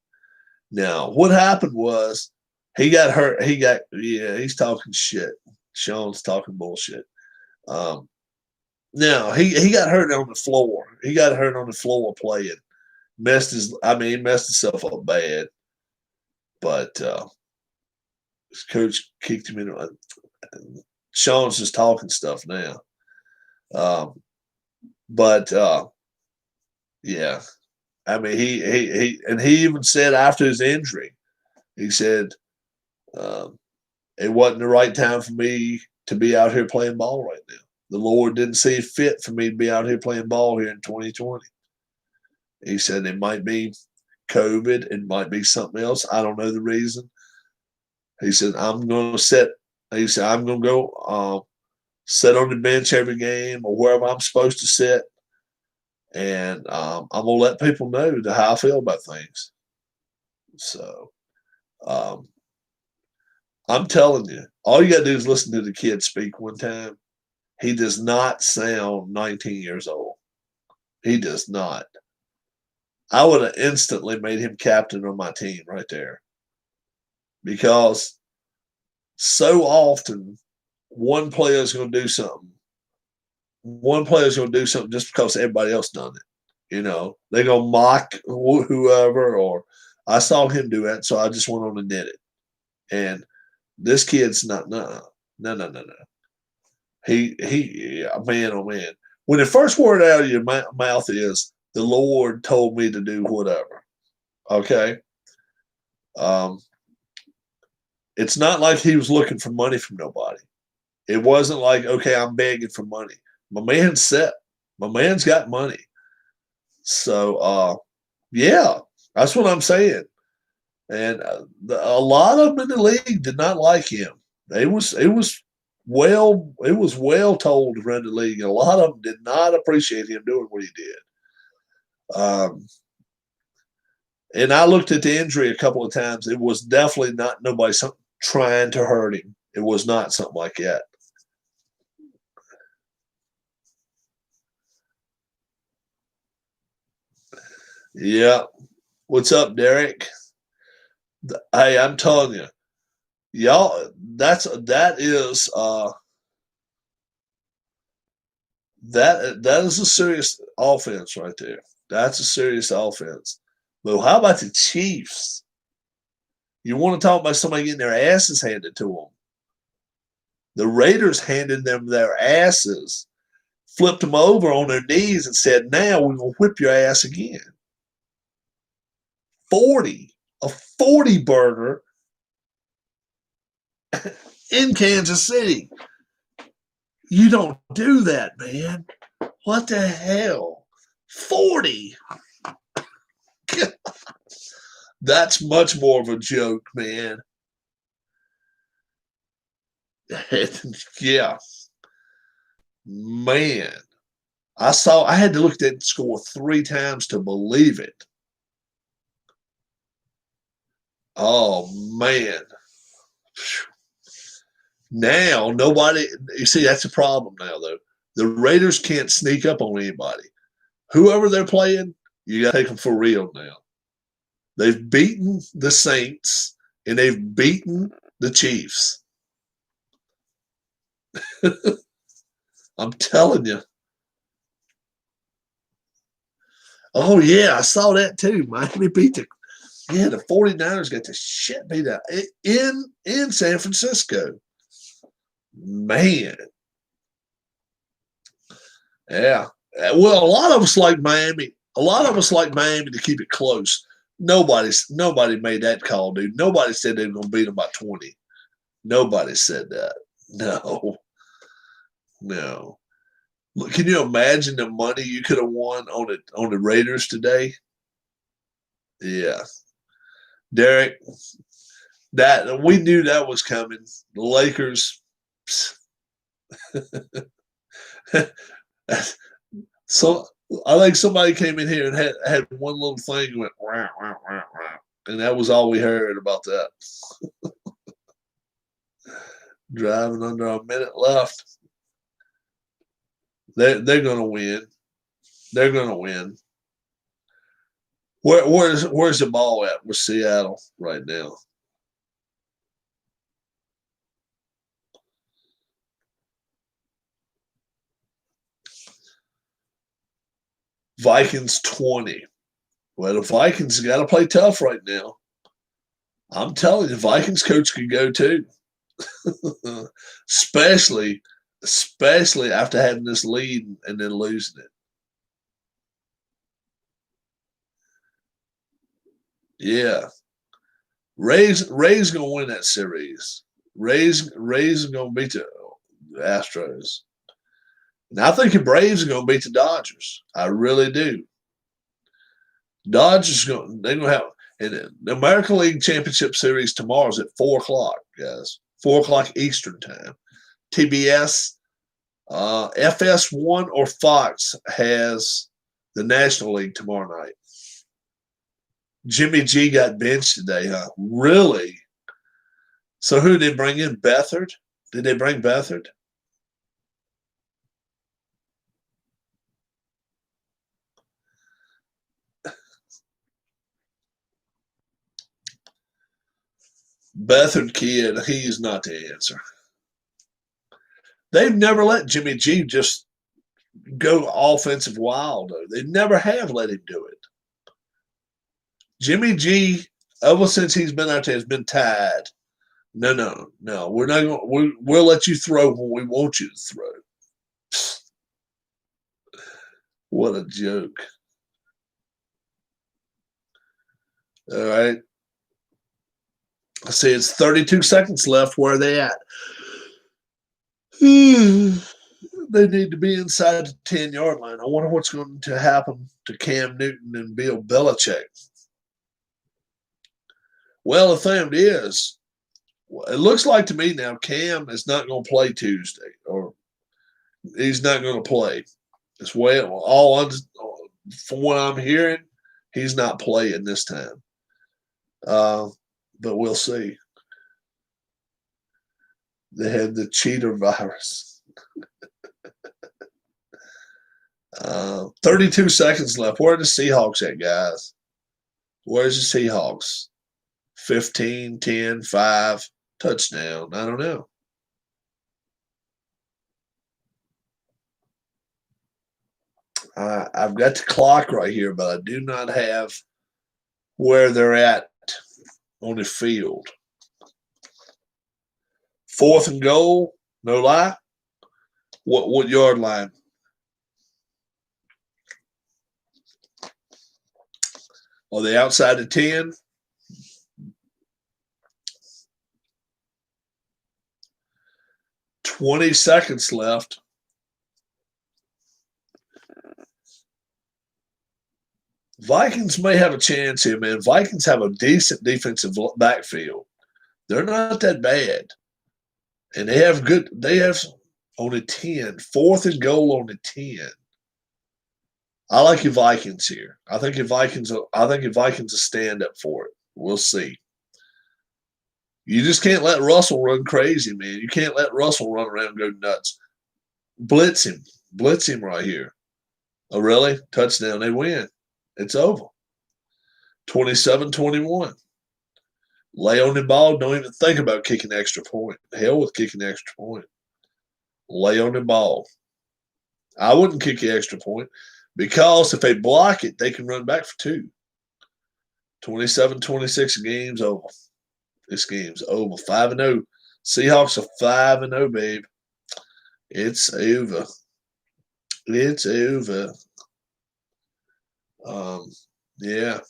Now, what happened was he got hurt. Yeah, he's talking shit. Sean's talking bullshit. Um, now he got hurt on the floor. He got hurt on the floor playing. He messed himself up bad. But his coach kicked him in. Sean's just talking stuff now. But yeah, I mean he even said after his injury, he said it wasn't the right time for me to be out here playing ball right now. The Lord didn't see it fit for me to be out here playing ball here in 2020. He said it might be COVID, it might be something else. I don't know the reason. He said I'm going to sit. He said I'm going to go sit on the bench every game or wherever I'm supposed to sit, and I'm going to let people know how I feel about things. So I'm telling you, all you got to do is listen to the kid speak one time. He does not sound 19 years old. He does not. I would have instantly made him captain on my team right there because so often one player is going to do something. One player is going to do something just because everybody else done it. You know, they're going to mock whoever, or I saw him do that, so I just went on and did it. And this kid's not, no. He, man, oh man. When the first word out of your mouth is, the Lord told me to do whatever. Okay. It's not like he was looking for money from nobody. It wasn't like, okay, I'm begging for money. My man's set. My man's got money. So, yeah, that's what I'm saying. And a lot of them in the league did not like him. It was well told around the league. A lot of them did not appreciate him doing what he did. And I looked at the injury a couple of times. It was definitely not nobody trying to hurt him. It was not something like that. Yeah. What's up, Derek? Hey, I'm telling you, y'all. That is a serious offense right there. That's a serious offense. But how about the Chiefs? You want to talk about somebody getting their asses handed to them? The Raiders handed them their asses, flipped them over on their knees, and said, "Now we're gonna whip your ass again." 40, a 40 burger in Kansas City. You don't do that, man. What the hell? 40. That's much more of a joke, man. Yeah. Man. I had to look at that score 3 times to believe it. Oh man. Now nobody, you see, that's the problem now though. The Raiders can't sneak up on anybody. Whoever they're playing, you gotta take them for real now. They've beaten the Saints and they've beaten the Chiefs. I'm telling you. Oh yeah, I saw that too. Miami beat the 49ers got the shit beat out in San Francisco. Man. Yeah. Well, a lot of us like Miami. A lot of us like Miami to keep it close. Nobody made that call, dude. Nobody said they were going to beat them by 20. Nobody said that. No. No. Look, can you imagine the money you could have won on the Raiders today? Yeah. Derek, that we knew that was coming. The Lakers. So I think somebody came in here and had one little thing and went wah, wah, wah, wah, and that was all we heard about that. Driving under a minute left. They're gonna win. They're gonna win. Where's the ball at with Seattle right now? Vikings 20. Well, the Vikings got to play tough right now. I'm telling you, the Vikings coach could go too. especially after having this lead and then losing it. Yeah. Rays gonna win that series. Rays are gonna beat the Astros. And I think the Braves are gonna beat the Dodgers. I really do. They're gonna have and the American League Championship Series tomorrow is at 4:00, guys. 4:00 Eastern time. TBS, FS1 or Fox has the National League tomorrow night. Jimmy G got benched today, huh? Really? So who did they bring in? Beathard? Did they bring Beathard? Beathard kid, he's not the answer. They've never let Jimmy G just go offensive wild, though. They never have let him do it. Jimmy G, ever since he's been out there, has been tied. No. We're not going. We'll let you throw when we want you to throw. What a joke! All right. I see it's 32 seconds left. Where are they at? They need to be inside the 10-yard line. I wonder what's going to happen to Cam Newton and Bill Belichick. Well, the thing is, it looks like to me now Cam is not going to play Tuesday, or he's not going to play. It's from what I'm hearing, he's not playing this time. But we'll see. They had the cheater virus. 32 seconds left. Where are the Seahawks at, guys? Where's the Seahawks? 15, 10, 5. Touchdown. I don't know. I've got the clock right here, but I do not have where they're at on the field. 4th and goal, no lie. What yard line? Are they outside the 10? "20 seconds left." Vikings may have a chance here, man. Vikings have a decent defensive backfield. They're not that bad. And they have on the 10, 4th and goal on the 10. I like your Vikings here. I think your Vikings will stand up for it. We'll see. You just can't let Russell run crazy, man. You can't let Russell run around and go nuts. Blitz him. Blitz him right here. Oh, really? Touchdown. They win. It's over. 27-21. Lay on the ball. Don't even think about kicking the extra point. Hell with kicking the extra point. Lay on the ball. I wouldn't kick the extra point because if they block it, they can run back for 2. 27-26, game's over. This game's over. 5-0. Seahawks are 5-0, babe. It's over. It's over. Yeah.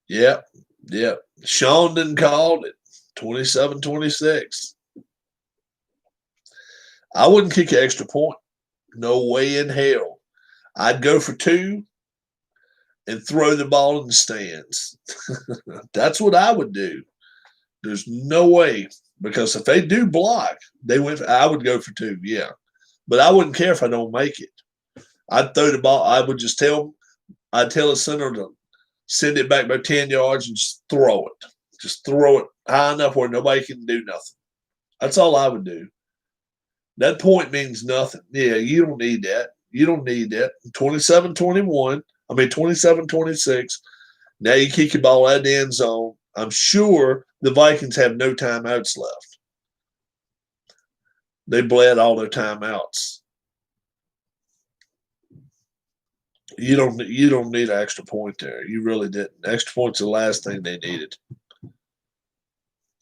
Yep. Yep. Sean didn't call it. 27-26. I wouldn't kick an extra point. No way in hell. I'd go for 2 and throw the ball in the stands. That's what I would do. There's no way. Because if they do block, I would go for 2, yeah. But I wouldn't care if I don't make it. I'd throw the ball. I would just I'd tell the center to send it back by 10 yards and just throw it. Just throw it high enough where nobody can do nothing. That's all I would do. That point means nothing. Yeah, you don't need that. You don't need that. 27-26. Now you kick your ball out of the end zone. I'm sure the Vikings have no timeouts left. They bled all their timeouts. You don't need an extra point there. You really didn't. Extra point's the last thing they needed.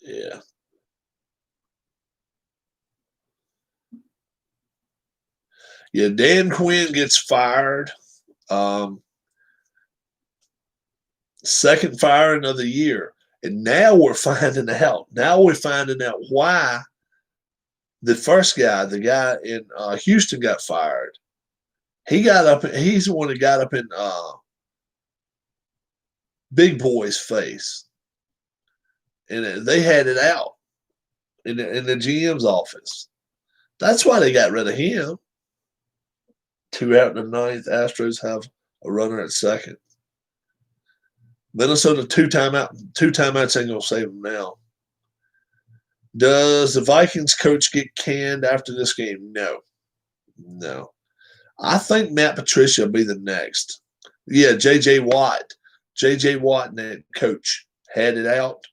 Yeah. Yeah, Dan Quinn gets fired. Second firing of the year. And now we're finding out. Why the first guy, the guy in Houston, got fired. He's the one that got up in Big Boy's face. And they had it out in the GM's office. That's why they got rid of him. 2 out in the 9th. Astros have a runner at second. Minnesota 2 timeouts ain't gonna save them now. Does the Vikings coach get canned after this game? No. I think Matt Patricia will be the next. Yeah, J.J. Watt. J.J. Watt and that coach had it out.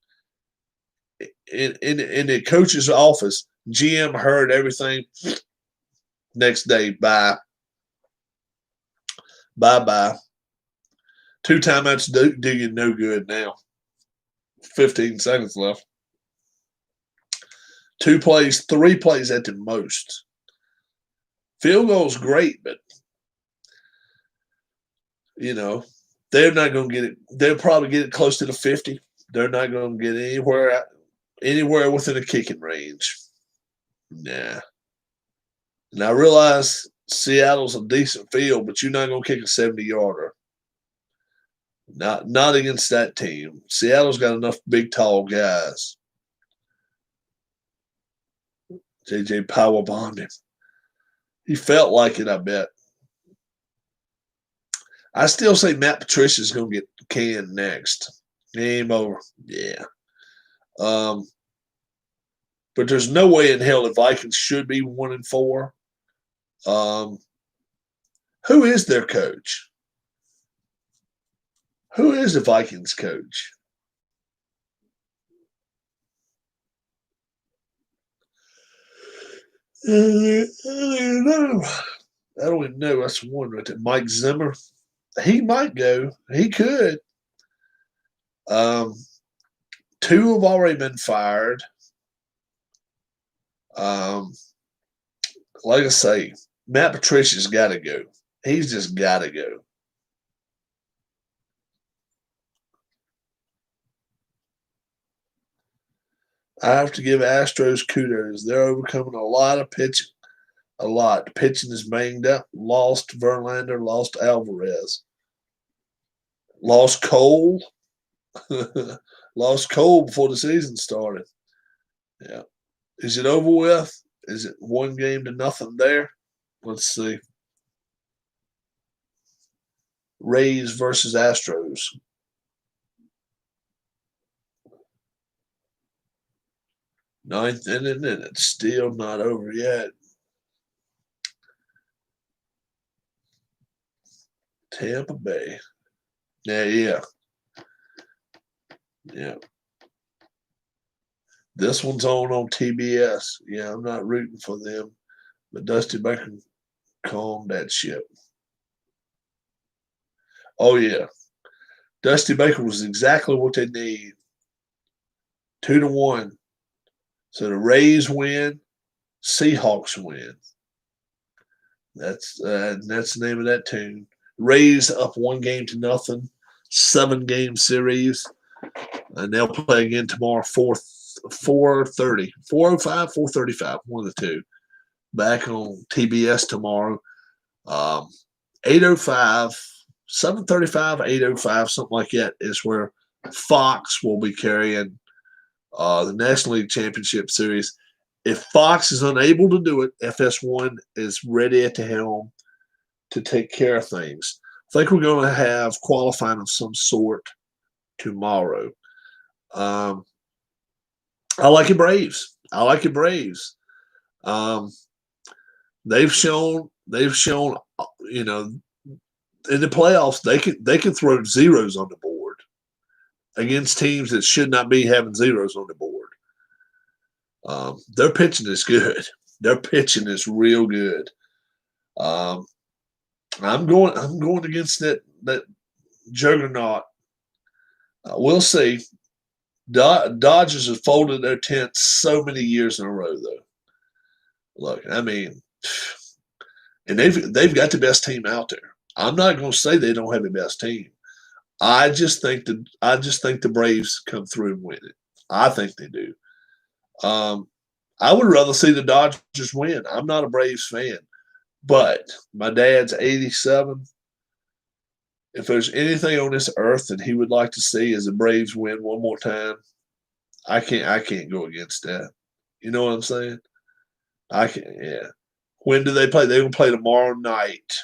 In the coach's office, GM heard everything. Next day, bye. 2 timeouts do you no good now. 15 seconds left. 2 plays, 3 plays at the most. Field goal's great, but they're not going to get it. They'll probably get it close to the 50. They're not going to get anywhere within a kicking range. Nah. And I realize Seattle's a decent field, but you're not going to kick a 70-yarder. Not against that team. Seattle's got enough big, tall guys. JJ powerbombed him. He felt like it, I bet. I still say Matt Patricia's going to get canned next. Game over. Yeah. But there's no way in hell the Vikings should be 1-4. Who is their coach? Who is the Vikings coach? I don't even know. I don't even know. That's one right there. Mike Zimmer. He might go. He could. Um, two have already been fired. Um, like I say, Matt Patricia's got to go. He's just got to go. I have to give Astros kudos. They're overcoming a lot of pitching. A lot. The pitching is banged up. Lost Verlander, lost Alvarez, lost Cole, lost Cole before the season started. Yeah. Is it over with? Is it 1-0 there? Let's see. Rays versus Astros. Ninth inning, and it's still not over yet. Tampa Bay. Yeah. This one's on TBS. Yeah, I'm not rooting for them, but Dusty Baker calmed that ship. Oh yeah, Dusty Baker was exactly what they need. 2-1. So the Rays win, Seahawks win. That's the name of that tune. Rays up 1-0. 7-game series, and they'll play again tomorrow. 4:30, 4:05, 4:35, one of the two. Back on TBS tomorrow. 8:05, 7:35, 8:05, something like that is where Fox will be carrying the National League Championship Series. If Fox is unable to do it, FS1 is ready at the helm to take care of things. I think we're going to have qualifying of some sort tomorrow. I like it, Braves. I like it, Braves. They've shown, you know, in the playoffs they can throw zeros on the board against teams that should not be having zeros on the board. Their pitching is good. Their pitching is real good. I'm going against that juggernaut. We'll see. Dodgers have folded their tent so many years in a row, though. Look, I mean, and they've got the best team out there. I'm not going to say they don't have the best team. I just think the Braves come through and win it. I think they do. I would rather see the Dodgers win. I'm not a Braves fan, but my dad's 87. If there's anything on this earth that he would like to see is the Braves win one more time, I can't go against that. You know what I'm saying? I can yeah. When do they play? They're gonna play tomorrow night.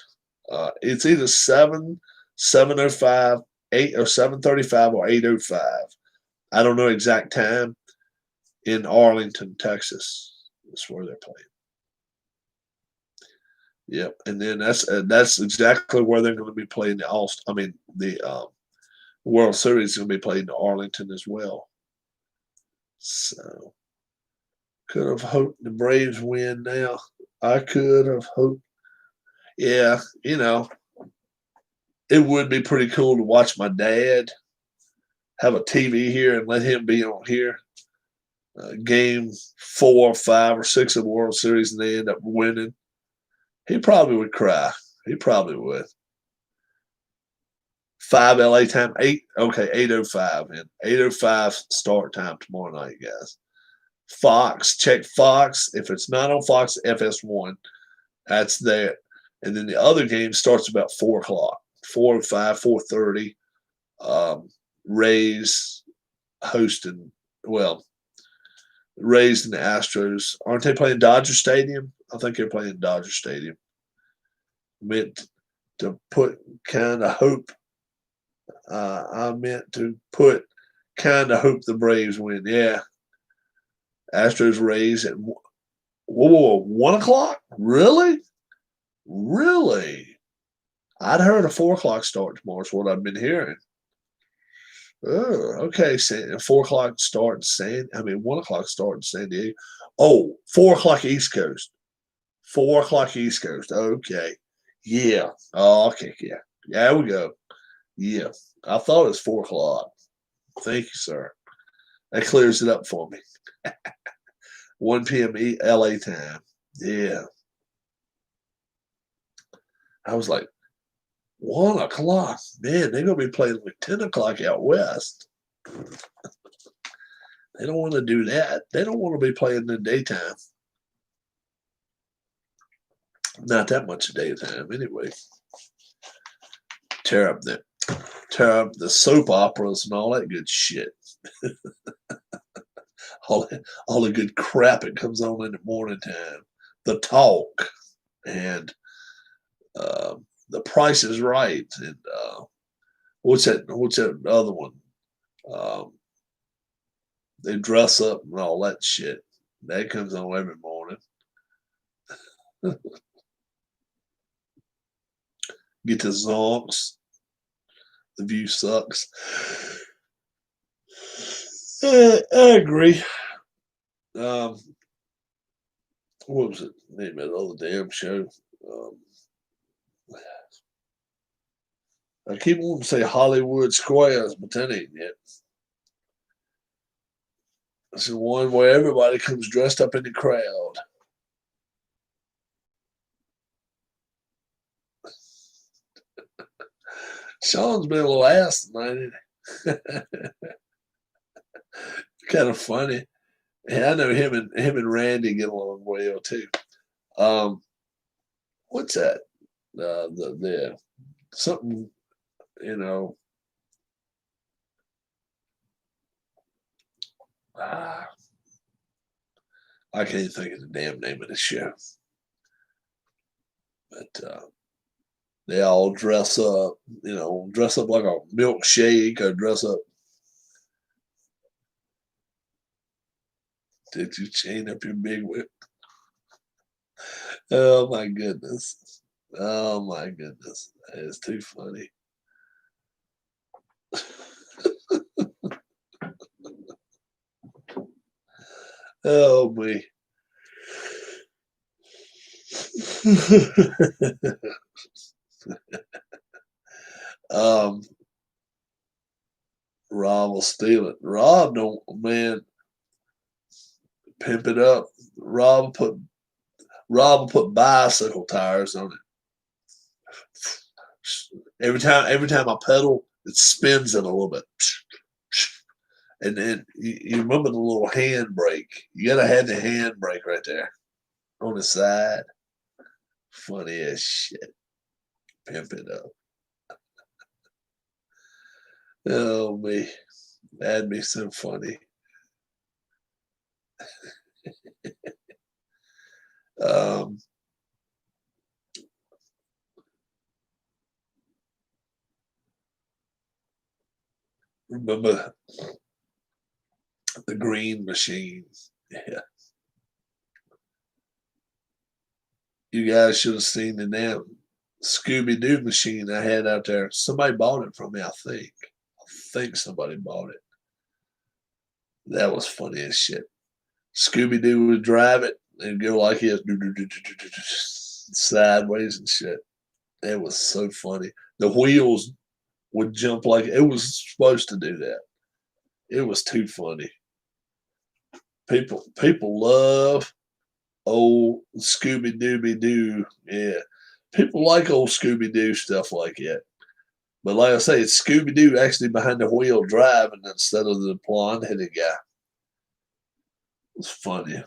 It's either 7:05, 8 or 7:35 or 8:05. I don't know exact time in Arlington, Texas. That's where they're playing. Yep, and then that's exactly where they're going to be playing the World Series is going to be played in Arlington as well. So could have hoped the Braves win now. I could have hoped. Yeah, it would be pretty cool to watch my dad have a TV here and let him be on here. Game 4 or 5 or 6 of the World Series, and they end up winning. He probably would cry. He probably would. 5 LA time, 8:05, and 8:05 start time tomorrow night, guys. Fox, check Fox. If it's not on Fox, FS1, that's there. And then the other game starts about 4:00, 4:05, 4:30. Rays hosting, Rays and the Astros. Aren't they playing Dodger Stadium? I think they're playing Dodger Stadium. Meant to put kind of hope. I meant to put kind of hope the Braves win. Yeah. Astros Rays at 1:00? Really? Really? I'd heard a 4:00 start tomorrow is what I've been hearing. Oh, okay. 4 o'clock start in 1 o'clock start in San Diego. Oh, 4 o'clock East Coast. 4 o'clock East Coast. Okay. Yeah. Oh, okay. Yeah. Yeah, there we go. Yeah. I thought it was 4 o'clock. Thank you, sir. That clears it up for me. 1 p.m. LA time. Yeah. I was like, 1 o'clock. Man, they're gonna be playing like 10 o'clock out west. They don't want to do that. They don't want to be playing in the daytime. Not that much daytime anyway. Tear up the soap operas and all that good shit. all the good crap that comes on in the morning time. The Talk and The Price is Right and what's that other one? Um, they dress up and all that shit. That comes on every morning. Get the zonks. The View sucks. I agree. What was it? Name of that other damn show? I keep wanting to say Hollywood Squares, but that ain't it. It's the one where everybody comes dressed up in the crowd. Sean's been a little ass tonight. Kind of funny. Yeah, I know him and Randy get along well too. What's that? The something, you know. I can't think of the damn name of the show, but they all dress up, dress up like a milkshake or dress up. Did you chain up your big whip? Oh my goodness. Oh my goodness. That is too funny. Oh me. um Rob will steal it. Rob don't, man, pimp it up. Rob will put bicycle tires on it. Every time I pedal, it spins it a little bit. And then you remember the little hand brake. You gotta have the hand brake right there on the side. Funny as shit. Pimp it up. Oh me. That'd be so funny. Um Remember the green machine. Yeah. You guys should have seen the damn Scooby Doo machine I had out there. Somebody bought it from me, I think. I think somebody bought it. That was funny as shit. Scooby Doo would drive it and go like this, sideways and shit. It was so funny. The wheels would jump like it was supposed to do that. It was too funny. People love old Scooby Dooby Doo. Yeah. People like old Scooby Doo stuff like that. But like I say, it's Scooby Doo actually behind the wheel driving instead of the blonde headed guy. It's funny,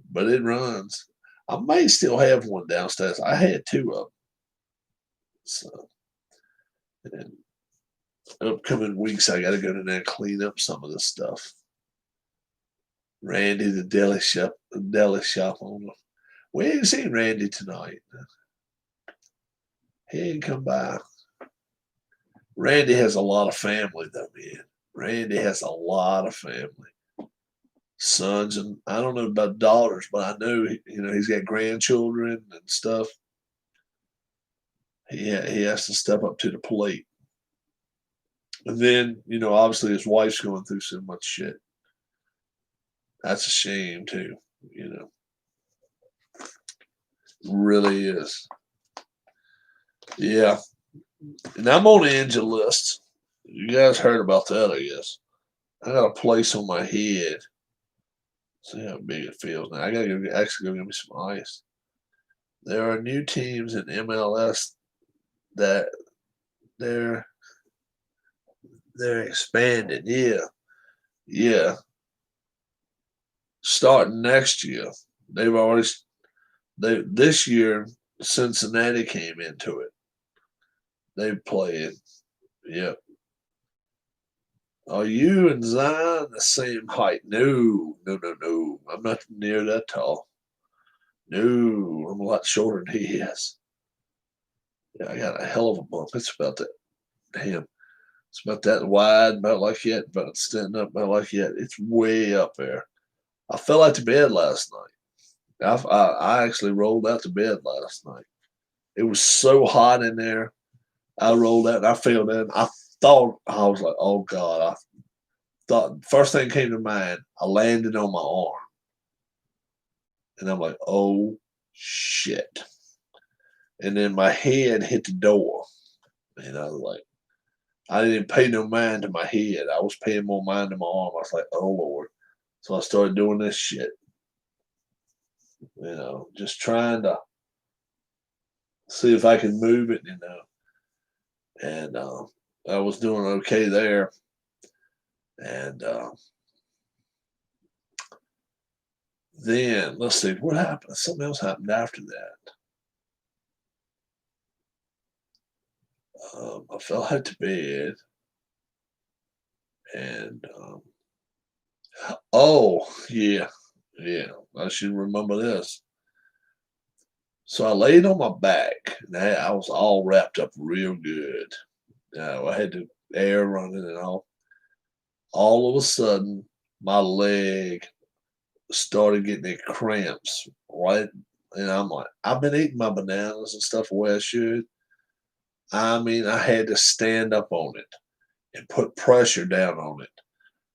but it runs. I may still have one downstairs. I had two of them. So, in upcoming weeks, I got to go in there and clean up some of the stuff. Randy, the deli shop owner. We ain't seen Randy tonight. He ain't come by. Randy has a lot of family, though, man. Randy has a lot of family, sons, and I don't know about daughters, but I know he's got grandchildren and stuff. He has to step up to the plate. And then, obviously his wife's going through so much shit. That's a shame too, you know. Really is. Yeah. And I'm on the injured list. You guys heard about that, I guess. I got a place on my head. See how big it feels now. I gotta actually go get me some ice. There are new teams in MLS that they're they're expanding. Yeah, yeah. Starting next year, they've already they this year Cincinnati came into it. They played. Yep. Are you and Zion the same height? No, no, no, no. I'm not near that tall. No, I'm a lot shorter than he is. Yeah, I got a hell of a bump. It's about that. Damn. It's about that wide, about like that, about standing up, about like that. It's way up there. I fell out to bed last night. I actually rolled out to bed last night. It was so hot in there. I rolled out and I fell down. I was like, oh God. I thought first thing came to mind, I landed on my arm. And I'm like, oh shit. And then my head hit the door. And I was like, I didn't pay no mind to my head. I was paying more mind to my arm. I was like, oh Lord. So I started doing this shit. Just trying to see if I can move it, And I was doing okay there. And then let's see what happened. Something else happened after that. I fell out to bed, and oh yeah, yeah, I should remember this. So I laid on my back, and I was all wrapped up real good. I had the air running and all. All of a sudden, my leg started getting the cramps, right? And I'm like, I've been eating my bananas and stuff the way I should. I mean, I had to stand up on it and put pressure down on it,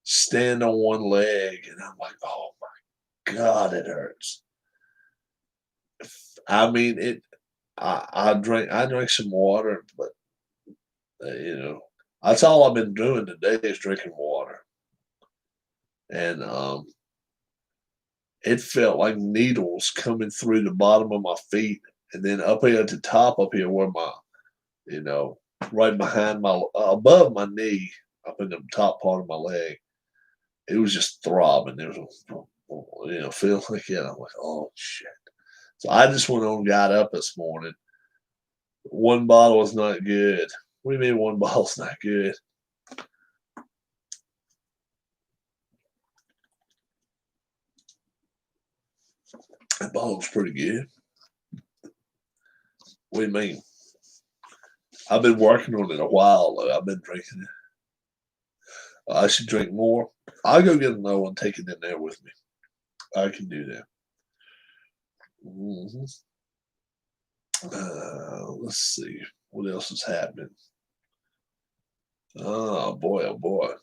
stand on one leg, and I'm like, oh my God, it hurts. I mean, I drank some water, but that's all I've been doing today is drinking water, and it felt like needles coming through the bottom of my feet, and then up here at the top up here where my you know, right behind above my knee, up in the top part of my leg. It was just throbbing. There was feeling like it. I'm like, oh shit. So I just went on, and got up this morning. One bottle is not good. What do you mean one bottle's not good? That bottle's pretty good. What do you mean? I've been working on it a while though. I've been drinking it. I should drink more. I'll go get another one, take it in there with me. I can do that. hmm let's see what else is happening. Oh boy, oh boy,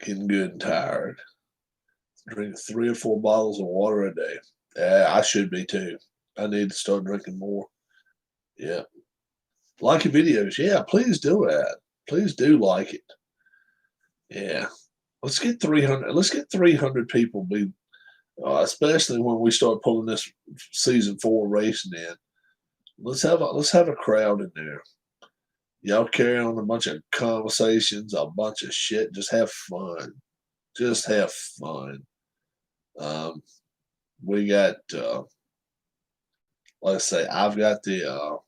getting good and tired. Drink 3 or 4 bottles of water a day. Yeah, I should be too. I need to start drinking more. Yeah, like your videos. Yeah, please do that. Please do like it. Yeah, let's get 300. Let's get 300 people. Especially when we start pulling this season 4 racing in. Let's have a crowd in there. Y'all carry on a bunch of conversations, a bunch of shit. Just have fun. Just have fun. Um, we got, like I say, I've got the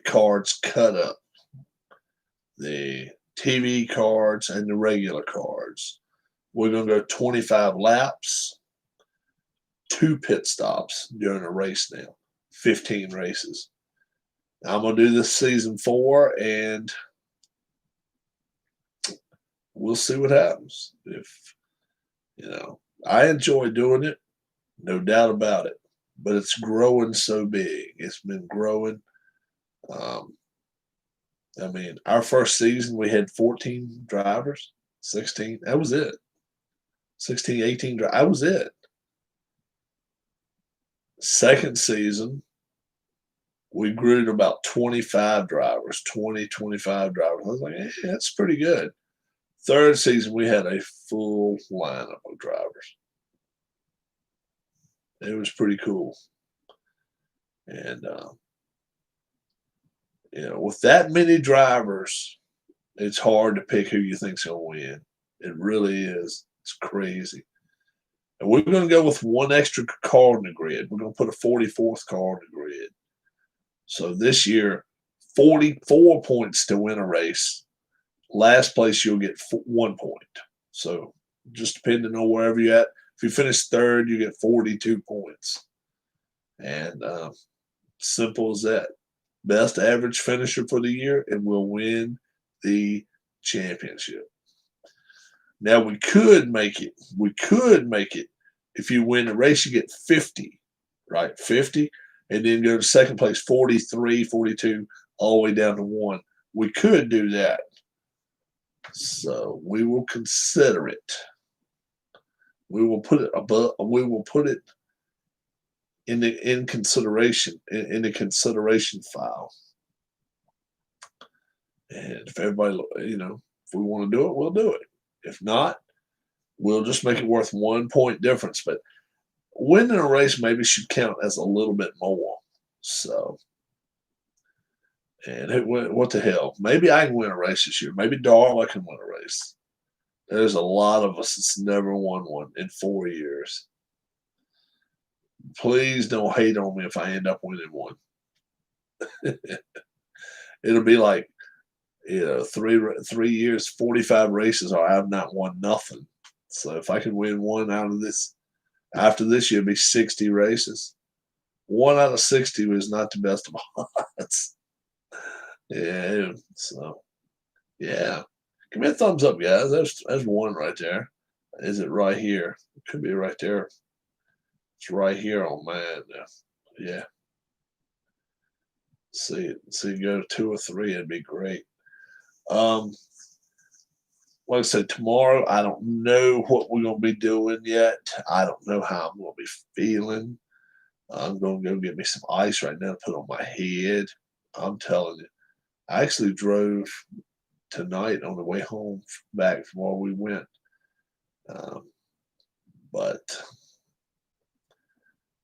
cards cut up, the TV cards and the regular cards. We're gonna go 25 laps, 2 pit stops during a race now, 15 races. I'm gonna do this season 4, and we'll see what happens. If I enjoy doing it, no doubt about it. But it's growing so big. It's been growing. I mean, our first season, we had 14 drivers, 16. That was it. 16, 18. That was it. Second season, we grew to about 25 drivers, 20, 25 drivers. I was like, that's pretty good. Third season, we had a full lineup of drivers. It was pretty cool. And, with that many drivers, it's hard to pick who you think's going to win. It really is. It's crazy. And we're going to go with one extra car in the grid. We're going to put a 44th car in the grid. So this year, 44 points to win a race. Last place, you'll get 1 point. So just depending on wherever you're at. If you finish third, you get 42 points. And simple as that. Best average finisher for the year and will win the championship. Now we could make it. We could make it. If you win the race, you get 50, right? 50, and then go to second place, 43, 42, all the way down to 1. We could do that. So we will consider it. We will put it above. We will put it in the consideration file. And if everybody, if we want to do it, we'll do it. If not, we'll just make it worth 1 point difference. But winning a race maybe should count as a little bit more. So, and what the hell? Maybe I can win a race this year. Maybe Darla can win a race. There's a lot of us that's never won one in 4 years. Please don't hate on me if I end up winning one. It'll be like, 3 years, 45 races, or I've not won nothing. So if I could win one out of this, after this year, it'd be 60 races. 1 out of 60 was not the best of odds. Yeah. So, yeah. Give me a thumbs up, guys. There's one right there. Is it right here? It could be right there. It's right here on mine. Yeah. See, go to 2 or 3, it'd be great. Like I said, tomorrow, I don't know what we're going to be doing yet. I don't know how I'm going to be feeling. I'm going to go get me some ice right now to put on my head. I'm telling you. I actually drove tonight on the way home back from where we went. But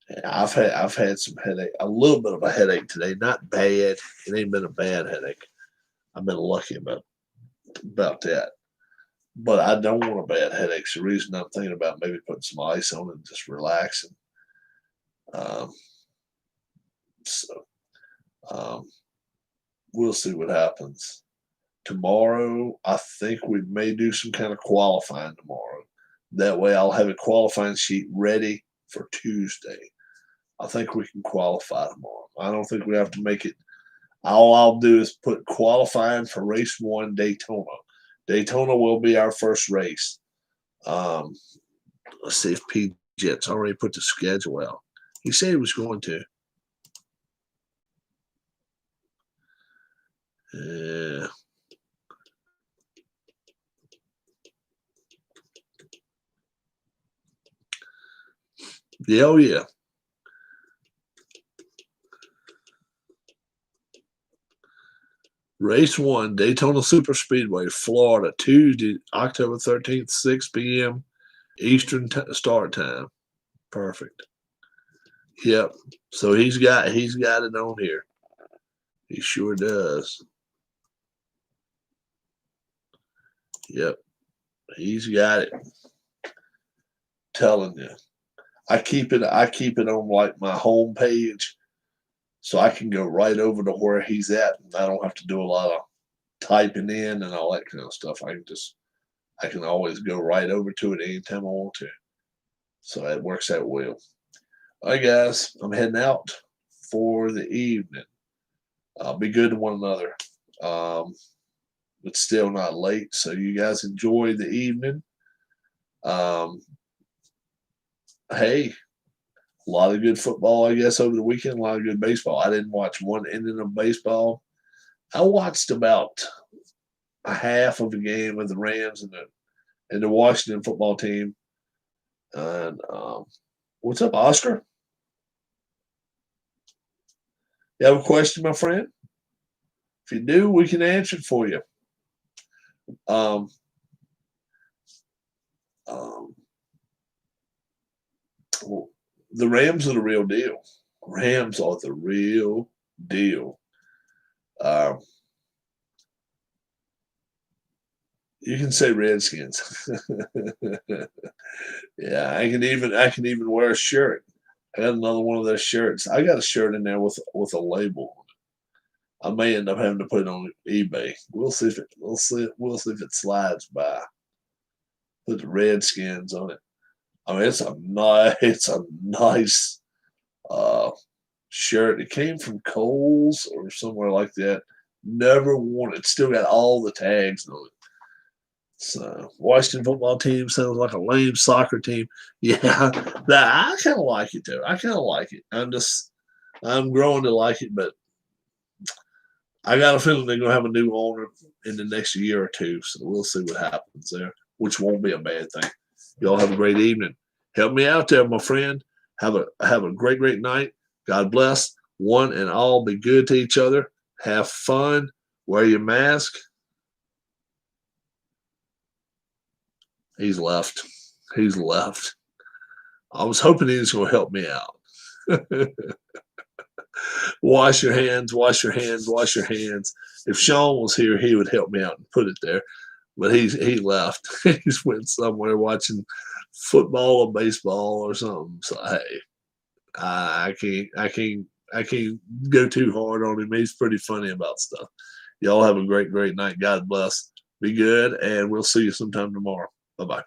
yeah, I've had some headache, a little bit of a headache today. Not bad. It ain't been a bad headache. I've been lucky about that. But I don't want a bad headache. So the reason I'm thinking about maybe putting some ice on it and just relaxing. We'll see what happens. Tomorrow, I think we may do some kind of qualifying tomorrow. That way I'll have a qualifying sheet ready for Tuesday. I think we can qualify tomorrow. I don't think we have to make it. All I'll do is put qualifying for race 1, Daytona. Daytona will be our first race. Let's see if P-Jet's already put the schedule out. He said he was going to. Yeah. Yeah, oh yeah. Race 1, Daytona Superspeedway, Florida, Tuesday, October 13th, 6 p.m. Eastern start time. Perfect. Yep. So he's got it on here. He sure does. Yep. He's got it. Telling you. I keep it on like my home page so I can go right over to where he's at and I don't have to do a lot of typing in and all that kind of stuff. I can always go right over to it anytime I want to. So that works out well. All right, guys, I'm heading out for the evening. Be good to one another. It's still not late, so you guys enjoy the evening. Hey, a lot of good football, I guess, over the weekend. A lot of good baseball. I didn't watch one inning of baseball. I watched about a half of the game with the Rams and the Washington football team. And what's up, Oscar? You have a question, my friend? If you do, we can answer it for you. Um, um, well, the Rams are the real deal. Rams are the real deal. Um, you can say Redskins. Yeah, I can even wear a shirt. I got another one of those shirts. I got a shirt in there with a label. I may end up having to put it on eBay. We'll see if it slides by. Put the Redskins on it. I mean, it's a nice uh, shirt. It came from Kohl's or somewhere like that. Never worn it. Still got all the tags on it. So Washington football team sounds like a lame soccer team. Yeah, I kind of like it though. I kind of like it. I'm growing to like it, but I got a feeling they're gonna have a new owner in the next year or two. So we'll see what happens there, which won't be a bad thing. Y'all have a great evening. Help me out there, my friend. Have a great night. God bless. One and all, be good to each other. Have fun. Wear your mask. He's left. He's left. I was hoping he was going to help me out. Wash your hands, wash your hands, wash your hands. If Sean was here, he would help me out and put it there. But he left. He's went somewhere watching football or baseball or something. So hey, I can't go too hard on him. He's pretty funny about stuff. Y'all have a great night. God bless. Be good, and we'll see you sometime tomorrow. Bye bye.